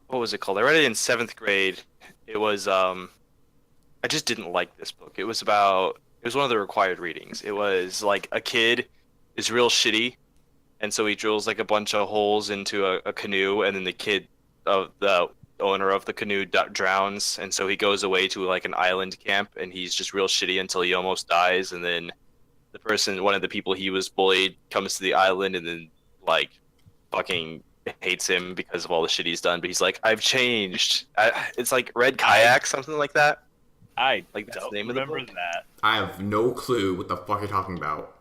Speaker 2: What was it called? I read it in 7th grade. It was I just didn't like this book. It was one of the required readings. It was like a kid is real shitty, and so he drills like a bunch of holes into a canoe, and then the owner of the canoe drowns, and so he goes away to like an island camp, and he's just real shitty until he almost dies, and then one of the people he was bullied, comes to the island, and then like fucking hates him because of all the shit he's done. But he's like, I've changed. It's like Red Kayak, something like that.
Speaker 4: I
Speaker 2: Like that's
Speaker 4: don't
Speaker 2: the name of the
Speaker 4: remember
Speaker 2: book.
Speaker 4: that.
Speaker 1: I have no clue what the fuck you're talking about.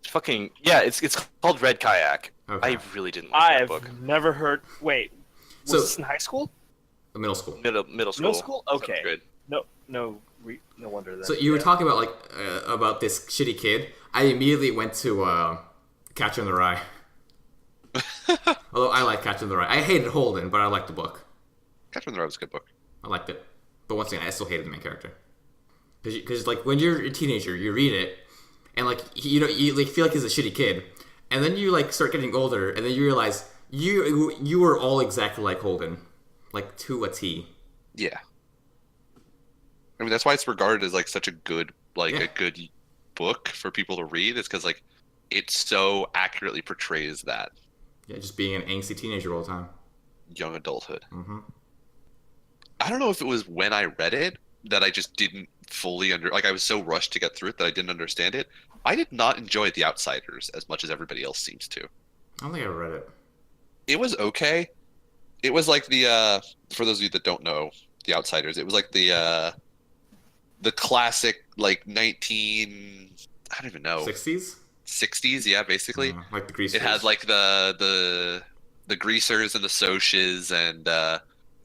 Speaker 2: Fucking yeah, it's called Red Kayak.
Speaker 1: Okay.
Speaker 2: I really didn't like
Speaker 4: I
Speaker 2: that
Speaker 4: have
Speaker 2: book.
Speaker 4: never heard. Wait, was
Speaker 1: So-
Speaker 4: this in high school?
Speaker 1: Middle school.
Speaker 2: Middle school.
Speaker 4: Middle school? Okay.
Speaker 2: Good.
Speaker 4: No wonder that.
Speaker 1: So you were talking about about this shitty kid. I immediately went to Catcher in the Rye. Although I like Catcher in the Rye. I hated Holden, but I liked the book.
Speaker 3: Catcher in the Rye was a good book.
Speaker 1: I liked it. But once again, I still hated the main character. Because like when you're a teenager, you read it, and like you like feel like he's a shitty kid, and then you like start getting older, and then you realize you were all exactly like Holden, like to a T.
Speaker 3: Yeah. I mean, that's why it's regarded as like such a good
Speaker 1: Yeah.
Speaker 3: a good book for people to read. It's because like it so accurately portrays that
Speaker 1: Yeah, just being an angsty teenager all the time.
Speaker 3: young adulthood.
Speaker 1: Mm-hmm.
Speaker 3: I don't know if it was when I read it that I just didn't fully I was so rushed to get through it that I didn't understand it. I did not enjoy The Outsiders as much as everybody else seems to.
Speaker 1: I don't think I ever read it.
Speaker 3: It was okay. It was like the for those of you that don't know The Outsiders, it was like the classic like I don't even know
Speaker 1: 60s?
Speaker 3: 60s, yeah, basically.
Speaker 1: Like the Greasers.
Speaker 3: It had like the greasers and the Socs, and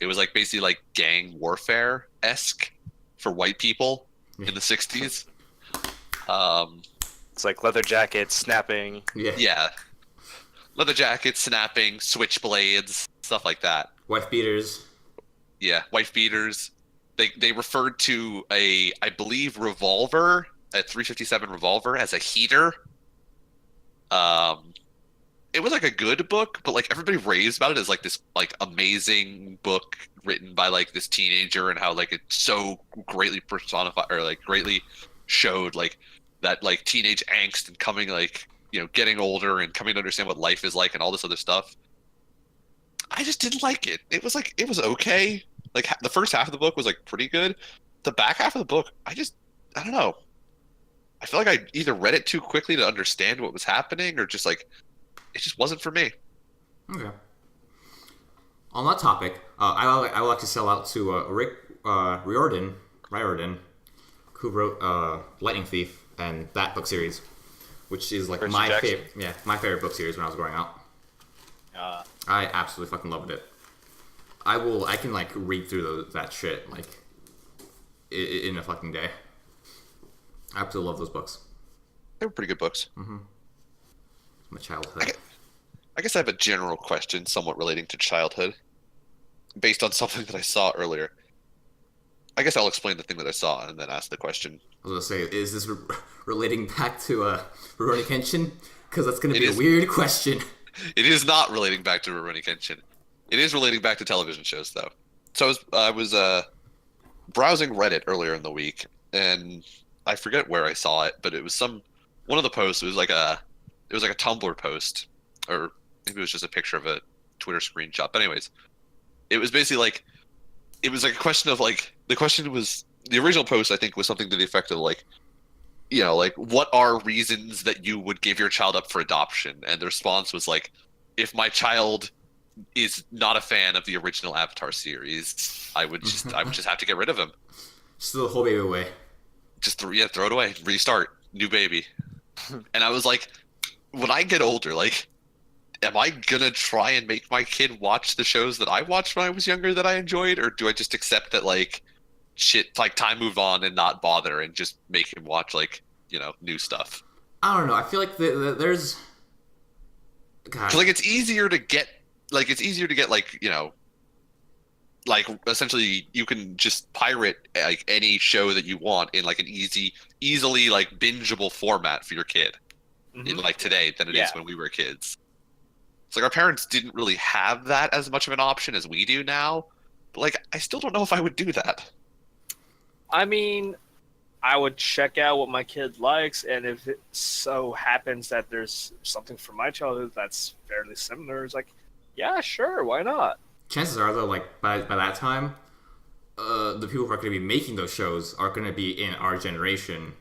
Speaker 3: it was like basically like gang warfare esque for white people in the 60s.
Speaker 2: It's like leather jackets, snapping.
Speaker 1: Yeah.
Speaker 3: Yeah, leather jackets, snapping, switchblades, stuff like that.
Speaker 1: Wife beaters.
Speaker 3: Yeah, wife beaters. They referred to I believe revolver, a 357 revolver, as a heater. It was like a good book, but like everybody raves about it as like this like amazing book written by like this teenager, and how like it so greatly personified or like greatly showed like that like teenage angst and coming like getting older and coming to understand what life is like and all this other stuff. I just didn't like it. It was okay. Like the first half of the book was like pretty good. The back half of the book, I don't know. I feel like I either read it too quickly to understand what was happening, or just like it just wasn't for me.
Speaker 1: Okay. On that topic, I will actually sell out to Rick Riordan, who wrote Lightning Thief and that book series, which is like
Speaker 2: Percy
Speaker 1: my
Speaker 2: Jackson.
Speaker 1: favorite. Yeah, my favorite book series when I was growing up. I absolutely fucking loved it. I can like read through that shit like in a fucking day. I absolutely love those books.
Speaker 3: They were pretty good books.
Speaker 1: My childhood.
Speaker 3: I guess I have a general question, somewhat relating to childhood, based on something that I saw earlier. I guess I'll explain the thing that I saw and then ask the question.
Speaker 1: I was gonna say, is this relating back to Rurouni Kenshin? Because that's gonna be
Speaker 3: is.
Speaker 1: a weird question.
Speaker 3: It is not relating back to Rurouni Kenshin. It is relating back to television shows, though. So I was browsing Reddit earlier in the week, and I forget where I saw it, but it was one of the posts. It was like a Tumblr post, or maybe it was just a picture of a Twitter screenshot. But anyways, it was basically like it was like a question of like the question was the original post I think was something to the effect of like like what are reasons that you would give your child up for adoption, and the response was like, if my child is not a fan of the original Avatar series, I would just have to get rid of him.
Speaker 1: Just throw the whole baby away.
Speaker 3: Just throw it away, restart, new baby. And I was like, when I get older, like, am I gonna try and make my kid watch the shows that I watched when I was younger that I enjoyed, or do I just accept that like shit, like time moved on and not bother and just make him watch like new stuff?
Speaker 1: I don't know. I feel like there's. God.
Speaker 3: Like it's easier to get like like essentially you can just pirate like any show that you want in like an easily like bingeable format for your kid in like today than it is when we were kids. It's like our parents didn't really have that as much of an option as we do now. But like I still don't know if I would do that.
Speaker 4: I mean, I would check out what my kid likes, and if it so happens that there's something from my childhood that's fairly similar, it's like, yeah, sure, why not?
Speaker 1: Chances are, though, like by that time, the people who are going to be making those shows are going to be in our generation,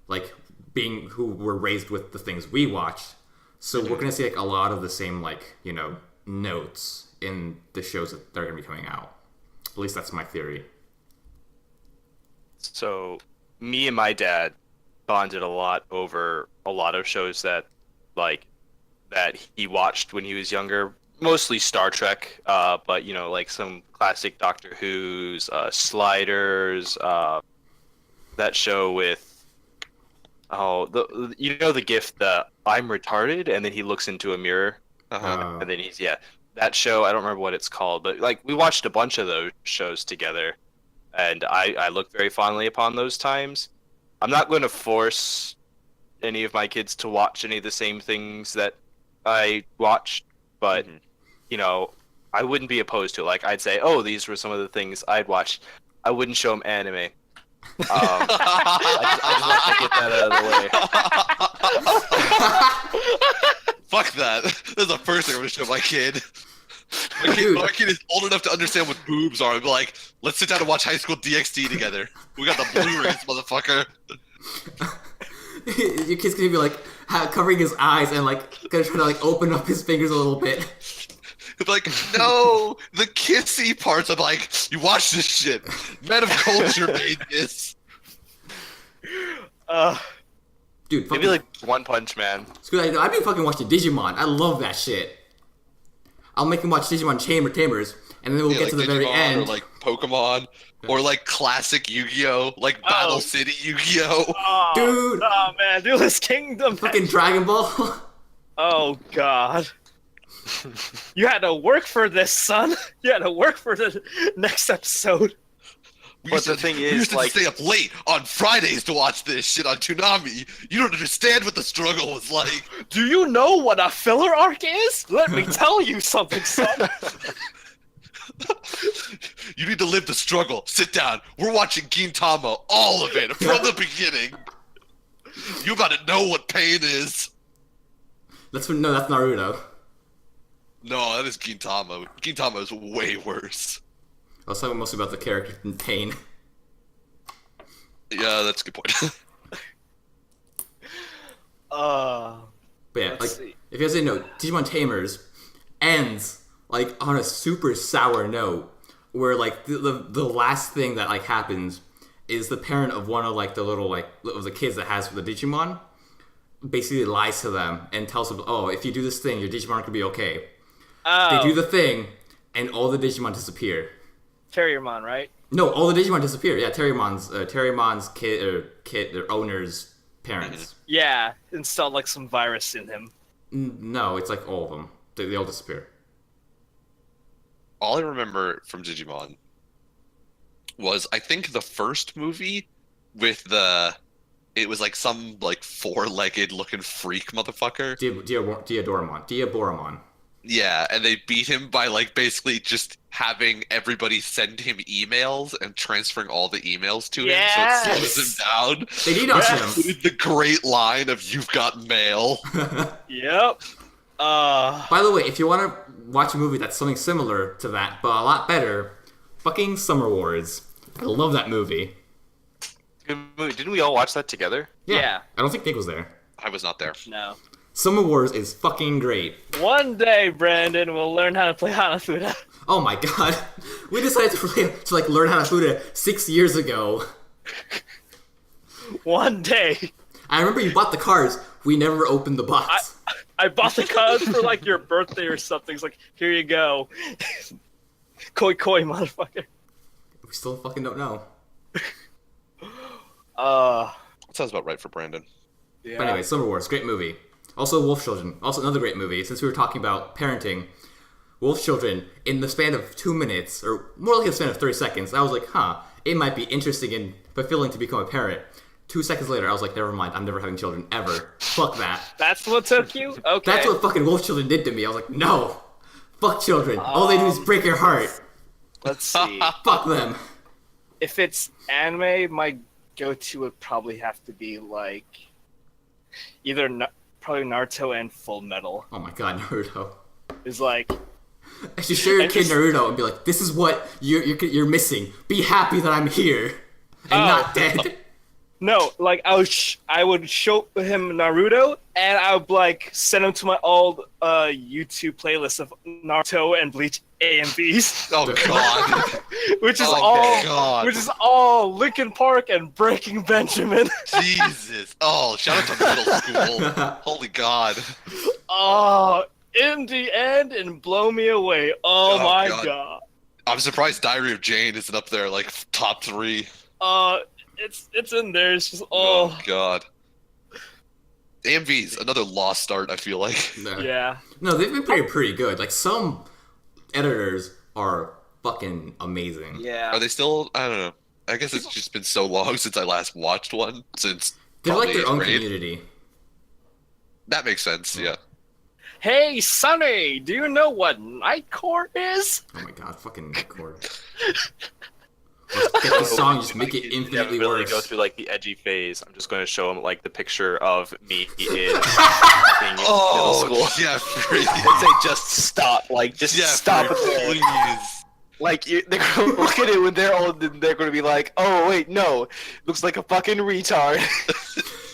Speaker 1: like being who were raised with the things we watched. So we're going to see like a lot of the same like notes in the shows that are going to be coming out. At least that's my theory.
Speaker 2: So me and my dad bonded a lot over a lot of shows that he watched when he was younger, mostly Star Trek, but like some classic Doctor Who's, Sliders, that show with the gif that I'm retarded and then he looks into a mirror and then he's that show. I don't remember what it's called, but like we watched a bunch of those shows together, and I look very fondly upon those times. I'm not going to force any of my kids to watch any of the same things that I watched, but I wouldn't be opposed to it. Like I'd say, oh, these were some of the things I'd watch. I wouldn't show them anime. I just want to get that out of the way.
Speaker 3: Fuck that. That's the first thing I'm gonna show my kid. My kid is old enough to understand what boobs are. I'd be like, let's sit down and watch High School DxD together. We got the Blu-rays, motherfucker.
Speaker 1: Your kid's gonna be like covering his eyes and like gonna try to like open up his fingers a little bit.
Speaker 3: Like, no, the kissy parts. I'm like, you watch this shit. Men of Culture made this.
Speaker 1: Dude,
Speaker 2: maybe like One Punch Man.
Speaker 1: I've been fucking watching Digimon. I love that shit. I'll make him watch Digimon Tamers, and then we'll get
Speaker 3: like
Speaker 1: to the
Speaker 3: Digimon,
Speaker 1: very end.
Speaker 3: Or like Pokemon, or like classic Yu-Gi-Oh, like Battle City Yu-Gi-Oh.
Speaker 1: Dude,
Speaker 4: oh man, Duelist Kingdom.
Speaker 1: Fucking Dragon Ball.
Speaker 4: Oh god. You had to work for this, son. You had to work for the next episode.
Speaker 2: But the thing is,
Speaker 3: we used to stay up late on Fridays to watch this shit on Toonami. You don't understand what the struggle was like.
Speaker 4: Do you know what a filler arc is? Let me tell you something, son.
Speaker 3: You need to live the struggle. Sit down. We're watching Gintama, all of it, from the beginning. You about to know what pain is.
Speaker 1: That's Naruto.
Speaker 3: No, that is Gintama. Gintama is way worse.
Speaker 1: I was talking mostly about the character in Pain.
Speaker 3: Yeah, that's a good point.
Speaker 1: But yeah, like, if you guys didn't know, Digimon Tamers ends like on a super sour note, where like the last thing that like happens is the parent of one of like the little like of the kids that has the Digimon basically lies to them and tells them, oh, if you do this thing, your Digimon could be okay.
Speaker 4: Oh.
Speaker 1: They do the thing, and all the Digimon disappear.
Speaker 4: Terriermon, right?
Speaker 1: No, all the Digimon disappear. Yeah, Terriermon's kid, their owner's parents.
Speaker 4: Yeah, installed like some virus in him.
Speaker 1: No, it's like all of them. They all disappear.
Speaker 3: All I remember from Digimon was, I think, the first movie with it was like some like four-legged looking freak motherfucker.
Speaker 1: Diaboromon.
Speaker 3: Yeah, and they beat him by like basically just having everybody send him emails and transferring all the emails to him, so it slows him down.
Speaker 1: They need us him.
Speaker 3: With the great line of "You've got mail."
Speaker 4: Yep.
Speaker 1: By the way, if you want to watch a movie that's something similar to that, but a lot better, fucking Summer Wars. I love that movie.
Speaker 2: Good movie. Didn't we all watch that together?
Speaker 4: Yeah.
Speaker 1: I don't think Nick was there.
Speaker 3: I was not there.
Speaker 4: No.
Speaker 1: Summer Wars is fucking great.
Speaker 4: One day, Brandon will learn how to play Hanafuda.
Speaker 1: Oh my god. We decided to learn Hanafuda 6 years ago.
Speaker 4: One day.
Speaker 1: I remember you bought the cards. We never opened the box.
Speaker 4: I bought the cards for like your birthday or something. It's like, here you go. Koi, motherfucker.
Speaker 1: We still fucking don't know.
Speaker 3: That sounds about right for Brandon.
Speaker 4: Yeah.
Speaker 1: But anyway, Summer Wars, great movie. Also, Wolf Children, also another great movie. Since we were talking about parenting, Wolf Children, in the span of 2 minutes, or more like a span of 30 seconds, I was like, it might be interesting and fulfilling to become a parent. 2 seconds later, I was like, never mind, I'm never having children, ever. Fuck that.
Speaker 4: That's what took you? Okay.
Speaker 1: That's what fucking Wolf Children did to me. I was like, no. Fuck children. All they do is break your heart.
Speaker 4: Let's see.
Speaker 1: Fuck them.
Speaker 4: If it's anime, my go-to would probably have to be like either probably Naruto and Full Metal.
Speaker 1: Oh my god, Naruto.
Speaker 4: Is like
Speaker 1: I should show your
Speaker 4: And
Speaker 1: kid
Speaker 4: just-
Speaker 1: Naruto and be like, this is what you're missing. Be happy that I'm here and not dead.
Speaker 4: no, like I would show him Naruto and I would like send him to my old YouTube playlist of Naruto and Bleach AMVs,
Speaker 3: Oh god.
Speaker 4: which is
Speaker 3: Oh
Speaker 4: all
Speaker 3: god.
Speaker 4: which is all Linkin Park and Breaking Benjamin.
Speaker 3: Jesus. Oh, shout out to middle school. Holy god.
Speaker 4: Oh, in the end, and blow me away. Oh,
Speaker 3: Oh,
Speaker 4: my
Speaker 3: God.
Speaker 4: god.
Speaker 3: I'm surprised Diary of Jane isn't up there like top 3.
Speaker 4: It's in there. It's just
Speaker 3: Oh god. AMV's another lost start, I feel like.
Speaker 1: No.
Speaker 4: yeah.
Speaker 1: No, they've been pretty good. Like, some editors are fucking amazing.
Speaker 4: Yeah.
Speaker 3: Are they still? I don't know. I guess it's just been so long since I last watched one. Since
Speaker 1: They're like
Speaker 3: probably
Speaker 1: their own
Speaker 3: 8th grade.
Speaker 1: community.
Speaker 3: That makes sense. Yeah.
Speaker 4: Hey, Sonny, do you know what Nightcore is?
Speaker 1: Oh my god, fucking Cord. Get the song, just make it
Speaker 2: Never
Speaker 1: infinitely
Speaker 2: really
Speaker 1: worse.
Speaker 2: go through like the edgy phase. I'm just going to show him like the picture of me in being in
Speaker 3: Oh,
Speaker 2: middle school.
Speaker 3: Jeffrey.
Speaker 2: And say, just stop, like just stop it there.
Speaker 3: please.
Speaker 2: Like they're gonna look at it when they're old, and they're gonna be like, "Oh wait, no, looks like a fucking retard."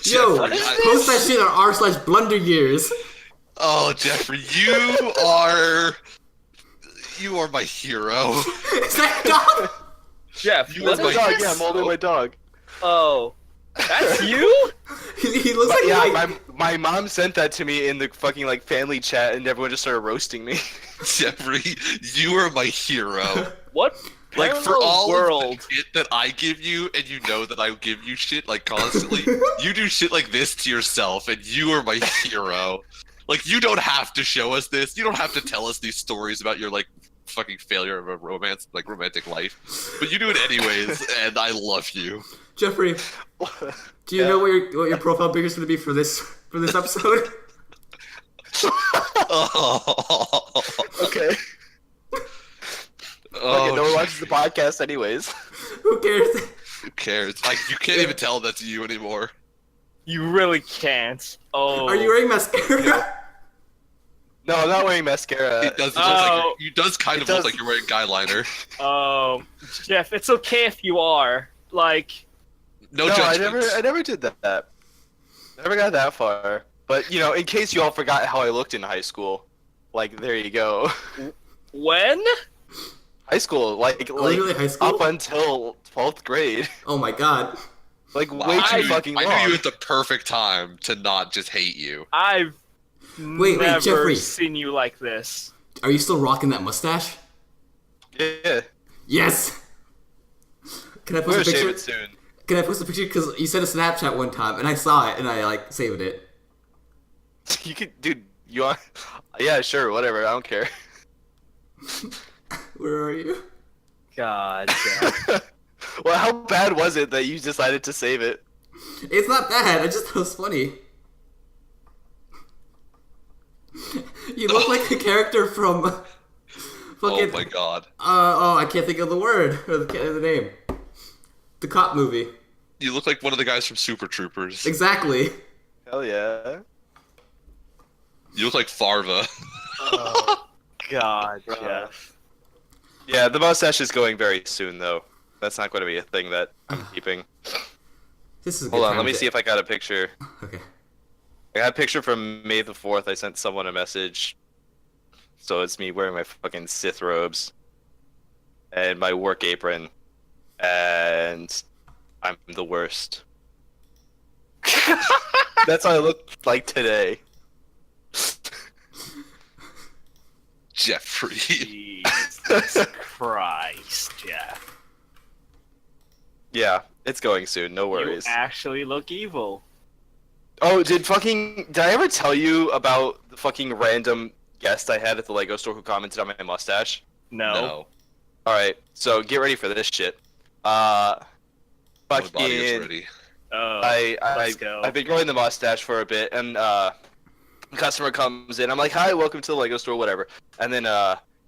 Speaker 1: Yo,
Speaker 3: Jeffrey,
Speaker 1: post that shit on r/Blunder Years.
Speaker 3: Oh, Jeffrey, you are my hero.
Speaker 1: Is that dog?
Speaker 4: Jeff,
Speaker 3: You
Speaker 4: what
Speaker 3: are
Speaker 4: is
Speaker 3: my
Speaker 2: dog,
Speaker 4: this?
Speaker 2: yeah, I'm holding my dog.
Speaker 4: Oh, that's you?
Speaker 1: He looks
Speaker 2: But
Speaker 1: like
Speaker 2: yeah, my mom sent that to me in the fucking like family chat, and everyone just started roasting me.
Speaker 3: Jeffrey, you are my hero.
Speaker 4: What?
Speaker 3: Like for
Speaker 4: parallel
Speaker 3: all
Speaker 4: world?
Speaker 3: of the shit that I give you, and you know that I give you shit like constantly, you do shit like this to yourself, and you are my hero. Like you don't have to show us this. You don't have to tell us these stories about your like fucking failure of a romantic life. But you do it anyways, and I love you.
Speaker 1: Jeffrey, do you know what your profile picture is going to be for this episode?
Speaker 3: Oh,
Speaker 2: Okay.
Speaker 3: oh,
Speaker 2: no one watches the podcast anyways.
Speaker 1: Who cares?
Speaker 3: who cares? Like you can't even tell that's you anymore.
Speaker 4: You really can't. Oh.
Speaker 1: Are you wearing mascara?
Speaker 2: No, I'm not wearing mascara.
Speaker 3: It does.
Speaker 4: Oh.
Speaker 3: You does kind
Speaker 2: It
Speaker 3: of look
Speaker 2: does.
Speaker 3: like you're wearing guy liner.
Speaker 4: Oh, Jeff, it's okay if you are. Like,
Speaker 3: No,
Speaker 2: No, I
Speaker 3: judgment.
Speaker 2: never did that. Never got that far. But you know, in case you all forgot how I looked in high school, like there you go.
Speaker 4: when?
Speaker 2: High school, like
Speaker 1: Literally high school?
Speaker 2: up until 12th grade,
Speaker 1: Oh my god.
Speaker 2: like
Speaker 3: Wow,
Speaker 2: way
Speaker 3: I
Speaker 2: too
Speaker 3: knew-
Speaker 2: fucking
Speaker 3: I
Speaker 2: long.
Speaker 3: knew you at the perfect time to not just hate you.
Speaker 4: I've
Speaker 1: Wait,
Speaker 4: never
Speaker 1: Jeffrey.
Speaker 4: seen you like this.
Speaker 1: Are you still rocking that mustache?
Speaker 2: Yeah,
Speaker 1: Yes. Can I
Speaker 2: we're
Speaker 1: post
Speaker 2: gonna
Speaker 1: a
Speaker 2: shave
Speaker 1: picture?
Speaker 2: it soon.
Speaker 1: Can I post a picture? Because you sent a Snapchat one time, and I saw it, and I like saved it.
Speaker 2: You could, dude. You are? Yeah, sure, whatever. I don't care.
Speaker 1: Where are you?
Speaker 4: God, Jeff.
Speaker 2: Well, how bad was it that you decided to save it?
Speaker 1: It's not bad. I just thought it was funny. You look like a character from fucking.
Speaker 3: Oh my god.
Speaker 1: I can't think of the word or the name. The cop movie.
Speaker 3: You look like one of the guys from Super Troopers.
Speaker 1: Exactly.
Speaker 2: Hell yeah.
Speaker 3: You look like Farva.
Speaker 4: Oh, God, Jeff.
Speaker 2: Yeah, the mustache is going very soon, though. That's not going to be a thing that I'm keeping.
Speaker 1: This is a
Speaker 2: Hold
Speaker 1: good
Speaker 2: on,
Speaker 1: time
Speaker 2: let me
Speaker 1: to-
Speaker 2: see if I got a picture.
Speaker 1: Okay.
Speaker 2: I got a picture from May the 4th. I sent someone a message. So it's me wearing my fucking Sith robes and my work apron. And I'm the worst. That's how I look like today.
Speaker 3: Jeffrey.
Speaker 4: Jesus Christ, Jeff.
Speaker 2: Yeah, it's going soon. No
Speaker 4: You
Speaker 2: worries.
Speaker 4: actually look evil.
Speaker 2: Oh, did I ever tell you about the fucking random guest I had at the Lego store who commented on my mustache?
Speaker 3: No.
Speaker 2: All right, so get ready for this shit.
Speaker 3: My body is
Speaker 2: Fucking.
Speaker 3: ready.
Speaker 4: Oh,
Speaker 2: I've been growing the mustache for a bit, and a customer comes in. I'm like, "Hi, welcome to the Lego store, whatever." And then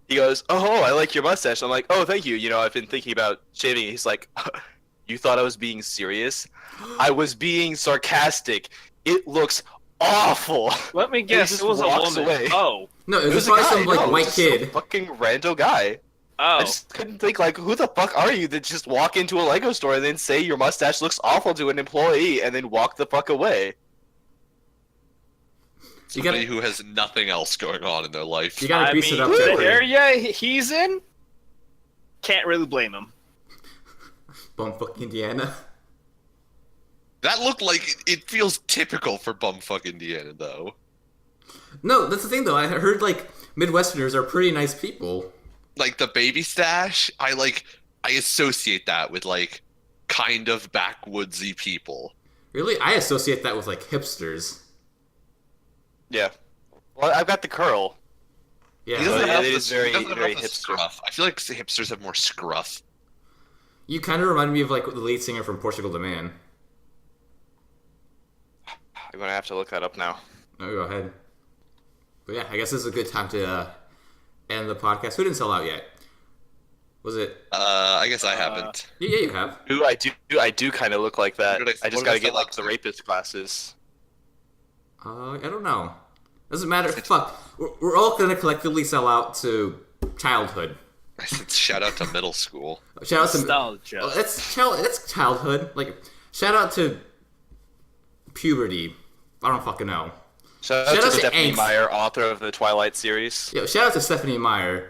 Speaker 2: he goes, "Oh, I like your mustache." I'm like, "Oh, thank you. You know, I've been thinking about shaving it." He's like, "You thought I was being serious? I was being sarcastic. It looks awful."
Speaker 4: Let me guess,
Speaker 2: just
Speaker 4: it was a
Speaker 2: walks
Speaker 4: woman.
Speaker 2: away.
Speaker 4: Oh,
Speaker 1: No, it
Speaker 2: It
Speaker 1: was
Speaker 2: was a
Speaker 1: probably
Speaker 2: guy,
Speaker 1: some like
Speaker 2: no,
Speaker 1: white
Speaker 2: just some
Speaker 1: kid.
Speaker 2: fucking rando guy. I
Speaker 4: oh.
Speaker 2: just couldn't think, like, who the fuck are you that just walk into a Lego store and then say your mustache looks awful to an employee and then walk the fuck away?
Speaker 1: You
Speaker 3: Somebody
Speaker 1: gotta,
Speaker 3: who has nothing else going on in their life.
Speaker 1: you gotta
Speaker 4: I
Speaker 1: grease
Speaker 4: mean,
Speaker 1: it up,
Speaker 4: the
Speaker 1: Jeffrey.
Speaker 4: area he's in, can't really blame him.
Speaker 1: Bumfuck Indiana.
Speaker 3: That looked like it feels typical for bumfuck Indiana, though.
Speaker 1: No, that's the thing though. I heard like Midwesterners are pretty nice people.
Speaker 3: Like the baby stash, I associate that with like kind of backwoodsy people.
Speaker 1: Really, I associate that with like hipsters.
Speaker 2: Yeah. Well, I've got the curl.
Speaker 1: Yeah,
Speaker 3: He doesn't
Speaker 2: yeah,
Speaker 3: have
Speaker 2: it
Speaker 3: the-
Speaker 2: is very-
Speaker 3: he doesn't have
Speaker 2: very
Speaker 3: the
Speaker 2: hipster.
Speaker 3: scruff. I feel like hipsters have more scruff.
Speaker 1: you kind of remind me of like the lead singer from Portugal the Man.
Speaker 2: I'm gonna have to look that up now.
Speaker 1: No, go ahead. But yeah, I guess this is a good time to end the podcast. Who didn't sell out yet? Was it?
Speaker 3: I guess I haven't.
Speaker 1: Yeah, you have.
Speaker 2: Ooh, I do kind of look like that.
Speaker 3: What did I
Speaker 2: I just
Speaker 3: what
Speaker 2: gotta
Speaker 3: did I
Speaker 2: get like
Speaker 3: sell
Speaker 2: the
Speaker 3: out to?
Speaker 2: rapist glasses.
Speaker 1: I don't know. Doesn't matter. Fuck. We're all gonna collectively sell out to childhood.
Speaker 3: I said shout out to middle school.
Speaker 1: Shout out to
Speaker 4: Nostalgia.
Speaker 1: Oh, that's childhood. Like shout out to puberty. I don't fucking know.
Speaker 2: Shout out
Speaker 1: Shout
Speaker 2: to
Speaker 1: out to
Speaker 2: Stephanie
Speaker 1: Angst.
Speaker 2: Meyer, author of the Twilight series.
Speaker 1: Yo, shout out to Stephanie Meyer.